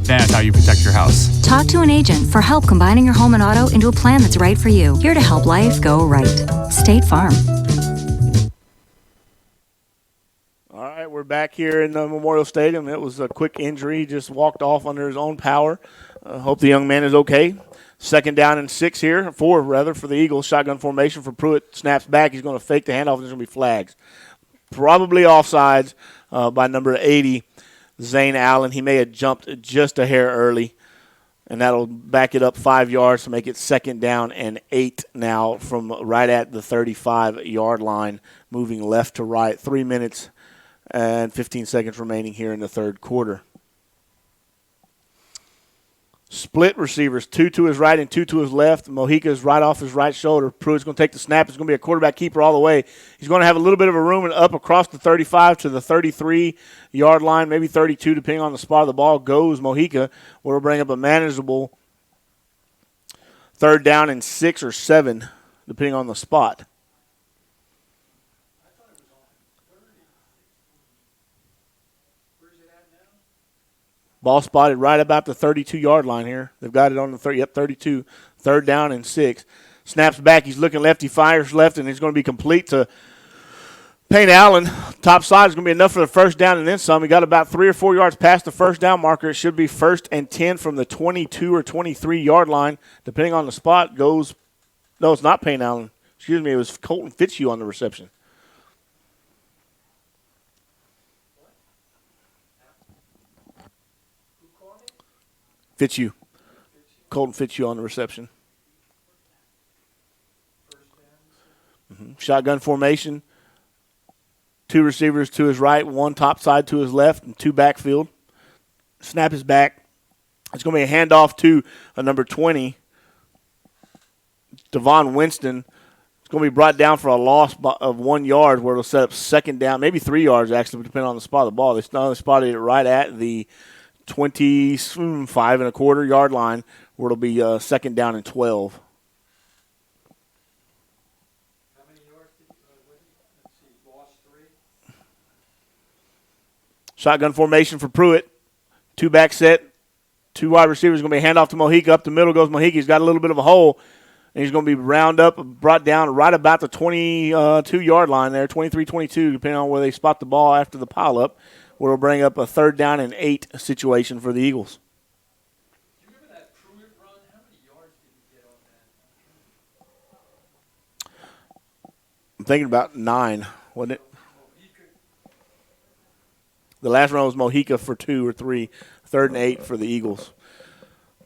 That's how you protect your house. Talk to an agent for help combining your home and auto into a plan that's right for you. Here to help life go right. State Farm. All right, we're back here in the Memorial Stadium. It was a quick injury. He just walked off under his own power. Hope the young man is okay. 2nd down and 6 here, 4 rather, for the Eagles. Shotgun formation for Pruitt. Snaps back. He's going to fake the handoff, and there's going to be flags. Probably offsides by number 80, Zane Allen. He may have jumped just a hair early, and that'll back it up 5 yards to make it 2nd down and 8 now from right at the 35-yard line, moving left to right. 3 minutes and 15 seconds remaining here in the 3rd quarter. Split receivers, 2 to his right and 2 to his left. Mojica is right off his right shoulder. Pruitt's going to take the snap. It's going to be a quarterback keeper all the way. He's going to have a little bit of a room and up across the 35 to the 33-yard line, maybe 32, depending on the spot of the ball goes Mojica, where we'll bring up a manageable 3rd down and 6 or 7, depending on the spot. Ball spotted right about the 32-yard line here. They've got it on the 32. 3rd down and 6. Snaps back. He's looking left. He fires left, and he's going to be complete to Payne Allen. Top side is going to be enough for the 1st down and then some. He got about 3 or 4 yards past the 1st down marker. It should be 1st and 10 from the 22 or 23-yard line. Depending on the spot, goes No, it's not Payne Allen. Excuse me, it was Colton Fitzhugh on the reception. Fitzhugh. Colton Fitzhugh on the reception. Shotgun formation. 2 receivers to his right, 1 top side to his left, and 2 backfield. Snap is back. It's going to be a handoff to number 20, Devon Winston. It's going to be brought down for a loss of 1 yard where it'll set up second down, maybe 3 yards actually, depending on the spot of the ball. They spotted it right at the 25 and a quarter yard line where it'll be second down and 12. How many yards did let's see, lost 3? Shotgun formation for Pruitt. 2 back set. 2 wide receivers going to be a handoff to Mojica. Up the middle goes Mojica. He's got a little bit of a hole. And he's going to be round up, brought down right about the 22-yard line there, 23-22, depending on where they spot the ball after the pileup, where it'll bring up a 3rd down and 8 situation for the Eagles. Do you remember that Pruitt run? How many yards did he get on that? I'm thinking about 9, wasn't it? The last run was Mojica for 2 or 3, 3rd and 8 for the Eagles.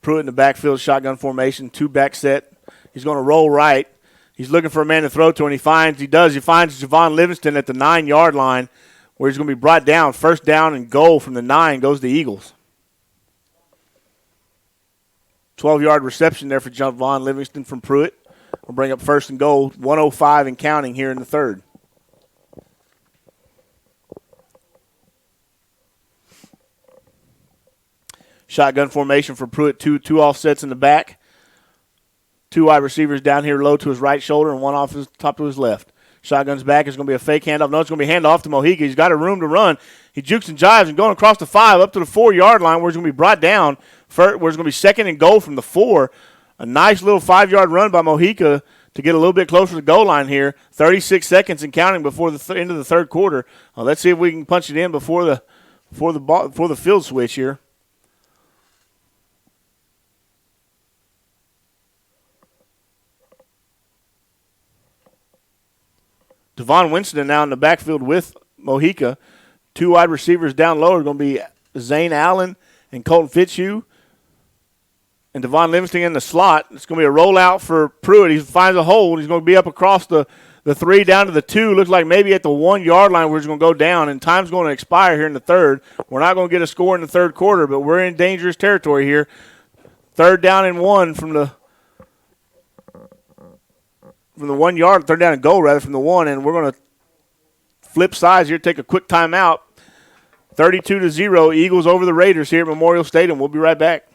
Pruitt in the backfield, shotgun formation, 2 back set. He's going to roll right. He's looking for a man to throw to, and he finds Javon Livingston at the 9-yard line where he's going to be brought down. 1st down and goal from the 9 goes to the Eagles. 12-yard reception there for Javon Livingston from Pruitt. We'll bring up 1st and goal, 1:05 and counting here in the 3rd. Shotgun formation for Pruitt, two offsets in the back. 2 wide receivers down here low to his right shoulder and 1 off his top to his left. Shotgun's back. It's going to be a fake handoff. No, it's going to be handoff to Mojica. He's got a room to run. He jukes and jives and going across the 5 up to the 4-yard line where he's going to be brought down. Where it's going to be 2nd and goal from the 4. A nice little 5-yard run by Mojica to get a little bit closer to the goal line here. 36 seconds and counting before the end of the 3rd quarter. Let's see if we can punch it in before the field switch here. Devon Winston now in the backfield with Mojica. 2 wide receivers down low are going to be Zane Allen and Colton Fitzhugh. And Devon Livingston in the slot. It's going to be a rollout for Pruitt. He finds a hole, and he's going to be up across the 3 down to the 2. Looks like maybe at the 1-yard line where he's going to go down, and time's going to expire here in the 3rd. We're not going to get a score in the 3rd quarter, but we're in dangerous territory here. 3rd down and 1 from the 1-yard, 3rd down and goal rather from the 1, and we're going to flip sides here, take a quick timeout. 32-0, Eagles over the Raiders here at Memorial Stadium. We'll be right back.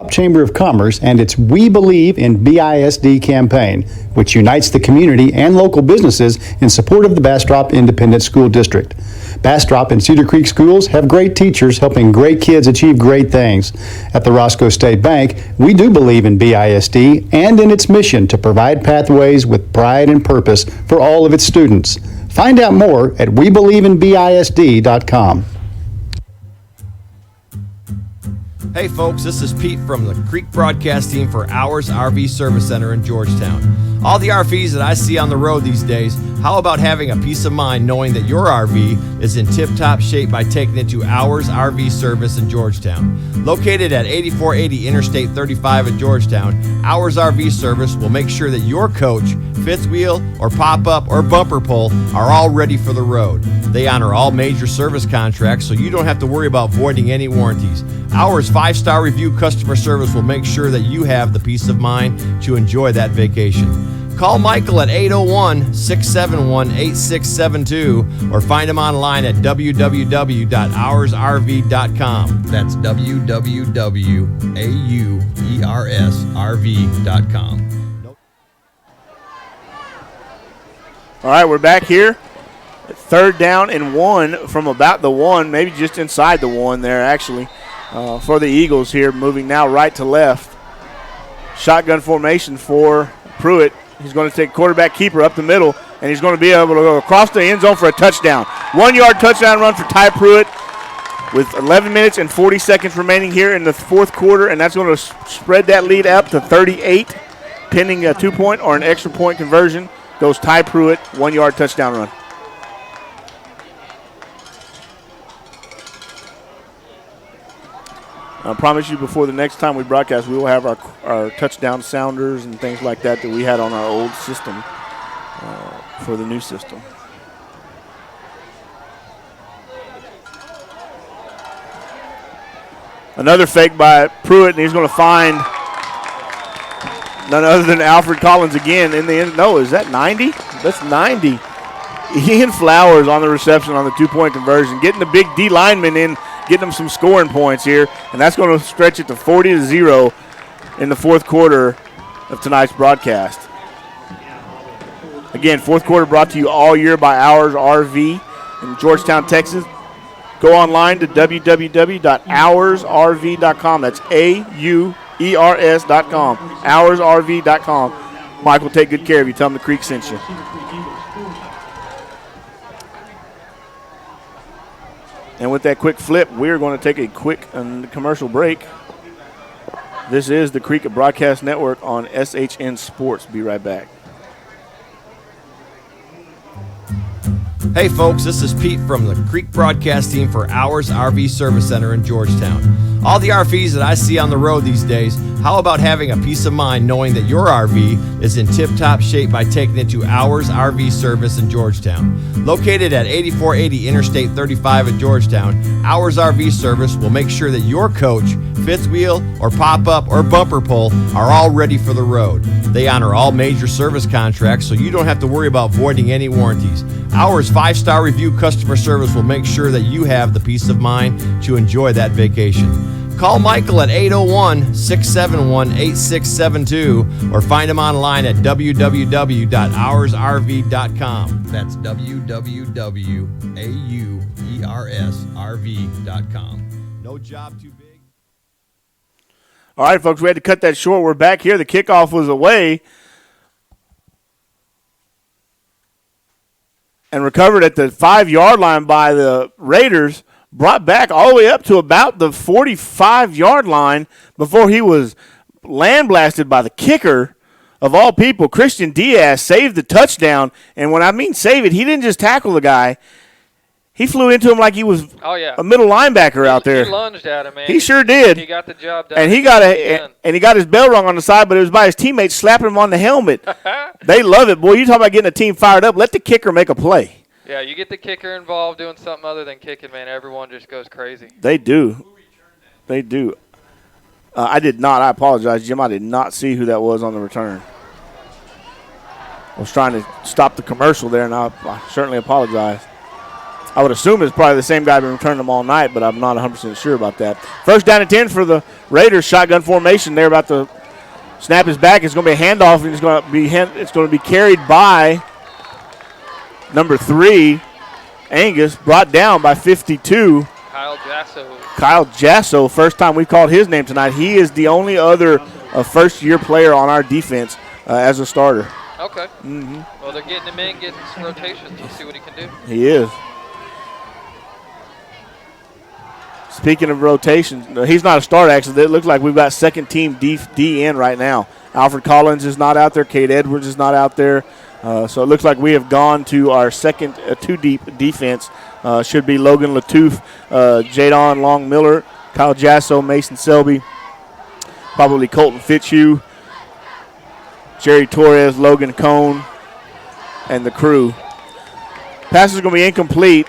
Chamber of Commerce and its We Believe in BISD campaign, which unites the community and local businesses in support of the Bastrop Independent School District. Bastrop and Cedar Creek schools have great teachers helping great kids achieve great things. At the Roscoe State Bank, we do believe in BISD and in its mission to provide pathways with pride and purpose for all of its students. Find out more at WeBelieveInBISD.com. Hey folks, this is Pete from the Creek Broadcast Team for Hours RV Service Center in Georgetown. All the RVs that I see on the road these days, how about having a peace of mind knowing that your RV is in tip-top shape by taking it to Hours RV Service in Georgetown. Located at 8480 Interstate 35 in Georgetown, Hours RV Service will make sure that your coach, fifth wheel, or pop-up, or bumper pull are all ready for the road. They honor all major service contracts, so you don't have to worry about voiding any warranties. Hours 5-star review customer service will make sure that you have the peace of mind to enjoy that vacation. Call Michael at 801-671-8672 or find him online at www.hoursrv.com. That's www.auersrv.com. All right, we're back here. 3rd down and 1 from about the 1, maybe just inside the 1 there actually. For the Eagles here, moving now right to left. Shotgun formation for Pruitt. He's going to take quarterback keeper up the middle. and he's going to be able to go across the end zone for a touchdown. 1-yard touchdown run for Ty Pruitt with 11 minutes and 40 seconds remaining here in the fourth quarter, and that's going to spread that lead up to 38, pending a 2-point or an extra point conversion. Goes Ty Pruitt, 1-yard touchdown run. I promise you before the next time we broadcast, we will have our touchdown sounders and things like that we had on our old system for the new system. Another fake by Pruitt, and he's going to find none other than Alfred Collins again in the end. No, is that 90? That's 90. Ian Flowers on the reception on the 2-point conversion, getting the big D lineman in, getting them some scoring points here, and that's going to stretch it to 40-0 in the fourth quarter of tonight's broadcast. Again, fourth quarter brought to you all year by Ours RV in Georgetown, Texas. Go online to www.oursrv.com. That's AUERS.com. Oursrv.com. Mike will take good care of you. Tell him the Creek sent you. And with that quick flip, we're going to take a quick commercial break. This is the Creek Broadcast Network on SHN Sports. Be right back. Hey folks, this is Pete from the Creek Broadcast team for Ours RV Service Center in Georgetown. All the RVs that I see on the road these days, how about having a peace of mind knowing that your RV is in tip-top shape by taking it to Ours RV Service in Georgetown. Located at 8480 Interstate 35 in Georgetown, Ours RV Service will make sure that your coach, fifth wheel, or pop-up, or bumper pull are all ready for the road. They honor all major service contracts, so you don't have to worry about voiding any warranties. Ours 5-star review customer service will make sure that you have the peace of mind to enjoy that vacation. Call Michael at 801-671-8672 or find him online at www.oursrv.com. That's www.auersrv.com. No job too big. All right, folks, we had to cut that short. We're back here. The kickoff was away and recovered at the 5-yard line by the Raiders, brought back all the way up to about the 45-yard line before he was land blasted by the kicker of all people. Christian Diaz saved the touchdown, and when I mean save it, he didn't just tackle the guy. He flew into him like he was a middle linebacker out there. He lunged at him, man. He sure did. He got the job done. And he got his bell rung on the side, but it was by his teammates slapping him on the helmet. They love it. Boy, you talk about getting a team fired up. Let the kicker make a play. Yeah, you get the kicker involved doing something other than kicking, man, everyone just goes crazy. They do. They do. I did not. I apologize, Jim. I did not see who that was on the return. I was trying to stop the commercial there, and I certainly apologize. I would assume it's probably the same guy been returning them all night, but I'm not 100% sure about that. First down and 10 for the Raiders. Shotgun formation. They're about to snap his back. It's going to be a handoff, and it's going to be carried by number 3, Angus, brought down by 52. Kyle Jasso, first time we called his name tonight. He is the only other first-year player on our defense as a starter. Okay. Mm-hmm. Well, they're getting him in, getting some rotations. We'll see what he can do. He is. Speaking of rotations, he's not a starter, actually. It looks like we've got second-team D in right now. Alfred Collins is not out there. Cade Edwards is not out there. So it looks like we have gone to our second two-deep defense. Should be Logan Latouf, Jadon Long Miller, Kyle Jasso, Mason Selby, probably Colton Fitzhugh, Jerry Torres, Logan Cone, and the crew. Pass is going to be incomplete.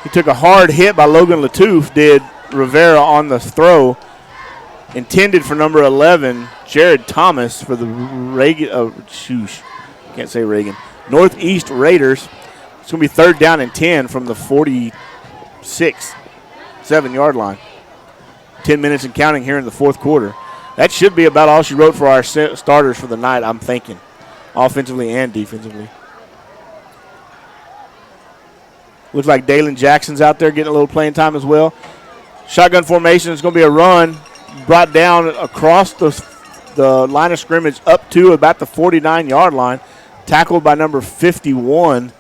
He took a hard hit by Logan Latouf, did Rivera on the throw. Intended for number 11, Jared Thomas for the Northeast Raiders. It's going to be third down and 10 from the 46, 7-yard line. 10 minutes and counting here in the fourth quarter. That should be about all she wrote for our starters for the night, I'm thinking, offensively and defensively. Looks like Dalen Jackson's out there getting a little playing time as well. Shotgun formation is going to be a run brought down across the line of scrimmage up to about the 49-yard line. tackled by number 51,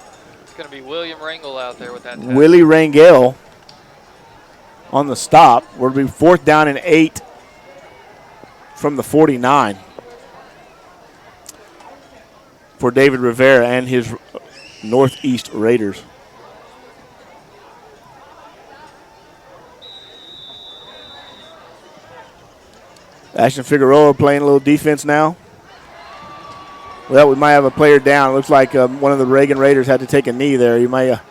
It's going to be William Rangel out there with that tackle. Willie Rangel, on the stop. We'll be 4th down and 8 from the 49 for David Rivera and his Northeast Raiders. Ashton Figueroa playing a little defense now. Well, we might have a player down. It looks like one of the Reagan Raiders had to take a knee there. He might have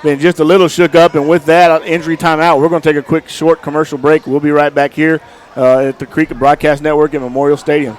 been just a little shook up, and with that, injury timeout. We're going to take a quick, short commercial break. We'll be right back here at the Creek Broadcast Network at Memorial Stadium.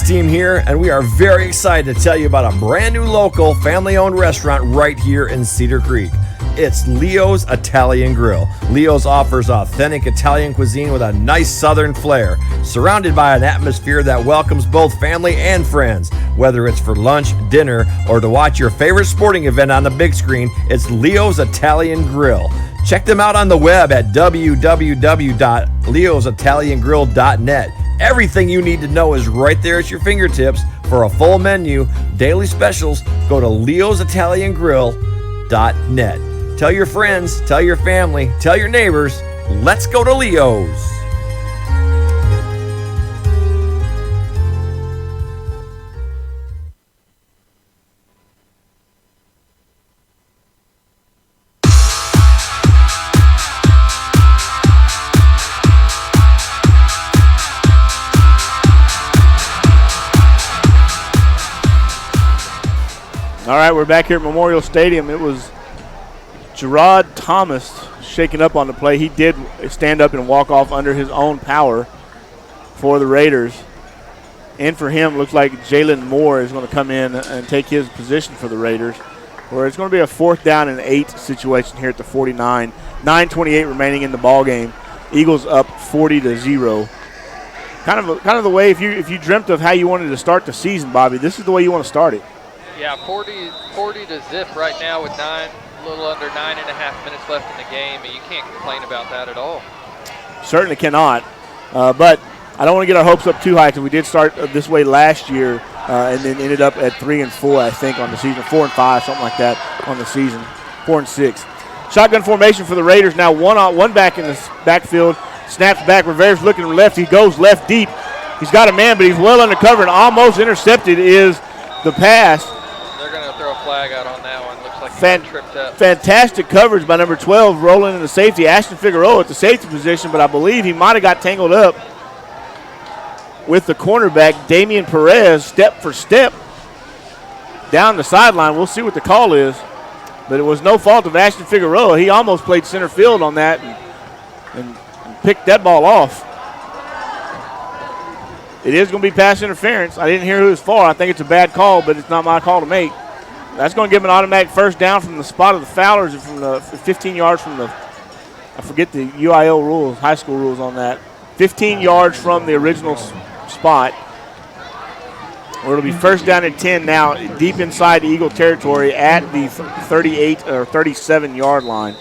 Team here, and we are very excited to tell you about a brand new local family-owned restaurant right here in Cedar Creek. It's Leo's Italian Grill. Leo's offers authentic Italian cuisine with a nice southern flair, surrounded by an atmosphere that welcomes both family and friends. Whether it's for lunch, dinner, or to watch your favorite sporting event on the big screen, it's Leo's Italian Grill. Check them out on the web at www.leositaliangrill.net. Everything you need to know is right there at your fingertips. For a full menu, daily specials, go to leositaliangrill.net. Tell your friends, tell your family, tell your neighbors, let's go to Leo's. All right, we're back here at Memorial Stadium. It was Gerard Thomas shaking up on the play. He did stand up and walk off under his own power for the Raiders. And for him, looks like Jalen Moore is going to come in and take his position for the Raiders, where it's going to be a 4th down and 8 situation here at the 49. 9:28 remaining in the ball game. Eagles up 40-0. Kind of the way if you dreamt of how you wanted to start the season, Bobby, this is the way you want to start it. Yeah, 40 to zip right now with a little under 9.5 minutes left in the game, and you can't complain about that at all. Certainly cannot. But I don't want to get our hopes up too high because we did start this way last year and then ended up at 3-4, I think, on the season. 4-5, something like that on the season. 4-6. Shotgun formation for the Raiders now. One back in the backfield. Snaps back. Rivera's looking left. He goes left deep. He's got a man, but he's well under cover and almost intercepted is the pass. They're going to throw a flag out on that one. Looks like he got tripped up. Fantastic coverage by number 12, rolling in the safety. Ashton Figueroa at the safety position, but I believe he might have got tangled up with the cornerback, Damian Perez, step for step down the sideline. We'll see what the call is, but it was no fault of Ashton Figueroa. He almost played center field on that and picked that ball off. It is going to be pass interference. I didn't hear who it was for. I think it's a bad call, but it's not my call to make. That's going to give him an automatic first down from the spot of the Fowlers, from the 15 yards from the, I forget the UIL rules, high school rules on that. 15 yards from the original spot. Or it'll be first down and 10 now, deep inside the Eagle territory at the 38 or 37-yard line.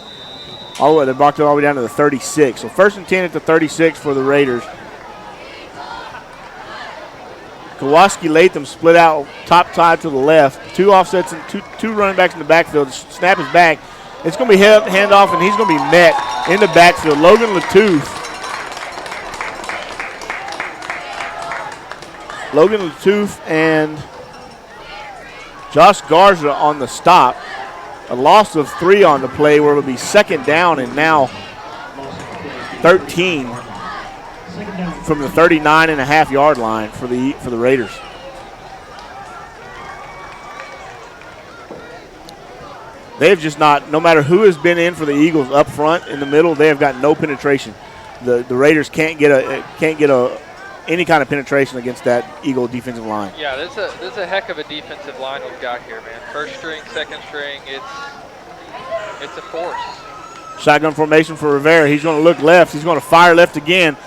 All the way, they blocked it all the way down to the 36. So first and 10 at the 36 for the Raiders. Kowalski Latham split out top side to the left. Two offsets and two running backs in the backfield. Snap is back. It's going to be hand off, and he's going to be met in the backfield. Logan Latooth. Logan Latooth and Josh Garza on the stop. A loss of 3 on the play where it'll be second down and now 13 from the 39.5-yard line for the Raiders. They've just not, no matter who has been in for the Eagles up front in the middle, they have got no penetration. The Raiders can't get any kind of penetration against that Eagle defensive line. Yeah, this is a heck of a defensive line we've got here, man. First string, second string, it's a force. Shotgun formation for Rivera. He's going to look left. He's going to fire left again.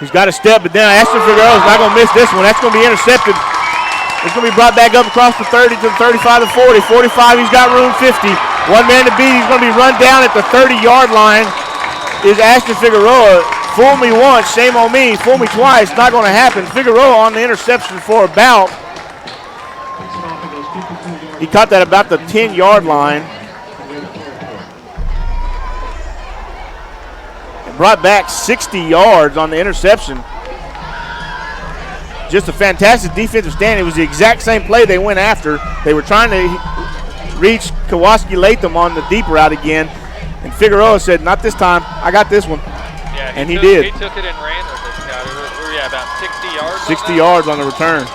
He's got a step, but then Ashton Figueroa is not going to miss this one. That's going to be intercepted. It's going to be brought back up across the 30 to the 35 to 40. 45, he's got room. 50. One man to beat. He's going to be run down at the 30-yard line is Ashton Figueroa. Fool me once, shame on me. Fool me twice, not going to happen. Figueroa on the interception for about. He caught that about the 10-yard line. And brought back 60 yards on the interception. Just a fantastic defensive stand. It was the exact same play they went after. They were trying to reach Kowalski Latham on the deep route again. And Figueroa said, not this time. I got this one. Yeah, and he did. He took it and ran with it, Scotty. We're about 60 yards. 60 yards on the return.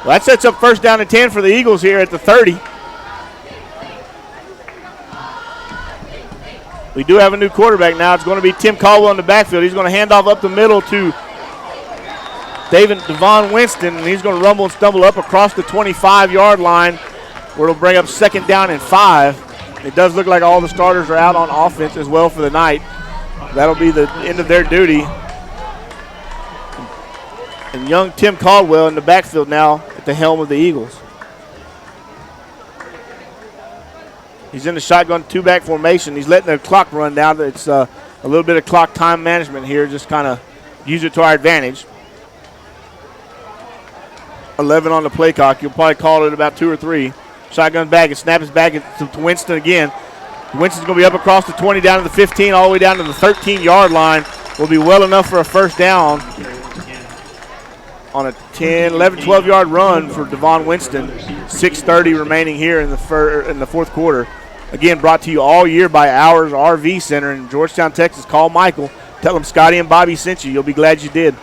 Well, that sets up first down and 10 for the Eagles here at the 30. We do have a new quarterback now. It's going to be Tim Caldwell in the backfield. He's going to hand off up the middle to Devon Winston, and he's going to rumble and stumble up across the 25-yard line where it'll bring up second down and 5. It does look like all the starters are out on offense as well for the night. That'll be the end of their duty. And young Tim Caldwell in the backfield now at the helm of the Eagles. He's in the shotgun two-back formation. He's letting the clock run down. It's a little bit of clock time management here, just kind of use it to our advantage. 11 on the play clock. You'll probably call it about 2 or 3. Shotgun back and snap his back to Winston again. Winston's going to be up across the 20, down to the 15, all the way down to the 13-yard line. Will be well enough for a first down on a 10, 11, 12-yard run for Devon Winston. 6:30 remaining here in the fourth quarter. Again, brought to you all year by Ours RV Center in Georgetown, Texas. Call Michael. Tell him Scotty and Bobby sent you. You'll be glad you did.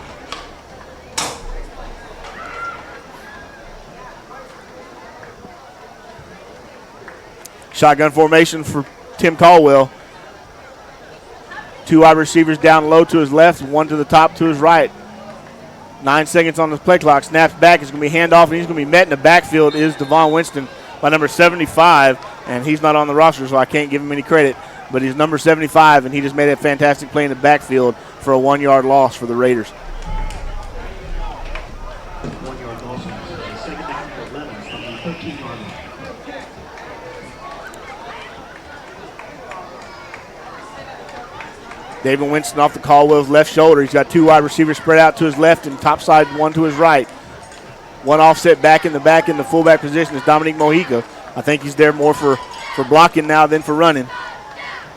Shotgun formation for Tim Caldwell. 2 wide receivers down low to his left, 1 to the top to his right. 9 seconds on the play clock. Snaps back. It's going to be handoff, and he's going to be met in the backfield is Devon Winston by number 75, and he's not on the roster, so I can't give him any credit. But he's number 75, and he just made a fantastic play in the backfield for a 1-yard loss for the Raiders. 1-yard loss. Second down and 11 from the 13-yard line. David Winston off the Caldwell's left shoulder. He's got 2 wide receivers spread out to his left and top side 1 to his right. 1 offset back in the fullback position is Dominique Mojica. I think he's there more for blocking now than for running.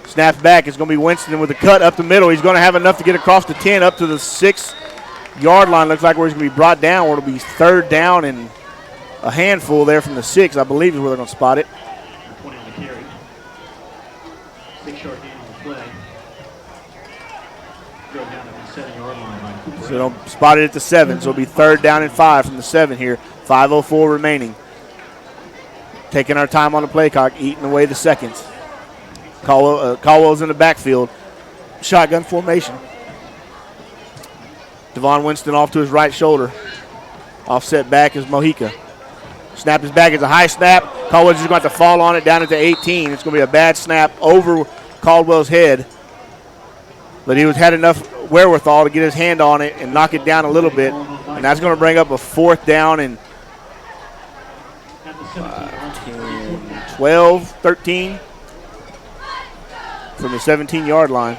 Snaps back. It's going to be Winston with a cut up the middle. He's going to have enough to get across the 10 up to the 6-yard line. Looks like where he's going to be brought down, where it'll be third down and a handful there from the 6, I believe is where they're going to spot it. 20 on the carry. 6-yard gain on the play. Drove down to the 7-yard line by Cooper. So they'll spot it at the 7, so it'll be third down and 5 from the 7 here. 5:04 remaining. Taking our time on the play clock, eating away the seconds. Caldwell's in the backfield. Shotgun formation. Devon Winston off to his right shoulder. Offset back is Mojica. Snap is back. It's a high snap. Caldwell's just going to have to fall on it down at the 18. It's going to be a bad snap over Caldwell's head. But he had enough wherewithal to get his hand on it and knock it down a little bit. And that's going to bring up a 4th down and 12, 13 from the 17-yard line.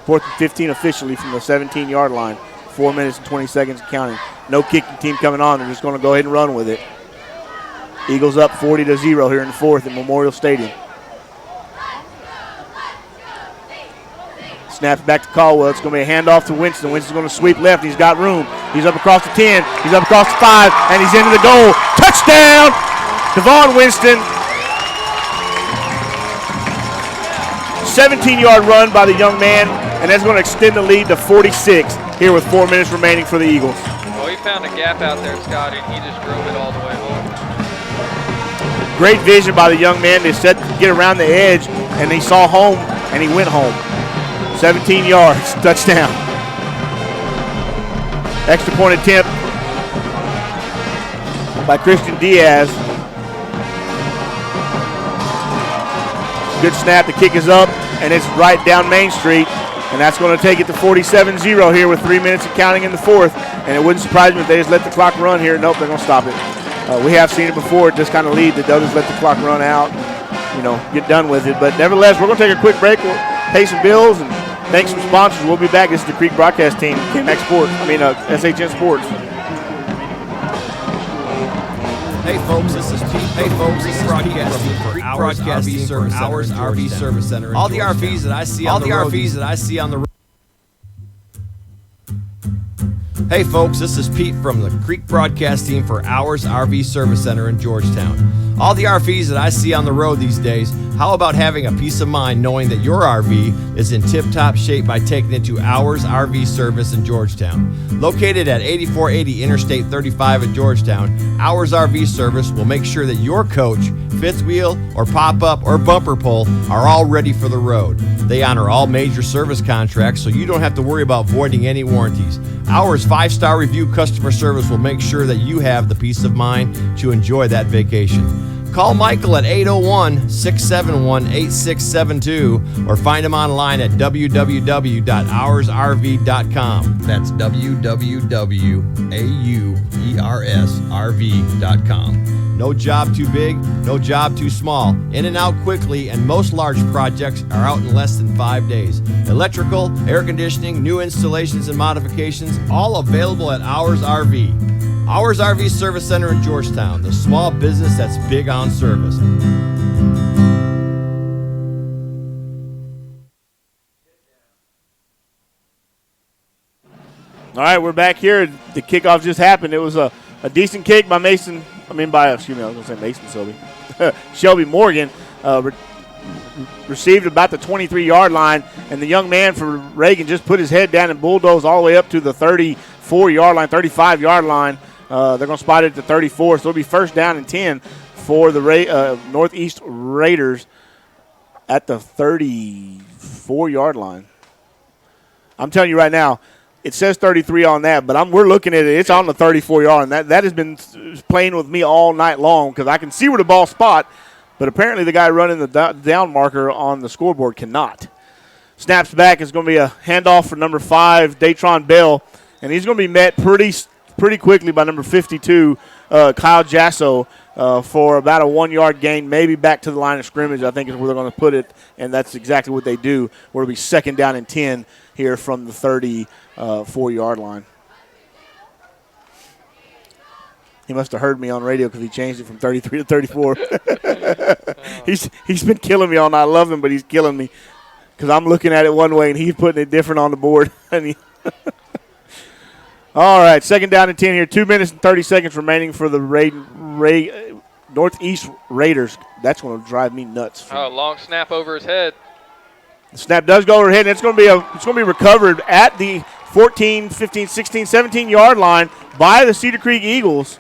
4th and 15 officially from the 17-yard line. 4 minutes and 20 seconds counting. No kicking team coming on. They're just going to go ahead and run with it. Eagles up 40-0 here in the 4th at Memorial Stadium. Snaps back to Caldwell. It's going to be a handoff to Winston. Winston's going to sweep left. He's got room. He's up across the 10. He's up across the 5, and he's into the goal. Touchdown, Devon Winston. 17-yard run by the young man, and that's going to extend the lead to 46 here with 4 minutes remaining for the Eagles. Well, he found a gap out there, Scotty, and he just drove it all the way home. Great vision by the young man. They said to get around the edge, and he saw home, and he went home. 17 yards, touchdown. Extra point attempt by Christian Diaz. Good snap. The kick is up, and it's right down Main Street. And that's going to take it to 47-0 here with 3 minutes of counting in the 4th. And it wouldn't surprise me if they just let the clock run here. Nope, they're going to stop it. We have seen it before, just kind of lead that they'll just let the clock run out, get done with it. But nevertheless, we're going to take a quick break. We'll pay some bills and thanks to sponsors. We'll be back. This is the Creek broadcast team, KMX Sports. SHN Sports. Hey folks, this is Pete. Hey folks, this is broadcasting for Hours RV Service Center. Hours RV Service Center. All the RVs that I see on the road. Hey folks, this is Pete from the Creek broadcast team for Hours RV Service Center in Georgetown. All the RVs that I see on the road these days, how about having a peace of mind knowing that your RV is in tip-top shape by taking it to Hours RV Service in Georgetown. Located at 8480 Interstate 35 in Georgetown, Hours RV Service will make sure that your coach, fifth wheel, or pop-up, or bumper pull are all ready for the road. They honor all major service contracts, so you don't have to worry about voiding any warranties. Hours 5-star review customer service will make sure that you have the peace of mind to enjoy that vacation. Call Michael at 801-671-8672 or find him online at www.hoursrv.com. That's www.auersrv.com. No job too big, no job too small. In and out quickly, and most large projects are out in less than 5 days. Electrical, air conditioning, new installations and modifications, all available at Hours RV. Hours RV Service Center in Georgetown, the small business that's big on service. All right, we're back here. The kickoff just happened. It was a decent kick by Mason. I was going to say Mason Shelby. Shelby Morgan received about the 23-yard line, and the young man for Reagan just put his head down and bulldozed all the way up to the 34-yard line, 35-yard line. They're going to spot it at the 34, so it'll be first down and 10 for the Northeast Raiders at the 34-yard line. I'm telling you right now, it says 33 on that, but we're looking at it. It's on the 34-yard line. That has been playing with me all night long because I can see where the ball spot, but apparently the guy running the down marker on the scoreboard cannot. Snaps back. It's going to be a handoff for number 5, Datron Bell, and he's going to be met pretty quickly by number 52, Kyle Jasso, for about a 1-yard gain, maybe back to the line of scrimmage, I think is where they're going to put it, and that's exactly what they do, where it'll be second down and 10 here from the 34-yard line. He must have heard me on radio because he changed it from 33 to 34. He's been killing me all night. I love him, but he's killing me because I'm looking at it one way and he's putting it different on the board. All right, second down and 10 here. 2 minutes and 30 seconds remaining for the Northeast Raiders. That's going to drive me nuts. Oh, long snap over his head. The snap does go overhead, and it's going to be recovered at the 14, 15, 16, 17-yard line by the Cedar Creek Eagles.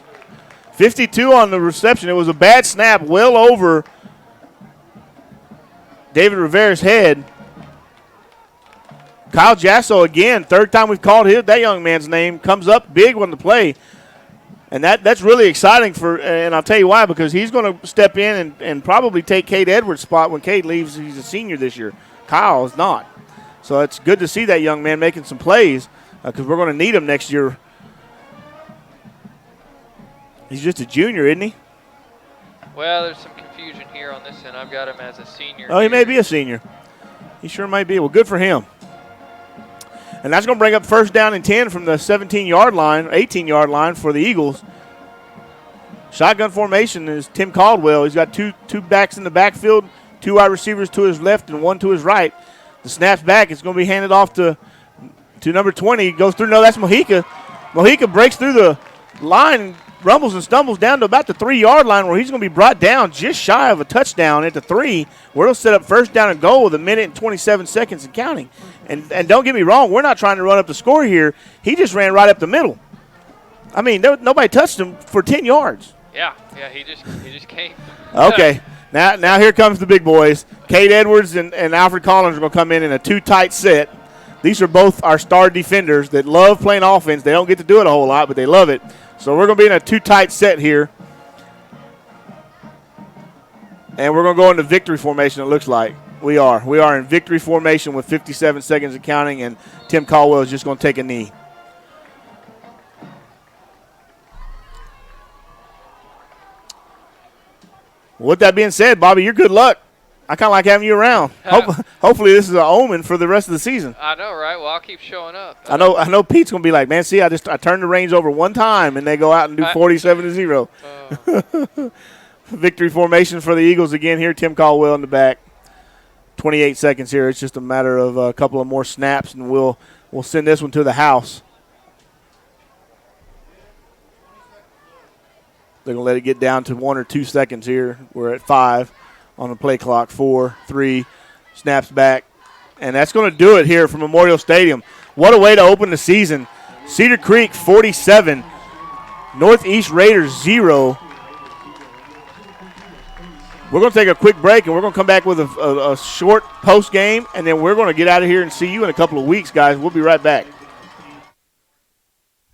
52 on the reception. It was a bad snap, well over David Rivera's head. Kyle Jasso, again, third time we've called that young man's name, comes up big on the play. And that's really exciting and I'll tell you why, because he's going to step in and probably take Cade Edwards' spot when Cade leaves. He's a senior this year. Kyle is not. So it's good to see that young man making some plays because we're going to need him next year. He's just a junior, isn't he? Well, there's some confusion here on this end. I've got him as a senior. Oh, he may be a senior. He sure might be. Well, good for him. And that's going to bring up first down and 10 from the 17-yard line, 18-yard line for the Eagles. Shotgun formation is Tim Caldwell. He's got two backs in the backfield, 2 wide receivers to his left and 1 to his right. The snap's back. It's going to be handed off to number 20. Goes through. No, that's Mojica. Mojica breaks through the line and rumbles and stumbles down to about the 3-yard line where he's going to be brought down just shy of a touchdown at the 3, where he'll set up first down and goal with 1 minute and 27 seconds and counting. And don't get me wrong, we're not trying to run up the score here. He just ran right up the middle. I mean, nobody touched him for 10 yards. Yeah, he just came. Okay, now here comes the big boys. Cade Edwards and Alfred Collins are going to come in a 2 tight set. These are both our star defenders that love playing offense. They don't get to do it a whole lot, but they love it. So we're going to be in a 2 tight set here. And we're going to go into victory formation, it looks like. We are in victory formation with 57 seconds of counting, and Tim Caldwell is just going to take a knee. With that being said, Bobby, your good luck. I kind of like having you around. Hopefully this is an omen for the rest of the season. I know, right? Well, I'll keep showing up. I know Pete's going to be like, man, see, I turned the reins over one time, and they go out and do 47-0. Victory formation for the Eagles again here. Tim Caldwell in the back. 28 seconds here. It's just a matter of a couple of more snaps, and we'll send this one to the house. They're going to let it get down to 1 or 2 seconds here. We're at 5 on the play clock. 4, 3, snaps back. And that's going to do it here from Memorial Stadium. What a way to open the season. Cedar Creek 47, Northeast Raiders 0. We're going to take a quick break, and we're going to come back with a short post game, and then we're going to get out of here and see you in a couple of weeks, guys. We'll be right back.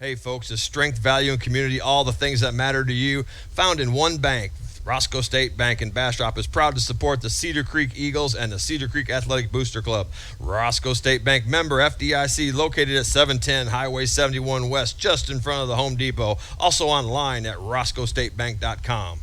Hey, folks, it's strength, value, and community, all the things that matter to you, found in one bank. Roscoe State Bank in Bastrop is proud to support the Cedar Creek Eagles and the Cedar Creek Athletic Booster Club. Roscoe State Bank member FDIC, located at 710 Highway 71 West, just in front of the Home Depot. Also online at roscoestatebank.com.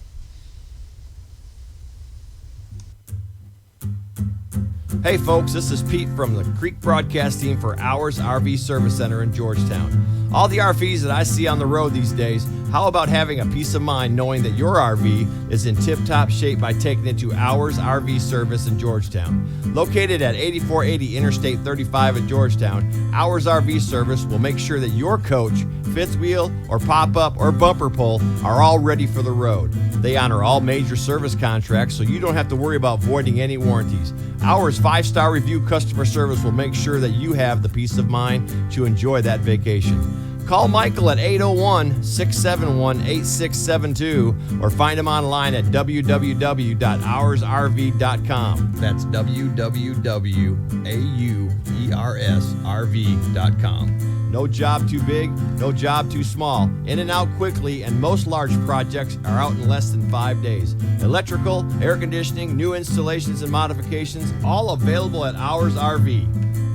Hey folks, this is Pete from the Creek Broadcast Team for Hours RV Service Center in Georgetown. All the RVs that I see on the road these days, how about having a peace of mind knowing that your RV is in tip-top shape by taking it to Hours RV Service in Georgetown. Located at 8480 Interstate 35 in Georgetown, Hours RV Service will make sure that your coach, fifth wheel, or pop-up, or bumper pull are all ready for the road. They honor all major service contracts, so you don't have to worry about voiding any warranties. Hours 5-star review customer service will make sure that you have the peace of mind to enjoy that vacation. Call Michael at 801-671-8672 or find him online at www.hoursrv.com. That's www.auersrv.com. No job too big, no job too small. In and out quickly, and most large projects are out in less than 5 days. Electrical, air conditioning, new installations and modifications, all available at Hours RV.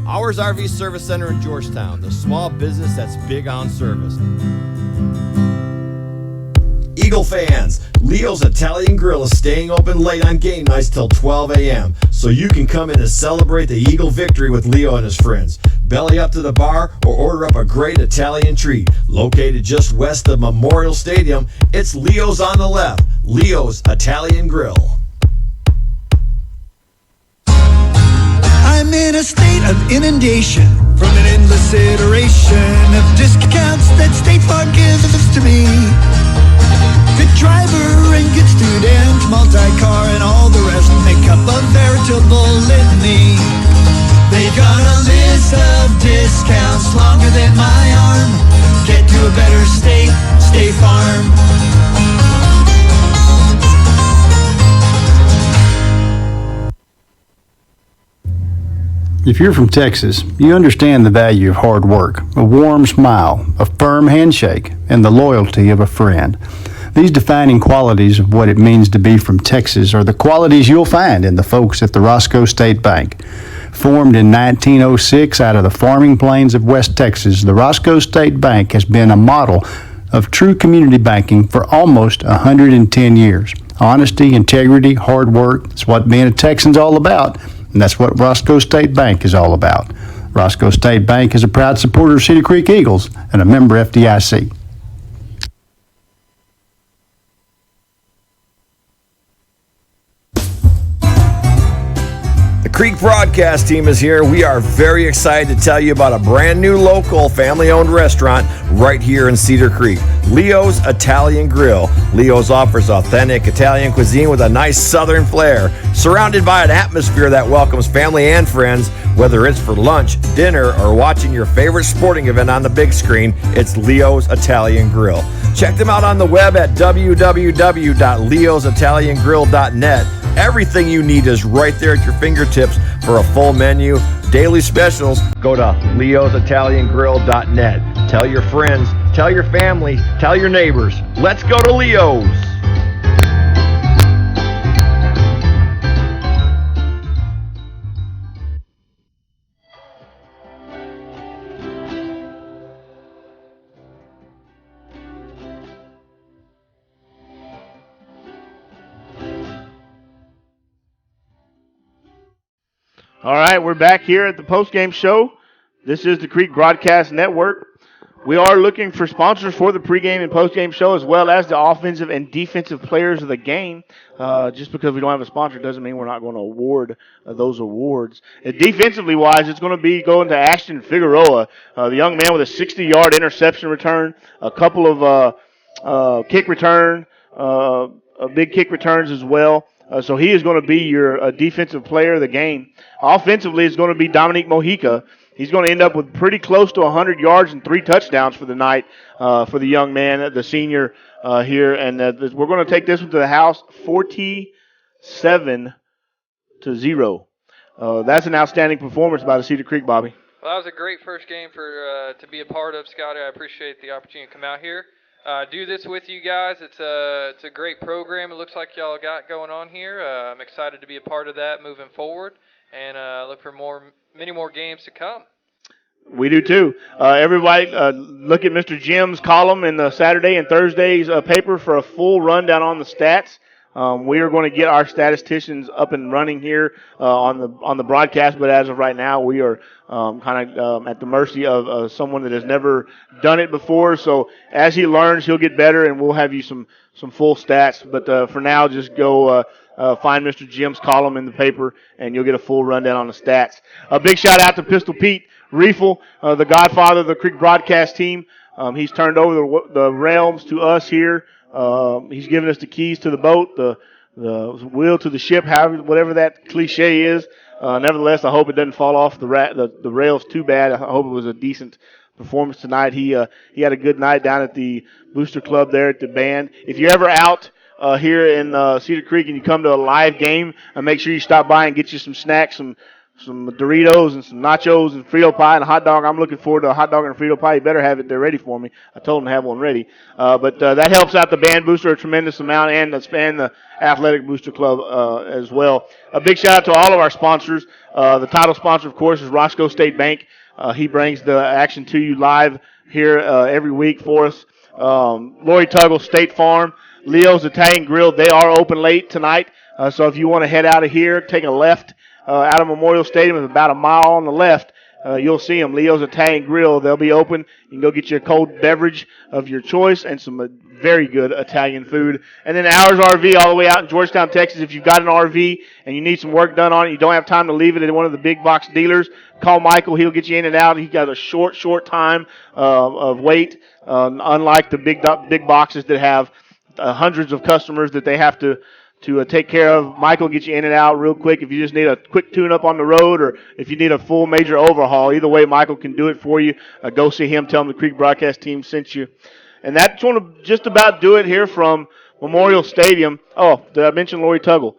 Hours RV Service Center in Georgetown, the small business that's big on service. Eagle fans, Leo's Italian Grill is staying open late on game nights till 12 a.m. so you can come in and celebrate the Eagle victory with Leo and his friends. Belly up to the bar or order up a great Italian treat. Located just west of Memorial Stadium, it's Leo's on the left. Leo's Italian Grill. I'm in a state of inundation from an endless iteration of discounts that State Farm gives to me. Good driver and good student, multi-car and all the rest make up a veritable litany. They got a list of discounts longer than my arm. Get to a better state, State Farm. If you're from Texas, you understand the value of hard work, a warm smile, a firm handshake, and the loyalty of a friend. These defining qualities of what it means to be from Texas are the qualities you'll find in the folks at the Roscoe State Bank. Formed in 1906 out of the farming plains of West Texas, the Roscoe State Bank has been a model of true community banking for almost 110 years. Honesty, integrity, hard work, it's what being a Texan's all about. And that's what Roscoe State Bank is all about. Roscoe State Bank is a proud supporter of Cedar Creek Eagles and a member FDIC. The Creek Broadcast Team is here. We are very excited to tell you about a brand new local family-owned restaurant right here in Cedar Creek, Leo's Italian Grill. Leo's offers authentic Italian cuisine with a nice southern flair, surrounded by an atmosphere that welcomes family and friends. Whether it's for lunch, dinner, or watching your favorite sporting event on the big screen, it's Leo's Italian Grill. Check them out on the web at www.leositaliangrill.net. Everything you need is right there at your fingertips for a full menu. Daily specials, go to leositaliangrill.net. Tell your friends, tell your family, tell your neighbors. Let's go to Leo's. All right, we're back here at the postgame show. This is the Creek Broadcast Network. We are looking for sponsors for the pregame and postgame show, as well as the offensive and defensive players of the game. Just because we don't have a sponsor doesn't mean we're not going to award those awards. Defensively wise, it's going to be going to Ashton Figueroa, the young man with a 60-yard interception return, a couple of kick return, big kick returns as well. So he is going to be your defensive player of the game. Offensively, it's going to be Dominique Mojica. He's going to end up with pretty close to 100 yards and 3 touchdowns for the night for the young man, the senior here. And we're going to take this one to the house 47-0. That's an outstanding performance by the Cedar Creek, Bobby. Well, that was a great first game for to be a part of, Scotty. I appreciate the opportunity to come out here. Do this with you guys. It's a great program. It looks like y'all got going on here. I'm excited to be a part of that moving forward, and look for many more games to come. We do too. Everybody, look at Mr. Jim's column in the Saturday and Thursday's paper for a full rundown on the stats. We are going to get our statisticians up and running here on the broadcast, but as of right now, we are kind of at the mercy of someone that has never done it before. So as he learns, he'll get better, and we'll have you some full stats. But for now, just go find Mr. Jim's column in the paper, and you'll get a full rundown on the stats. A big shout out to Pistol Pete Riefel, the godfather of the Creek broadcast team. He's turned over the realms to us here. He's given us the keys to the boat, the wheel to the ship, whatever that cliche is. Nevertheless, I hope it doesn't fall off the rails too bad. I hope it was a decent performance tonight. He had a good night down at the Booster Club there at the band. If you're ever out here in Cedar Creek and you come to a live game, make sure you stop by and get you some snacks, some Doritos and some nachos and Frito pie and a hot dog. I'm looking forward to a hot dog and a Frito pie. You better have it there ready for me. I told them to have one ready. But that helps out the band booster a tremendous amount and the Athletic Booster Club as well. A big shout out to all of our sponsors. The title sponsor, of course, is Roscoe State Bank. He brings the action to you live here every week for us. Lori Tuggle, State Farm, Leo's Italian Grill. They are open late tonight. So if you want to head out of here, take a left out of Memorial Stadium, is about a mile on the left. You'll see them, Leo's Italian Grill. They'll be open. You can go get you a cold beverage of your choice and some very good Italian food. And then Ours RV all the way out in Georgetown, Texas. If you've got an RV and you need some work done on it, you don't have time to leave it at one of the big box dealers, call Michael. He'll get you in and out. He's got a short time of wait, unlike the big boxes that have hundreds of customers that they have to take care of. Michael will get you in and out real quick if you just need a quick tune-up on the road or if you need a full major overhaul. Either way, Michael can do it for you. Go see him. Tell him the Creek broadcast team sent you. And that's going to just about do it here from Memorial Stadium. Oh, did I mention Lori Tuggle?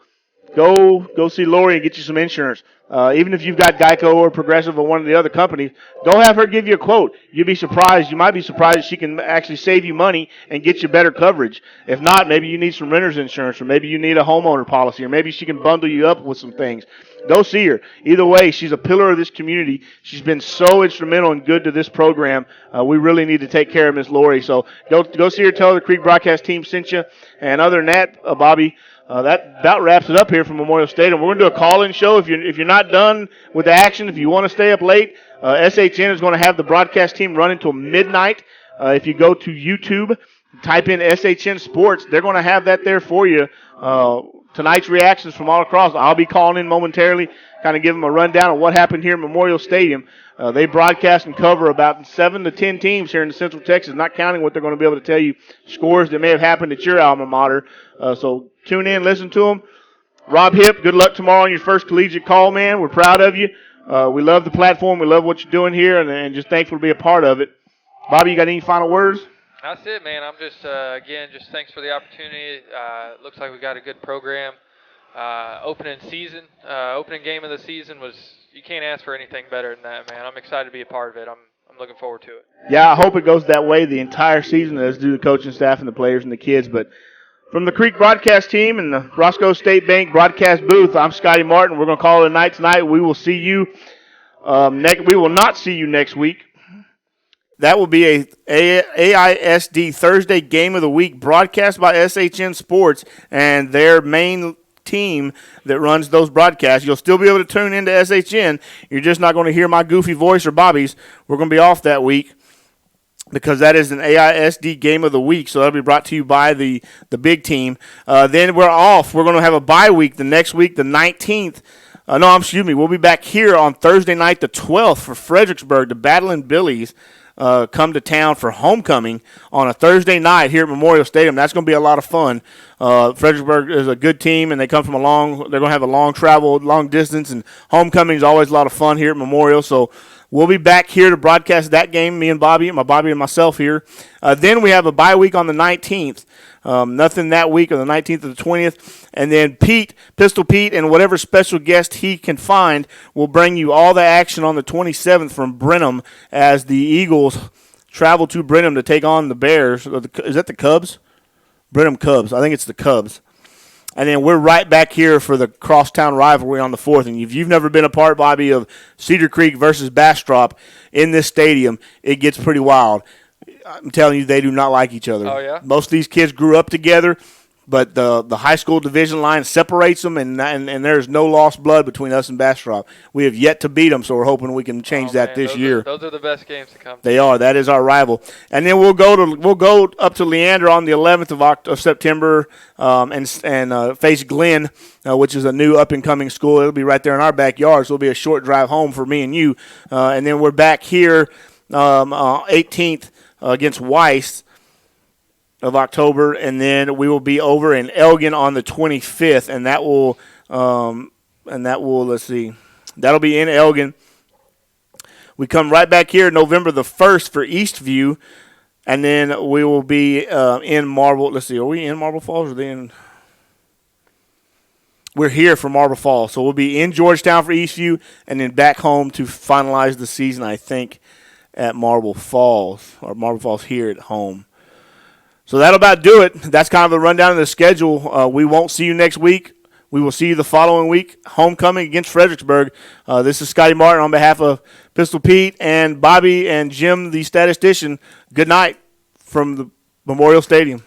Go see Lori and get you some insurance. Even if you've got Geico or Progressive or one of the other companies, go have her give you a quote. You'd be surprised. You might be surprised she can actually save you money and get you better coverage. If not, maybe you need some renter's insurance, or maybe you need a homeowner policy, or maybe she can bundle you up with some things. Go see her. Either way, she's a pillar of this community. She's been so instrumental and good to this program. We really need to take care of Miss Lori. So go see her. Tell her the Creek broadcast team sent you. And other than that, Bobby, that about wraps it up here from Memorial Stadium. We're going to do a call-in show. If you're not done with the action, if you want to stay up late, SHN is going to have the broadcast team run until midnight. If you go to YouTube, type in SHN Sports, they're going to have that there for you. Tonight's reactions from all across. I'll be calling in momentarily, kind of give them a rundown of what happened here at Memorial Stadium. They broadcast and cover about 7 to 10 teams here in Central Texas, not counting what they're going to be able to tell you scores that may have happened at your alma mater. So tune in, listen to them. Rob Hipp, good luck tomorrow on your first collegiate call, man. We're proud of you. We love the platform. We love what you're doing here, and just thankful to be a part of it. Bobby, you got any final words? That's it, man. I'm just, again, just thanks for the opportunity. Looks like we got a good program. Opening game of the season was, you can't ask for anything better than that, man. I'm excited to be a part of it. I'm looking forward to it. Yeah, I hope it goes that way the entire season, as do the coaching staff and the players and the kids. But from the Creek broadcast team and the Roscoe State Bank broadcast booth, I'm Scotty Martin. We're going to call it a night tonight. We will see you we will not see you next week. That will be a AISD Thursday Game of the Week broadcast by SHN Sports, and their main team that runs those broadcasts. You'll still be able to tune into SHN. You're just not going to hear my goofy voice or Bobby's. We're going to be off that week because that is an AISD game of the week, so that'll be brought to you by the big team. Then we're off. We're going to have a bye week the next week, the 19th. We'll be back here on Thursday night, the 12th, for Fredericksburg. The Battling Billies come to town for homecoming on a Thursday night here at Memorial Stadium. That's going to be a lot of fun. Fredericksburg is a good team, and they come from they're going to have a long travel, long distance, and homecoming is always a lot of fun here at Memorial. So we'll be back here to broadcast that game, me and Bobby and myself here. Then we have a bye week on the 19th. Nothing that week on the 19th or the 20th. And then Pistol Pete, and whatever special guest he can find will bring you all the action on the 27th from Brenham as the Eagles travel to Brenham to take on the Bears. Is that the Cubs? Brenham Cubs. I think it's the Cubs. And then we're right back here for the crosstown rivalry on the 4th. And if you've never been a part, Bobby, of Cedar Creek versus Bastrop in this stadium, it gets pretty wild. I'm telling you, they do not like each other. Oh, yeah? Most of these kids grew up together, but the high school division line separates them, and there's no lost blood between us and Bastrop. We have yet to beat them, so we're hoping we can change that this year. Those are the best games to come. They are. That is our rival. And then we'll go up to Leander on the 11th of September and face Glenn, which is a new up-and-coming school. It'll be right there in our backyard, so it'll be a short drive home for me and you. And then we're back here 18th against Weiss of October, and then we will be over in Elgin on the 25th, and that will let's see, that'll be in Elgin. We come right back here November the 1st for Eastview, and then we will be in Marble. Let's see, are we in Marble Falls or are they in? We're here for Marble Falls, so we'll be in Georgetown for Eastview, and then back home to finalize the season, I think, at Marble Falls, or Marble Falls here at home. So that'll about do it. That's kind of the rundown of the schedule. We won't see you next week. We will see you the following week, homecoming against Fredericksburg. This is Scotty Martin on behalf of Pistol Pete and Bobby and Jim, the statistician. Good night from the Memorial Stadium.